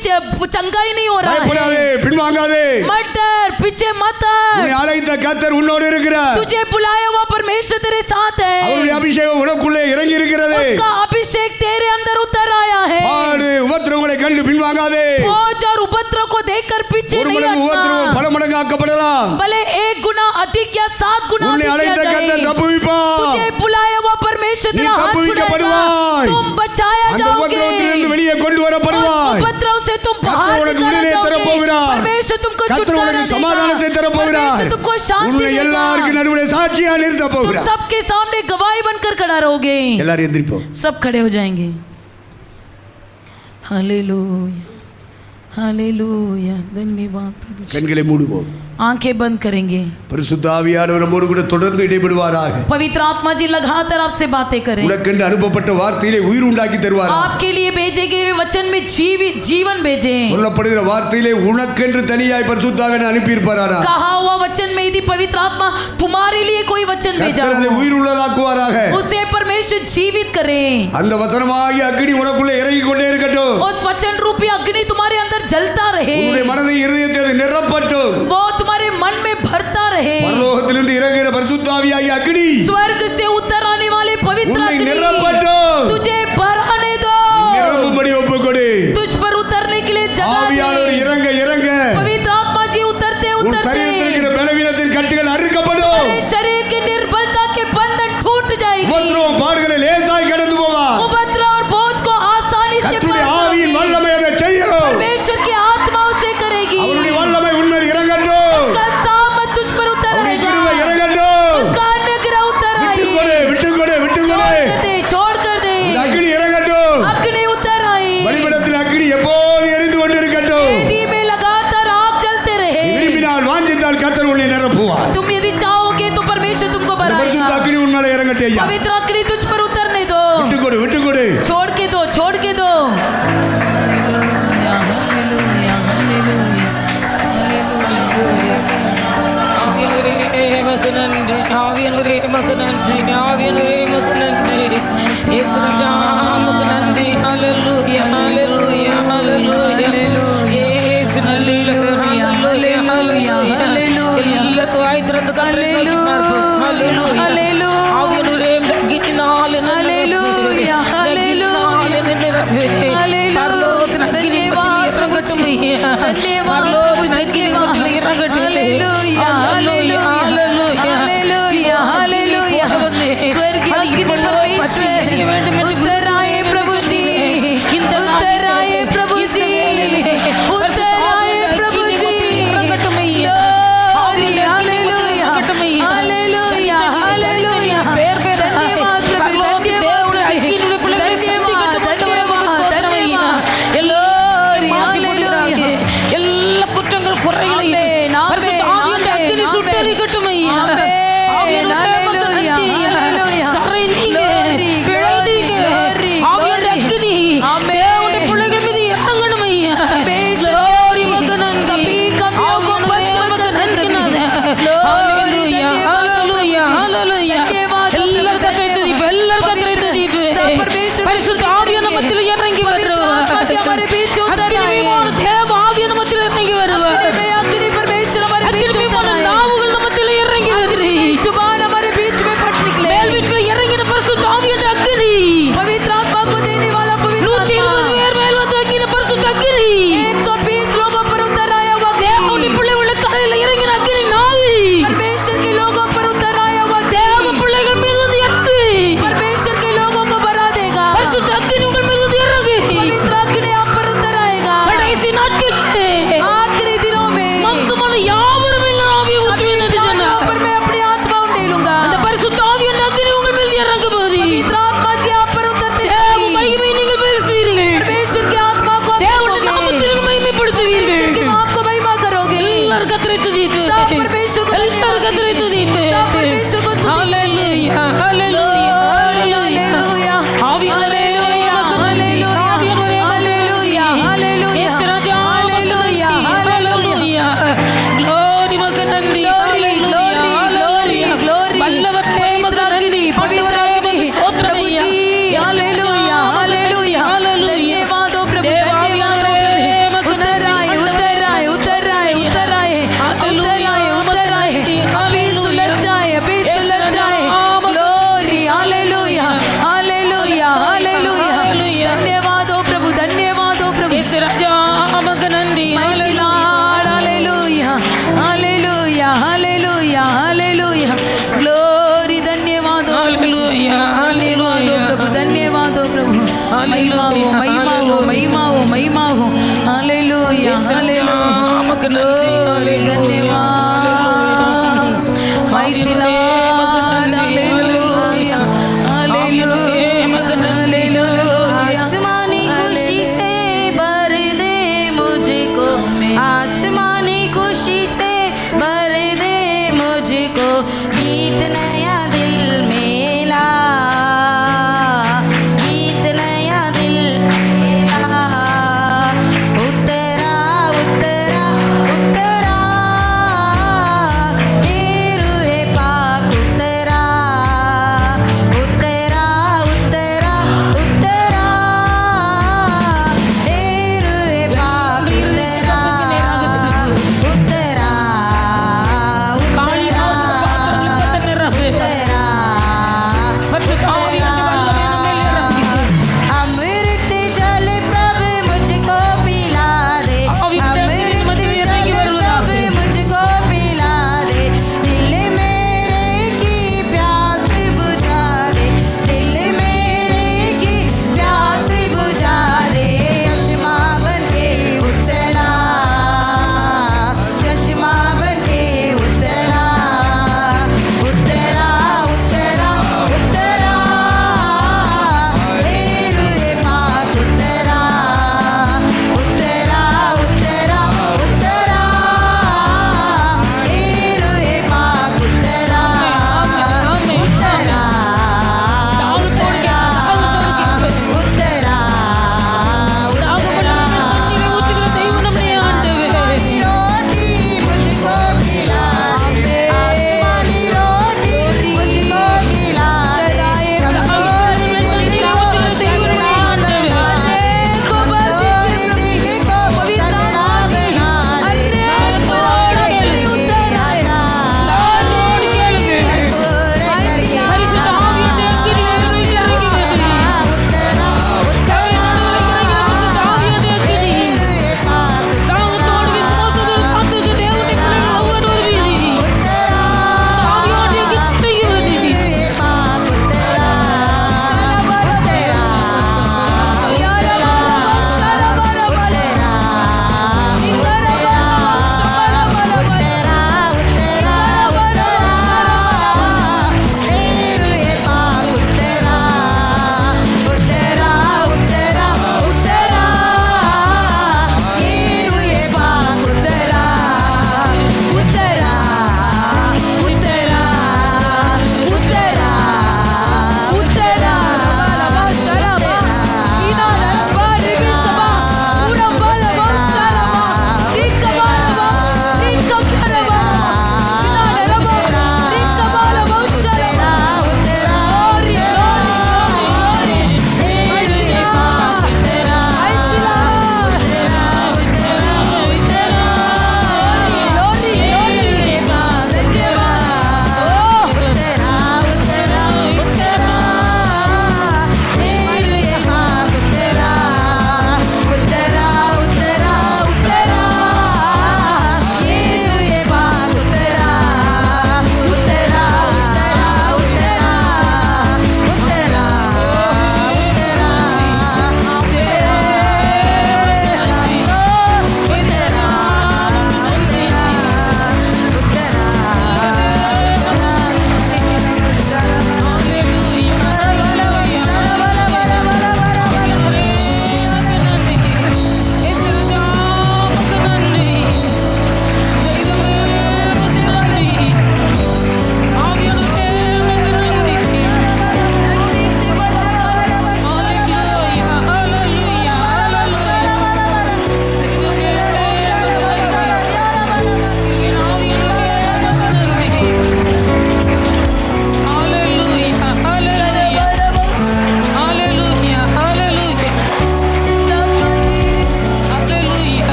चंगाई नहीं हो रहा பயப்படாதே, है. பின்வாங்காதே. मत डर, पीछे मत உன்னை हट. அழைத்த கர்த்தர் உன்னோடு இருக்கிறார். तुझे बुलाया हुआ परमेश्वर तेरे साथ அவருடைய है. அபிஷேகம் உனக்குள்ளே இறங்கி இருக்கிறது. उसका अभिषेक तेरे अंदर उतर आया है. பாடு உபத்திரவங்களை கண்டு பின்வாங்காதே. बोझ और उपद्रव को देखकर पीछे ஒரு नहीं மடங்கு உபத்திரவம் हटना. பல மடங்கு ஆக்கப்படலாம். भले 1 गुना अधिक या 7 गुना உன்னை अधिक அழைத்த किया கர்த்தர் जाए. தப்புவிப்பார். तुझे बुलाया हुआ परमेश्वर நீ तेरा हाथ தப்புவிக்கப்படுவாய். छुड़ाएगा. तुम बचाया அந்த जाओगे. உபத்திரவத்திலிருந்து வெளியே கொண்டு उस வரப்படுவாய். उपद्रव से तुम बाहर கர்த்தர் உனக்கு निकाले விடுதலை जाओगे. தரப்போகிறார். परमेश्वर तुमको கர்த்தர் छुटकारा உனக்கு देगा. சமாதானத்தை தரப்போகிறார். परमेश्वर तुमको शांति உன்னை देगा. எல்லாருக்கும் நடுவே சாட்சியா நிறுத்த तुम போகிறார். सबके सामने गवाही बनकर खड़ा रहोगे. எல்லாரும் எந்திரிப்போம். सब खड़े हो जाएंगे. Hallelujah, hallelujah. धन्यवाद प्रभु जी. கண்களை மூடுவோம். आंखें बंद करेंगे. பரிசுத்த ஆவியானவர் நம்மோடு கூட தொடர்ந்து இடைபடுவாராக. पवित्र आत्मा जी लगातार आपसे बातें करें. உனக்கென்று அனுப்பப்பட்ட வார்த்தையிலே உயிர் உண்டாக்கி தருவாராக. आपके लिए भेजे गए वचन में जीवन भेजे. சொல்லப்படுகிற வார்த்தையிலே உனக்கென்று தனியாய் பரிசுத்த ஆவியானவர் அனுப்பி இருப்பாராக. कहा हुआ वचन में यदि पवित्र आत्मा तुम्हारे लिए कोई वचन भेजा கர்த்தர் அதை हो, உயிர் உள்ளதாக்குவாராக. उसे परमेश्वर जीवित करे. அந்த வசனமாகிய அக்கினி உனக்குள்ளே இறங்கி கொண்டே இருக்கட்டும். उस वचन रूपी अग्नि तुम्हारे अंदर जलता रहे. உன்னுடைய மனதை இருதயத்தை அது நிரப்பட்டும். वो तुम्हारे मन में भरता रहे. பரலோகத்திலிருந்து இறங்குகிற பரிசுத்த ஆவியாகிய அக்கினி स्वर्ग से उतर आने वाले पवित्र உன்னை अग्नि நிரப்பட்டும். तुझे भराने दो. நிரம்பும்படி ஒப்புக்கொடு. तुझ पर उतरने के लिए जगह ஆவியானவர் दे. இறங்க இறங்க पवित्र आत्मा जी उतरते உன் சரீரத்தில் இருக்கிற उतरते பலவீனத்தின் கட்டுகள் அறுக்கப்படும். तुम्हारे शरीर की निर्बलता के बंधन टूट जाएगी. உபத்திரவம் பாடுகளை லேசாய் கடந்து போவா. उपद्रव और बोझ को आसानी से கர்த்தருடைய पार ஆவியின் करोगे. வல்லமை அதை செய்யும். परमेश्वर की आत्मा उसे करेगी. அவருடைய வல்லமை உன்மேல் இறங்கட்டும். उसका सामर्थ तुझ पर उतर அவருடைய आएगा. கிருபை இறங்கட்டும். उसका अनुग्रह उतर விட்டுக்கொடு आएगी. விட்டுக்கொடு விட்டுக்கொடு. छोड़ कर दे. இந்த அக்கினி இறங்கட்டும். अग्नि उतर आई. பலிபீடத்தில் அக்கினி எப்போது எரிந்து கொண்டிருக்கட்டும். वेदी में लगातार आग जलते रहे. விரும்பினால் வாஞ்சித்தால் கர்த்தர் உன்னை நிரப்புவார். तुम यदि चाहोगे तो परमेश्वर तुमको அந்த பரிசுத்த भराएगा. அக்கினி உன் மேல இறங்கட்டும் ஐயா. पवित्र अग्नि तुझ पर उतरने दो. விட்டுக்கொடு விட்டுக்கொடு. छोड़ के दो, छोड़ के दो. Hallelujah, hallelujah, hallelujah, hallelujah. आवियानवरे मकनंदे, आवियानवरे मकनंदे, आवियानवरे मकनंदे. यीशु राजा महिमाகும் महिमाகும் महिमाகும் महिमाகும் हालेलुया हालेलुया Glory, धन्यवाद mighty Lord हालेलुया हालेलुया आसमानी खुशी से भर दे मुझको, आसमानी खुशी से भर दे मुझको, गीत नया दिल में ला, गीत नया दिल में ला। उतरा उतरा उतरा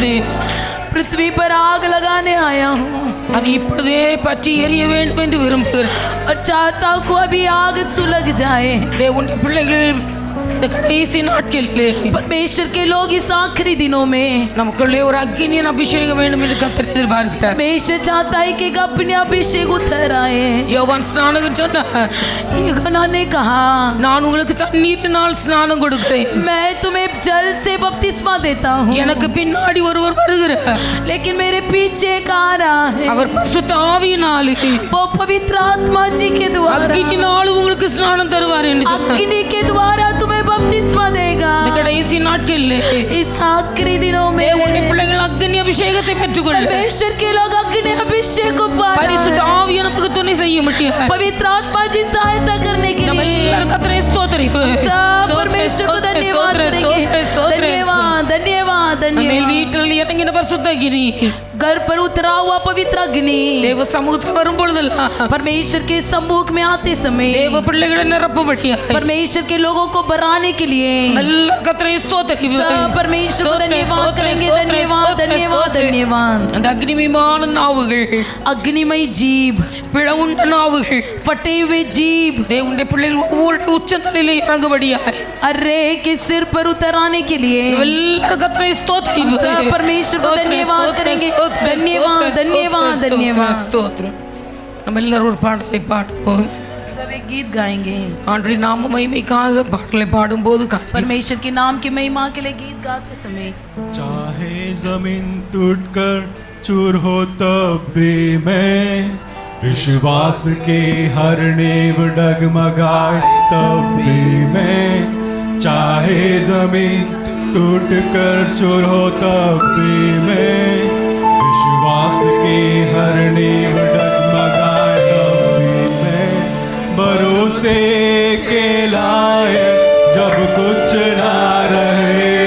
விரும்புகிறேன். पृथ्वी पर आग लगाने आया हूँ அது இப்பொழுதே பற்றி எரிய வேண்டும் என்று விரும்புகிறேன். और चाहता हूँ कि अभी आग सुलग जाए. தேவனுடைய பிள்ளைகள் இந்த கடைசி நாட்களிலே परमेश्वर के लोग इस आखिरी दिनों में நமக்குள்ளே ஒரு அக்கினியின் அபிஷேகம் வேண்டும் என்று கர்த்தர் எதிர்பார்க்கிறார். परमेश्वर चाहता है कि अपने अभिषेक उतर आए. யோவான் ஸ்நானகன் சொன்னார், यूहन्ना ने कहा நான் உங்களுக்கு தண்ணீரினால் ஸ்நானம் கொடுக்கிறேன், मैं तुम्हें जल से बपतिस्मा देता हूँ, எனக்கு பின்னாடி ஒருவர் வருகிறார், लेकिन मेरे पीछे एक आ रहा है, அவர் பரிசுத்த ஆவியினாலே वो पवित्र आत्मा जी के द्वारा அக்கினியினால் உங்களுக்கு ஸ்நானம் தருவார் என்று சொன்னார். अग्नि के द्वारा तुम्हें बपतिस्मा देगा. இந்த கடைசி நாட்களிலே इस आखिरी दिनों में தேவனுடைய பிள்ளைகள் அக்கினி அபிஷேகத்தை பெற்றுக்கொள்ள परमेश्वर के लोग अग्नि अभिषेक को पाना பரிசுத்த है. ஆவி நமக்கு துணை செய்ய முடியும். पवित्र आत्मा जी सहायता करने के நம்ம लिए எல்லாரும் கர்த்தரை ஸ்தோத்திரிப்போம். सब परमेश्वर को धन्यवाद करेंगे. धन्यवाद धन्यवाद நம்ம धन्यवाद. வீட்டில் இறங்கின பரிசுத்த அக்கினி घर पर उतरा हुआ पवित्र अग्नि தேவ சமூகத்தில் வரும் பொழுதெல்லாம் परमेश्वर के सम्मुख में आते समय தேவ பிள்ளைகளை நிரப்பும்படியா परमेश्वर के लोगों को बढ़ाने के लिए எல்லாரும் கர்த்தரை ஸ்தோத்திரிப்போம். सब परमेश्वर को धन्यवाद करेंगे. धन्यवाद धन्यवाद धन्यवाद. அந்த அக்னிமயமான நாவுகள், अग्निमय जीव, பிளவுண்ட நாவுகள் फटे हुए जीव தேவனுடைய பிள்ளைகள் ஒவ்வொரு உச்சந்தலையில இறங்கும்படியா अर्रे के सिर पर उतर आने के लिए எல்லாரும் கர்த்தரை सब ஸ்தோத்திரிப்போம். परमेश्वर को धन्यवाद करेंगे. धन्यवाद धन्यवाद धन्यवाद. ஸ்தோத்திரம். நம்ம எல்லாரும் ஒரு பாடலை பாடுவோம். सब एक गीत गाएंगे. ஆண்டவரின் நாம மகிமைக்காக பாடலை பாடும்போது परमेश्वर के नाम की महिमा के लिए गीत गाते समय चाहे जमीन टूटकर चूर हो तब भी मैं विश्वास के हर नींव डगमगाए तब भी मैं चाहे जमीन टूटकर चूर हो तब भी मैं विश्वास के हर नींव डगमगाए तब भी मैं भरोसे के लायक जब कुछ ना रहे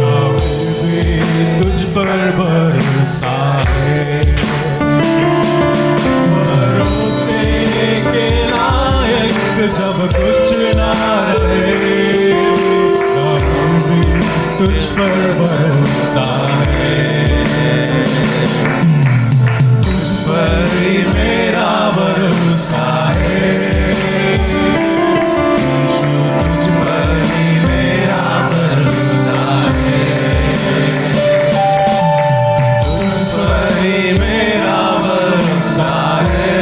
तब भी तुझ पर भरोसा है भरोसे के लायक जब कुछ ना रहे तब भी तुझ पर भरोसा है तुझ पर ही मेरा भरोसा है तुझ पर ही मेरा भरोसा है तुझ पर ही मेरा भरोसा है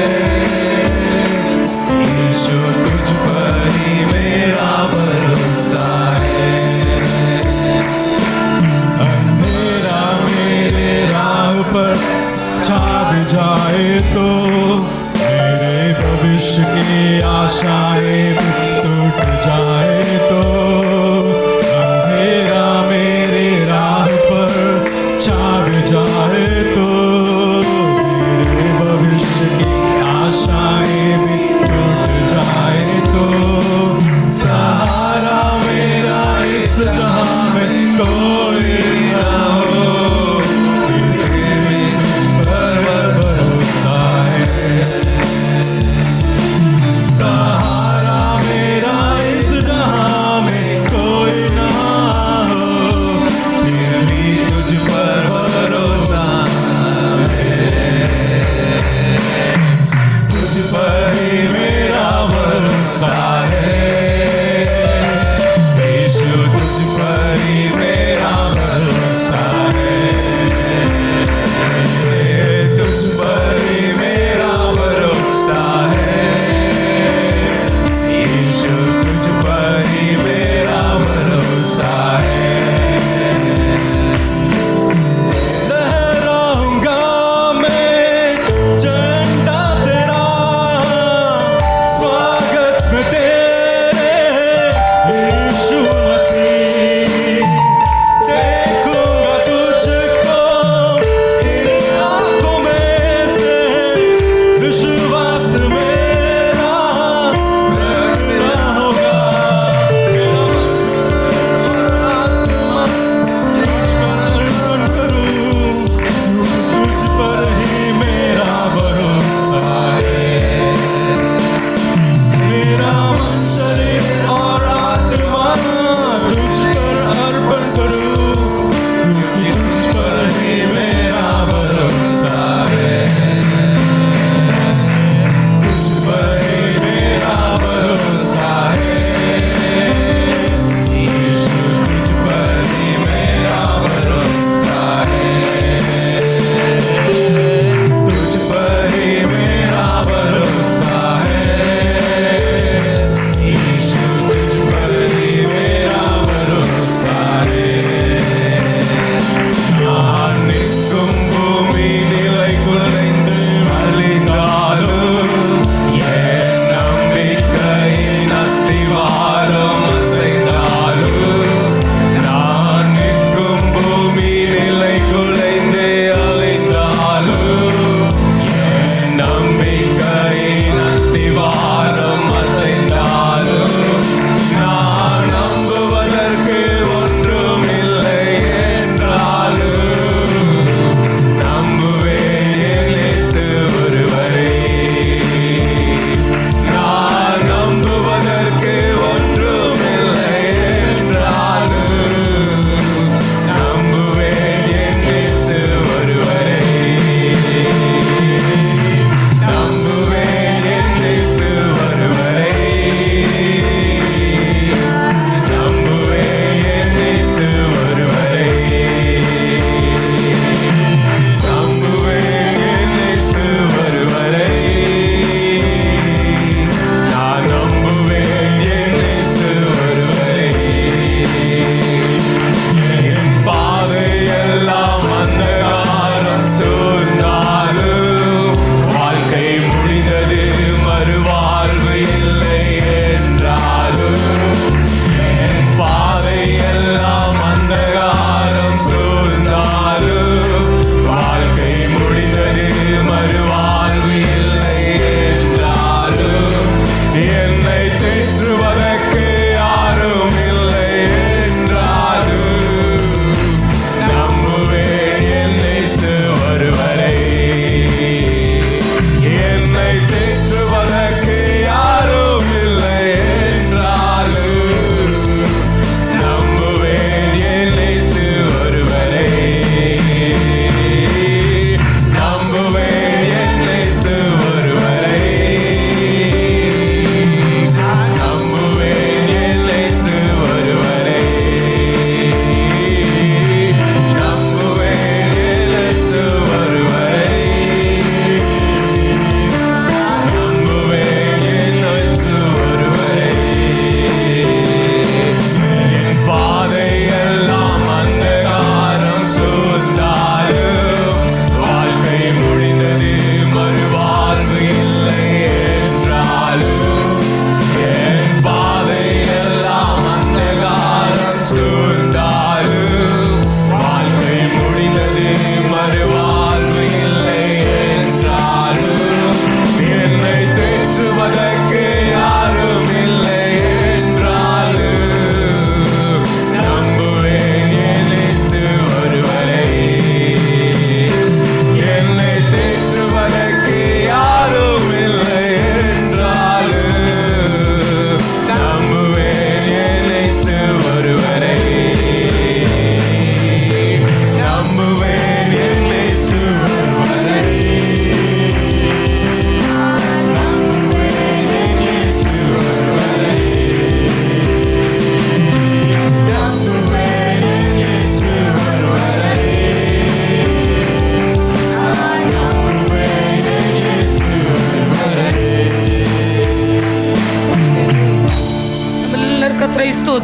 यीशु तुझ पर ही मेरा भरोसा है अंधेरा मेरे राह पर छा भी जाए तो मेरे भविष्य की आशाएं भी टूट जाए तो अंधेरा मेरे राह पर छा भी जाए तो मेरे भविष्य की आशाएं भी टूट जाए तो सहारा मेरा इस जहां में कोई ना हो तेरे पर भरोसा है सहारा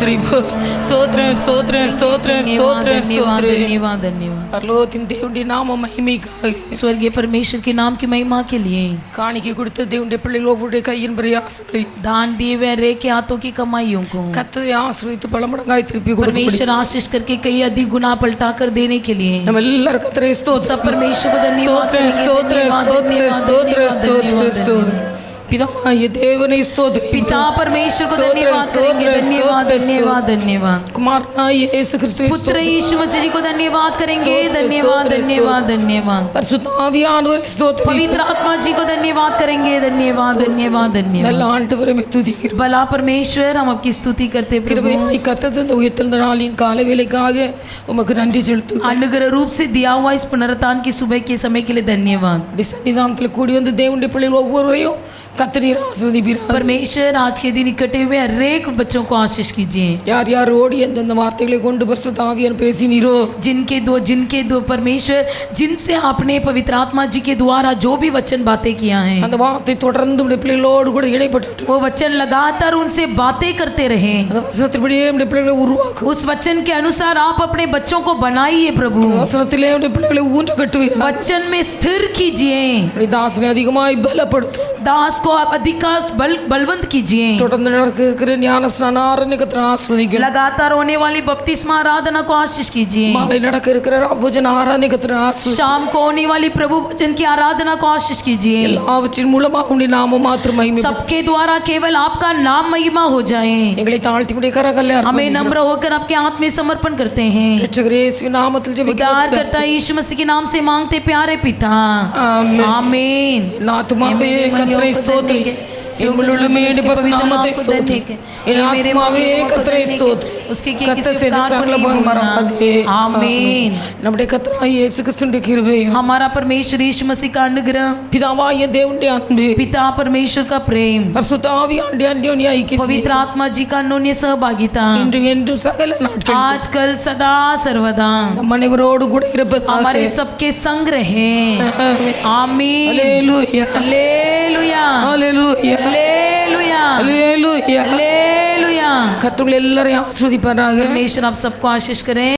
ஸ்தோத்திரிப்பு. ஸ்தோத்திரம் ஸ்தோத்திரம் ஸ்தோத்திரம் ஸ்தோத்திரம் धन्यवाद ஸ்தோத்திரம். धन्यवाद धन्यवाद। பரலோகத்தின் தேவனுடைய நாம மகிமைக்காக स्वर्गीय परमेश्वर के नाम की महिमा के लिए காணிக்கை கொடுத்த தேவனுடைய பிள்ளைகள் ஒவ்வொருடைய கையின் பிரயாசங்களை दान दिए हुए रे के हाथों की कमाइयों को கர்த்தரை ஆசீர்வதித்து பல மடங்காய் திருப்பி கொடுக்க परमेश्वर आशीष करके कई अधिक गुना पलटा कर देने के लिए நம்ம எல்லாரும் கர்த்தரை ஸ்தோத்திரம். सब परमेश्वर को धन्यवाद ஸ்தோத்திரம் करेंगे, ஸ்தோத்திரம் धन्यवाद, ஸ்தோத்திரம் धन्यवाद, ஸ்தோத்திரம் धन्यवाद, ஸ்தோத்திரம் धन्यवाद। ஸ்தோத்திரம். பிதாவாகிய தேவனை ஸ்தோத்திரம். पिता परमेश्वर को स्तोत्र, धन्यवाद करेंगे, स्तोत्र, धन्यवाद स्तोत्र, धन्यवाद धन्यवाद। குமாரனாகிய இயேசு கிறிஸ்துவை पुत्र यीशु मसीह जी को धन्यवाद करेंगे, स्तोत्र, धन्यवाद स्तोत्र, धन्यवाद धन्यवाद। பரிசுத்த ஆவியானவரை ஸ்தோத்திரம். पवित्र आत्मा जी को धन्यवाद करेंगे, धन्यवाद धन्यवाद நல்ல धन्यवाद। ஆண்டவரை துதிக்கிறோம். भला परमेश्वर हम आपकी स्तुति करते प्रभु। கிருபையாய் கர்த்தர் இந்த உயிர்த்தெழுந்த நாளின் காலை வேளைக்காக உமக்கு நன்றி செலுத்துகிறோம். अनुग्रह रूप से दिया हुआ इस पुनरुत्थान की सुबह के समय के लिए धन्यवाद। அப்படி சன்னிதானத்தில் கூடி வந்து தேவனுடைய பிள்ளைகள் ஒவ்வொருவரையும் கர்த்தர் ஆசீர்வதிப்பீராக. परमेश्वर आज के दिन इकट्ठे हुए हर एक बच्चों को आशीष कीजिए। யார் யாரோடு எந்தெந்த வார்த்தைகளை கொண்டு பரிசுத்த ஆவியான் பேசினீரோ जिनके दो परमेश्वर जिनसे आपने पवित्र आत्मा जी के द्वारा जो भी वचन बातें किया है அந்த வார்த்தை தொடர்ந்து உடைய பிள்ளைகளோடு கூட இடைப்பட்டு वो वचन लगातार उनसे बातें करते रहे। அந்த வசனத்தின்படியே உடைய பிள்ளைகளை உருவாக்கும். उस वचन के अनुसार आप अपने बच्चों को बनाइए प्रभु। வசனத்திலே உடைய பிள்ளைகளை ஊன்ற கட்டுவீர். वचन में स्थिर कीजिए। உடைய தாசனை அதிகமாய் பலப்படுத்தும். दास को आप अधिकांश बलवंत कीजिए। தொடர்ந்து நடக்க இருக்கிற ஞான ஸ்நான ஆராதனை ஆஸ்வதிக்கும். लगातार होने वाली बपतिस्मा आराधना को आशीष कीजिए। மாலை நடக்க இருக்கிற भोजन ஆராதனை ஆஸ்வதி. शाम को होने वाली प्रभु वचन की आराधना को आशीष कीजिए। எல்லாவற்றின் மூலமாக உடைய நாமம் மாத்திரம் மகிமை. सबके द्वारा केवल आपका नाम महिमा हो जाए। எங்களை தாழ்த்தி உடைய கரங்களில் हमें அர்ப்பணிக்கிறோம். नम्र होकर आपके हाथ में समर्पण करते हैं। இரட்சகர் இயேசுவின் நாமத்தில் ஜெபிக்கிறோம். उद्धार करता यीशु मसीह के नाम से मांगते प्यारे पिता, ஆமென். आमीन। என் ஆத்துமாவே கர்த்தரை ஸ்தோத்திரி. எங்களுள்ளமே பரிசுத்த நாமத்தை ஸ்தோத்திரி. என் ஆத்துமாவே கர்த்தரை ஸ்தோத்திரி. उसके के கர்த்தர் किसी செய்த प्रकार சகல को नहीं மறவாதே. भूलना। आमीन। நம்முடைய கர்த்தராகிய இயேசு கிறிஸ்துவின் கிருபையும் हमारा परमेश्वर यीशु मसीह का अनुग्रह, பிதாவாகிய தேவனுடைய அன்பு पिता परमेश्वर का प्रेम, பரிசுத்த ஆவியானவருடைய அந்யோன்ய ஐக்கியம் पवित्र आत्मा जी का अन्योन्य सहभागिता இன்று என்றும் सகல நாட்கள் आज कल सदा सर्वदा நம் அனைவரோடு கூட இருப்பதாக. हमारे सबके संग रहे। आमीन। அல்லேலூயா हालेलुया அல்லேலூயா हालेलुया அல்லேலூயா. हालेलुया। கர்த்தர் எல்லாரையும் ஆசீர்வதிப்பாராக. परमेश्वर आप सबको आशीष करें।